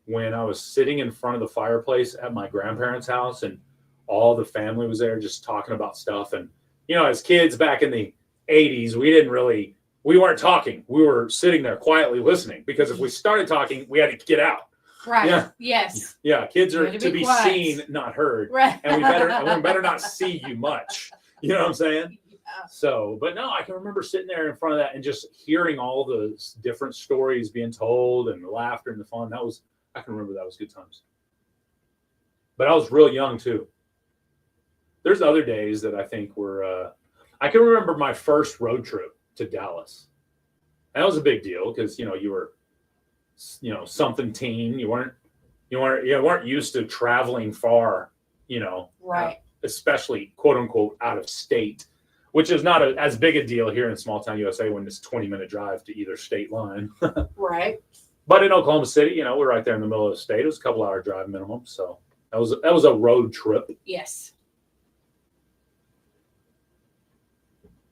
when I was sitting in front of the fireplace at my grandparents' house, and all the family was there just talking about stuff. And, as kids back in the 80s, we weren't talking. We were sitting there quietly listening, because if we started talking, we had to get out. Right. Yeah. Yes. Yeah. Kids You are had to be quiet. seen, not heard. Right. And we better not see you much. You know what I'm saying? So, but no, I can remember sitting there in front of that and just hearing all the different stories being told, and the laughter and the fun. I can remember that was good times. But I was real young too. There's other days that I think were, I can remember my first road trip to Dallas. And that was a big deal because, you were, something teen. You weren't used to traveling far, Right. Especially quote unquote out of state, which is not as big a deal here in small town USA when it's 20-minute drive to either state line. Right. But in Oklahoma City, we're right there in the middle of the state. It was a couple hour drive minimum. So that was a road trip. Yes.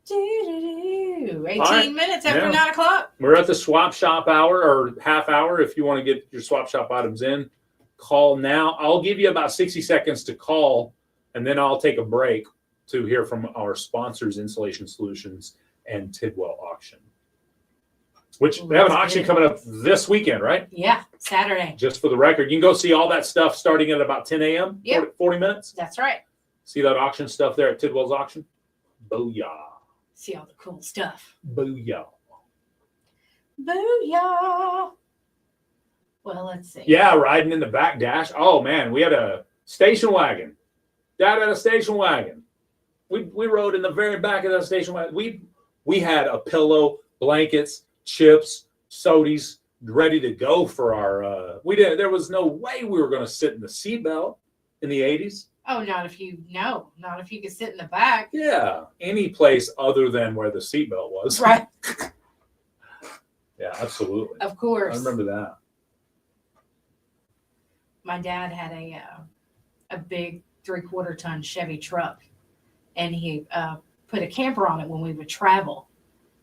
18 right. minutes after Yeah. 9 o'clock. We're at the swap shop hour, or half hour. If you want to get your swap shop items in, call now. I'll give you about 60 seconds to call, and then I'll take a break to hear from our sponsors, Insulation Solutions and Tidwell Auction, which they have an auction coming up this weekend, right? Yeah, Saturday. Just for the record, you can go see all that stuff starting at about 10 a.m. Yep. 40 minutes. That's right. See that auction stuff there at Tidwell's auction? Booyah. See all the cool stuff. Booyah. Booyah. Well, let's see. Yeah, riding in the back dash. Oh, man, we had a station wagon. Dad had a station wagon. We rode in the very back of that station wagon. We had a pillow, blankets, chips, sodies ready to go for our there was no way we were going to sit in the seatbelt in the 80s. Oh, not if you could sit in the back. Yeah, any place other than where the seatbelt was. Right. Yeah, absolutely. Of course. I remember that. My dad had a big 3/4 ton Chevy truck, and he put a camper on it when we would travel,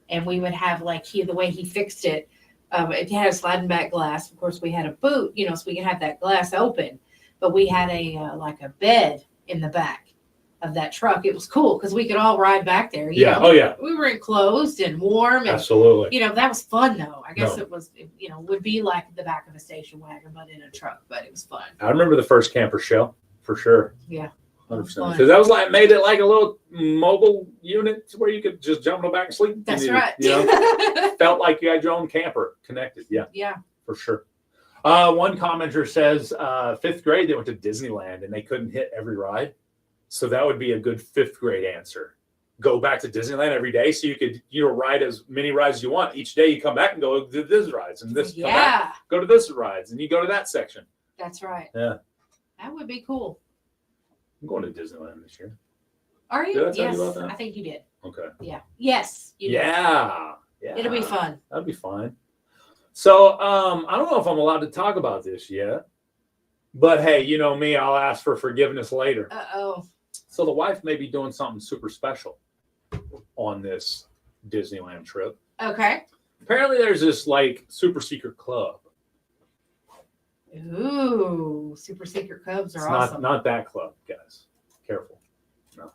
and we would have the way he fixed it. It had a sliding back glass. Of course, we had a boot, so we could have that glass open. But we had a bed in the back of that truck. It was cool because we could all ride back there. You know? Oh yeah. We were enclosed and warm. And, absolutely. That was fun though. I guess No. it was, would be like the back of a station wagon, but in a truck. But it was fun. I remember the first camper shell for sure. Yeah. 100%. Fun. Because that was made it like a little mobile unit where you could just jump in the back and sleep. That's You right. felt like you had your own camper connected. Yeah. Yeah. For sure. One commenter says 5th grade they went to Disneyland and they couldn't hit every ride. So that would be a good 5th grade answer. Go back to Disneyland every day so you could ride as many rides as you want. Each day you come back and go to this rides and this come back, go to this rides, and you go to that section. That's right. Yeah. That would be cool. I'm going to Disneyland this year. Are you? Did I tell Yes. you about that? I think you did. Okay. Yeah. Yes. You did. Yeah. It'll be fun. That'd be fine. So I don't know if I'm allowed to talk about this yet, but hey, you know me, I'll ask for forgiveness later. Uh-oh. So the wife may be doing something super special on this Disneyland trip. Okay. Apparently there's this super secret club. Ooh, super secret clubs are awesome. Not that club, guys. Careful. No.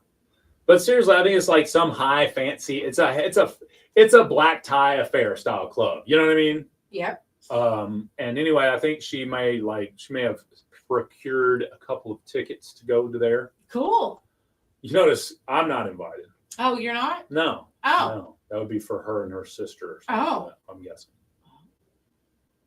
But seriously, I think it's some high fancy. It's a black tie affair style club. You know what I mean? Yep. And anyway, I think she may have procured a couple of tickets to go to there. Cool. You notice I'm not invited. Oh, you're not? No. Oh. No. That would be for her and her sister. Or Oh. like I'm guessing.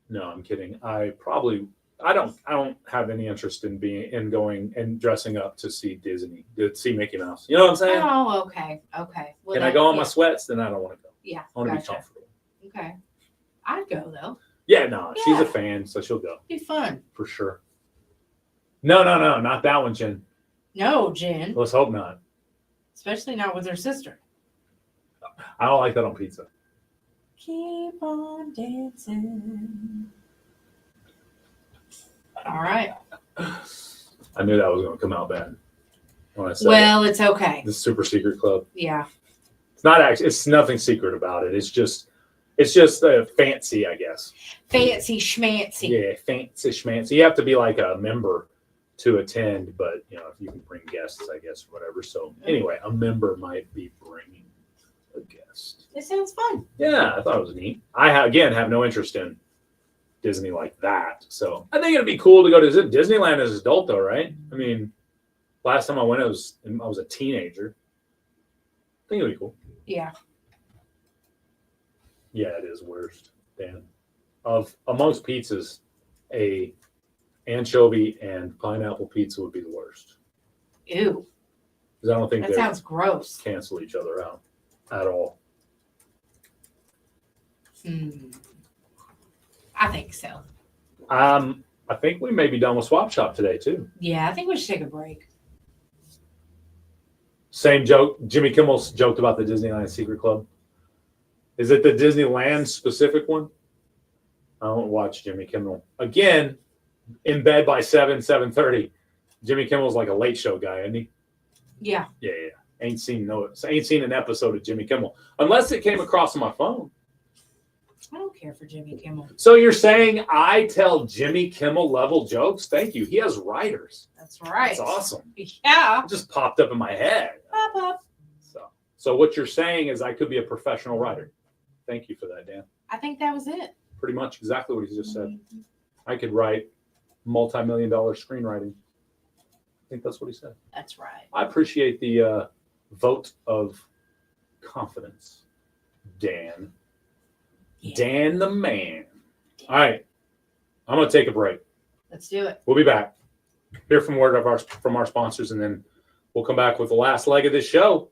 No, I'm kidding. I don't have any interest in going and dressing up to see Disney, to see Mickey Mouse. You know what I'm saying? Oh, okay. Okay. Well, Can I go on my sweats? Then I don't want to go. Yeah. I want to be gotcha. comfortable. Okay. I'd go though. Yeah, no, she's Yeah. a fan, so she'll go Be fun. for sure. No, not that one, Jen. No, Jen. Let's hope not. Especially not with her sister. I don't like that on pizza. Keep on dancing. All right. I knew that was going to come out bad when I said Well, it's okay. the super secret club. Yeah. It's not actually. It's nothing secret about it. It's just fancy, I guess. Fancy schmancy. Yeah, fancy schmancy. You have to be like a member to attend, but you know, if you can bring guests, I guess, or whatever. So anyway, a member might be bringing a guest. It sounds fun. Yeah, I thought it was neat. I again have no interest in Disney like that, so I think it'd be cool to go to Disneyland as an adult, though, right? I mean, last time I went, I was a teenager. I think it'd be cool. Yeah. Yeah, it is worst, Dan. Amongst pizzas, a anchovy and pineapple pizza would be the worst. Ew. Because I don't think that sounds gross. Cancel each other out at all. I think so. I think we may be done with Swap Shop today too. Yeah, I think we should take a break. Same joke. Jimmy Kimmel's joked about the Disneyland Secret Club. Is it the Disneyland specific one? I don't watch Jimmy Kimmel. Again, in bed by 7:30. Jimmy Kimmel's like a late show guy, isn't he? Yeah. Yeah. Ain't seen an episode of Jimmy Kimmel. Unless it came across on my phone. I don't care for Jimmy Kimmel. So you're saying I tell Jimmy Kimmel level jokes? Thank you. He has writers. That's right. That's awesome. Yeah. It just popped up in my head. Pop up. So what you're saying is I could be a professional writer. Thank you for that, Dan. I think that was it. Pretty much exactly what he just said. I could write multi-million-dollar screenwriting. I think that's what he said. That's right. I appreciate the vote of confidence, Dan. Yeah. Dan the man. All right. I'm going to take a break. Let's do it. We'll be back. Hear from our sponsors, and then we'll come back with the last leg of this show.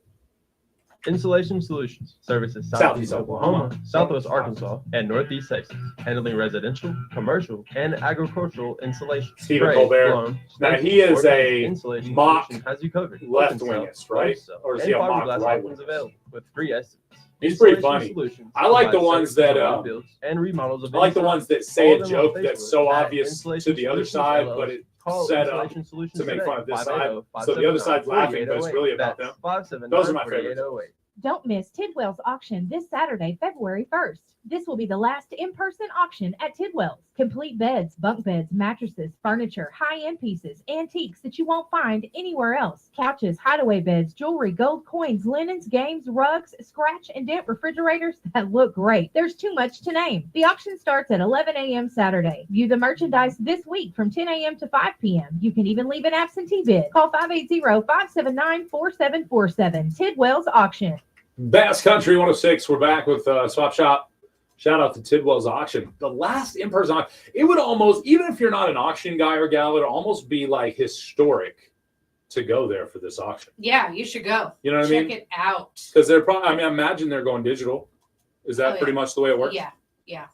Installation Solutions services Southeast Oklahoma, Southwest Arkansas, and Northeast Texas, handling residential, commercial, and agricultural installation. Stephen Colbert. Now he is a mock has you covered. left wingist, right? Or is he a mock right wingist? Available with free estimates. He's pretty funny. I like the ones that and remodels of I like the ones that say a joke that's so obvious to the other side, but it's set up to make fun of this side. So the other side's laughing, but it's really about them. Those are my favorites. Don't miss Tidwell's auction this Saturday, February 1st. This will be the last in-person auction at Tidwell's. Complete beds, bunk beds, mattresses, furniture, high-end pieces, antiques that you won't find anywhere else. Couches, hideaway beds, jewelry, gold coins, linens, games, rugs, scratch and dent refrigerators that look great. There's too much to name. The auction starts at 11 a.m. Saturday. View the merchandise this week from 10 a.m. to 5 p.m. You can even leave an absentee bid. Call 580-579-4747. Tidwell's auction. Bass Country 106. We're back with Swap Shop. Shout out to Tidwell's auction. The last in-person auction. It would almost, even if you're not an auction guy or gal, it would almost be like historic to go there for this auction. Yeah, you should go. You know what I mean? Check it out. Because they're probably, I imagine they're going digital. Is that pretty much the way it works? Yeah.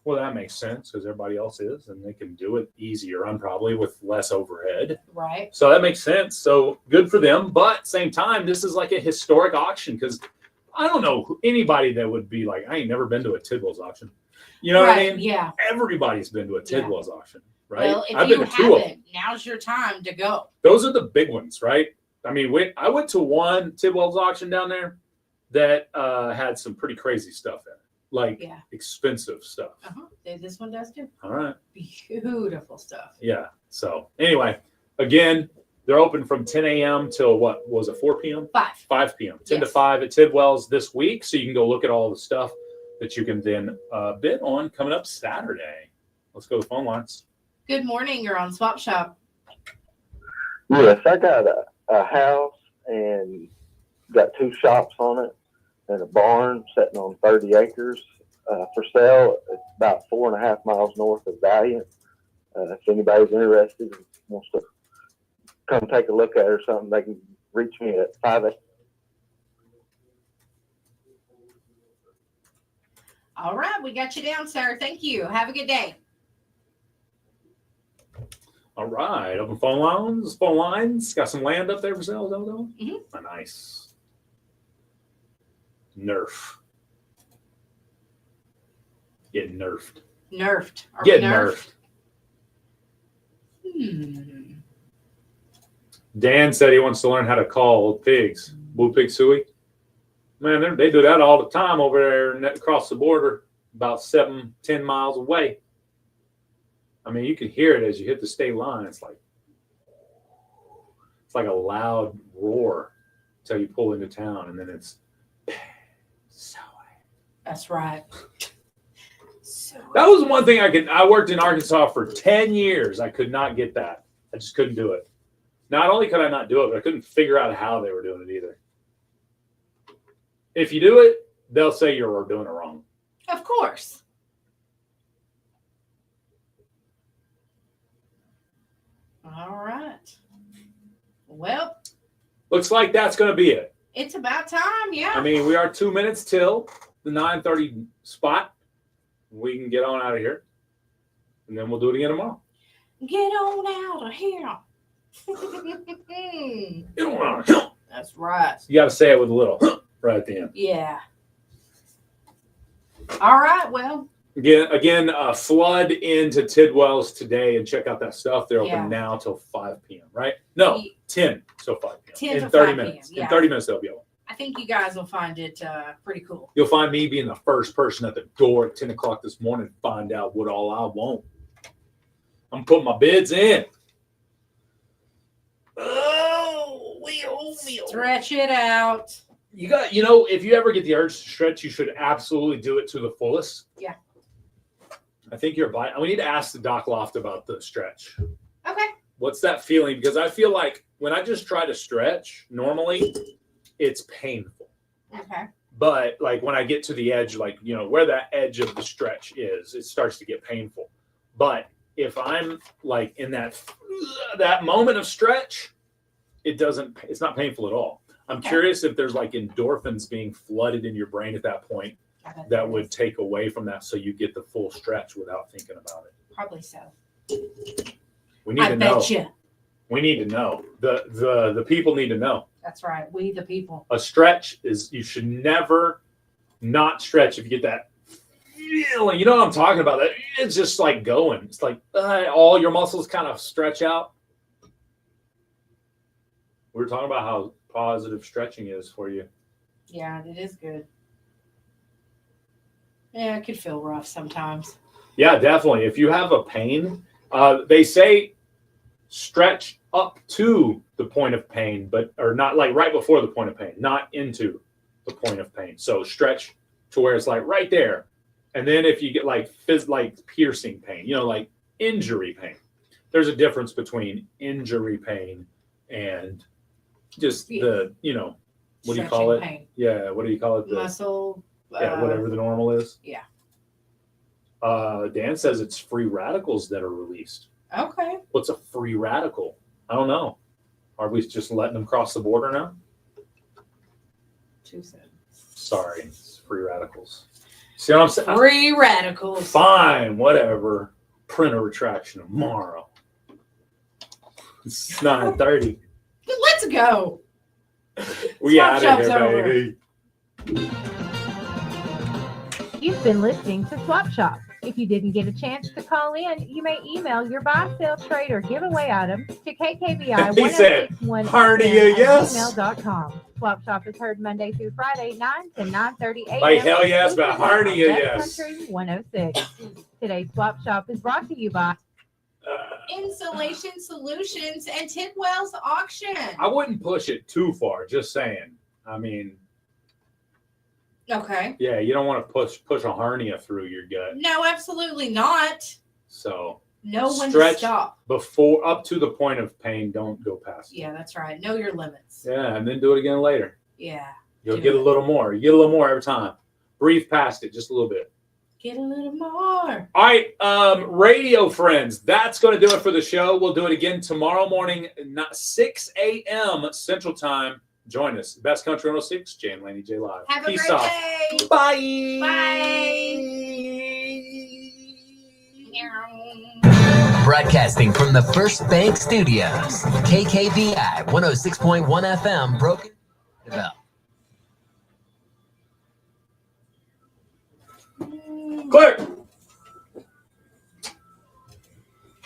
Well, that makes sense because everybody else is, and they can do it easier and probably with less overhead. Right. So that makes sense. So good for them. But same time, this is like a historic auction because I don't know anybody that would be like, I ain't never been to a Tidwell's auction. You know what I mean? Yeah. Everybody's been to a Tidwell's auction, right? Well, if I've you been to two of them. haven't, now's your time to go. Those are the big ones, right? I mean, I went to one Tidwell's auction down there that had some pretty crazy stuff in it, like expensive stuff. This one does too. All right. Beautiful stuff. Yeah. So anyway, again, they're open from 10 a.m. till what was it, 4 p.m.? 5 p.m. 10 to 5 at Tidwell's this week. So you can go look at all the stuff that you can then bid on coming up Saturday. Let's go to the phone lines. Good morning. You're on Swap Shop. Yes, I got a house and got 2 shops on it and a barn sitting on 30 acres for sale. It's about 4.5 miles north of Valiant. If anybody's interested and wants to come take a look at it or something, they can reach me at 5. All right, we got you down, sir. Thank you. Have a good day. All right, open phone lines. Got some land up there for sale, Dodo? Oh, nice. Nerf. Getting nerfed. Nerfed. Are Getting we nerfed? nerfed. Dan said he wants to learn how to call pigs. Blue pig suey. Man, they do that all the time over there across the border, about 7-10 miles away. I mean, you can hear it as you hit the state line. It's like a loud roar until you pull into town, and then it's That's right. That was one thing I worked in Arkansas for 10 years. I could not get that. I just couldn't do it. Not only could I not do it, but I couldn't figure out how they were doing it either. If you do it, they'll say you're doing it wrong. Of course. All right. Well, looks like that's going to be it. it's about time, yeah. I mean, we are 2 minutes till the 9:30 spot. We can get on out of here, and then we'll do it again tomorrow. Get on out of here. Get on out of here. That's right. You got to say it with a little right at the end. Yeah. All right. Well, Again, flood into Tidwell's today and check out that stuff. They're Yeah. open now till 5 p.m., right? No, 10 till 5 p.m. 10 in till 30 5 p.m., minutes. yeah. In 30 minutes, they'll be open. I think you guys will find it pretty cool. You'll find me being the first person at the door at 10 o'clock this morning to find out what all I want. I'm putting my bids in. Stretch it out. If you ever get the urge to stretch, you should absolutely do it to the fullest. Yeah. I think we need to ask the Doc Loft about the stretch. Okay. What's that feeling? Because I feel like when I just try to stretch, normally it's painful. Okay. But like when I get to the edge, like, where that edge of the stretch is, it starts to get painful. But if I'm like in that moment of stretch, it's not painful at all. I'm curious if there's like endorphins being flooded in your brain at that point that would take away from that so you get the full stretch without thinking about it. Probably so. We need to know. We need to know. The people need to know. That's right. We the people. A stretch is, you should never not stretch if you get that feeling. You know what I'm talking about? That it's just like going. It's like all your muscles kind of stretch out. We were talking about how positive stretching is for you. Yeah, it is good. Yeah, it could feel rough sometimes. Yeah, definitely. If you have a pain, they say stretch up to the point of pain, or not like right before the point of pain, not into the point of pain. So stretch to where it's like right there. And then if you get like piercing pain, like injury pain, there's a difference between injury pain and just the, what do you call it? Pain. Yeah. What do you call it? Muscle. Whatever the normal is. Yeah. Dan says it's free radicals that are released. Okay. What's a free radical? I don't know. Are we just letting them cross the border now? 2 cents. Sorry, it's free radicals. See what I'm saying? Free radicals. Fine, whatever. Print a retraction tomorrow. It's 9:30. Let's go. We out Swap of Shop's here, over. baby. You've been listening to Swap Shop. If you didn't get a chance to call in, you may email your buy, sell, trade, or giveaway item to KKBI He said, 1061 hernia, yes. email.com. Swap Shop is heard Monday through Friday, 9 to 9:30 a.m. Like hell yes, but exclusively on hernia, Best yes. Country 106. Today's Swap Shop is brought to you by Insulation Solutions and Tidwell's Auction. I wouldn't push it too far, just saying. I mean, Okay. yeah, you don't want to push a hernia through your gut. No, absolutely not. So Know when to stretch stop. before up to the point of pain. Don't go past it. Yeah, that's right. Know your limits. Yeah, and then do it again later. Yeah. You'll Do get it. a little more. You get a little more every time. Breathe past it just a little bit. Get a little more. All right, radio friends, that's going to do it for the show. We'll do it again tomorrow morning, 6 a.m. Central Time. Join us. Best Country 106, Jay and Laney J Live. Have a Peace great out. day. Bye. Bye. Broadcasting from the First Bank Studios, KKBI 106.1 FM, Broken Bell. Clear.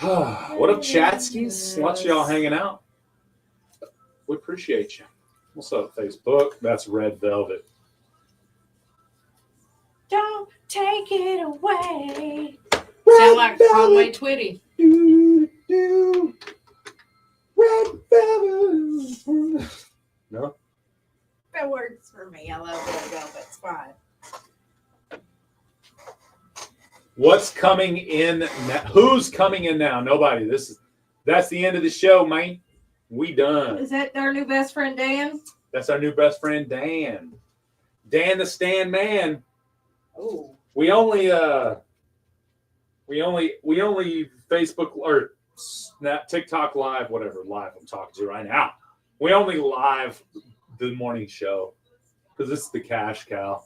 What up, Chatskis? Watch y'all hanging out. We appreciate you. What's up, Facebook? That's Red Velvet. Don't take it away. Sound like Conway Twitty. Red Velvet. No? That works for me. I love Red Velvet. It's fine. What's coming in now? Who's coming in now? Nobody. That's the end of the show, man. We done. Is that our new best friend Dan? That's our new best friend Dan. Dan the Stand Man. Oh. We only Facebook or Snap, TikTok live, whatever live I'm talking to right now. We only live the morning show because it's the cash cow.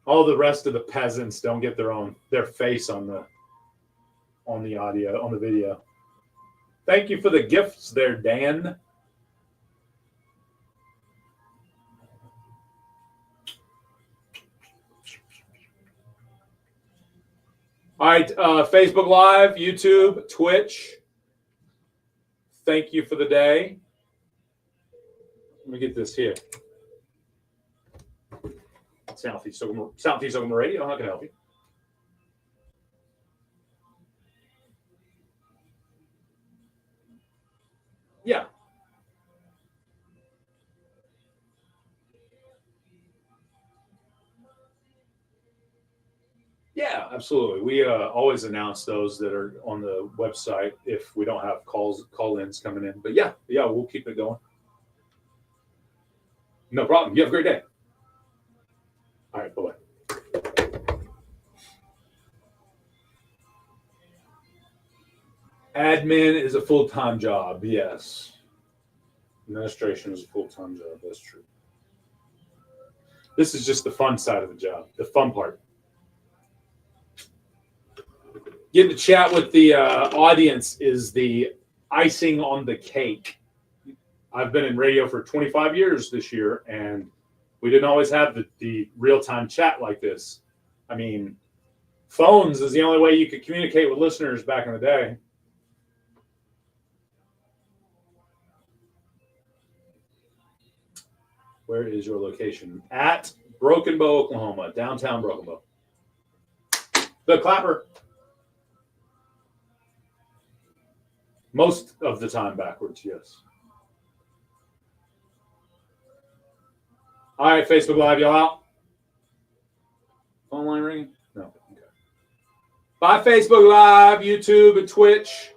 All the rest of the peasants don't get their face on the audio, on the video. Thank you for the gifts there, Dan. All right, Facebook Live, YouTube, Twitch. Thank you for the day. Let me get this here. Southeast Oklahoma Radio. How can I help you? Yeah. Yeah, absolutely. We always announce those that are on the website if we don't have call-ins coming in. But yeah, we'll keep it going. No problem. You have a great day. All right, bye-bye. Admin is a full-time job, yes. Administration is a full-time job, that's true. This is just the fun side of the job, the fun part. Getting to chat with the audience is the icing on the cake. I've been in radio for 25 years this year, and we didn't always have the real-time chat like this. I mean, phones is the only way you could communicate with listeners back in the day. Where is your location? At Broken Bow, Oklahoma, downtown Broken Bow. The Clapper. Most of the time backwards, yes. All right, Facebook Live, y'all out? Phone line ringing? No. Okay. Bye, Facebook Live, YouTube, and Twitch.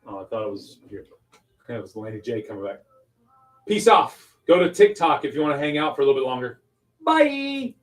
Oh, I thought it was here. Okay, it was Laney J coming back. Peace off. Go to TikTok if you want to hang out for a little bit longer. Bye.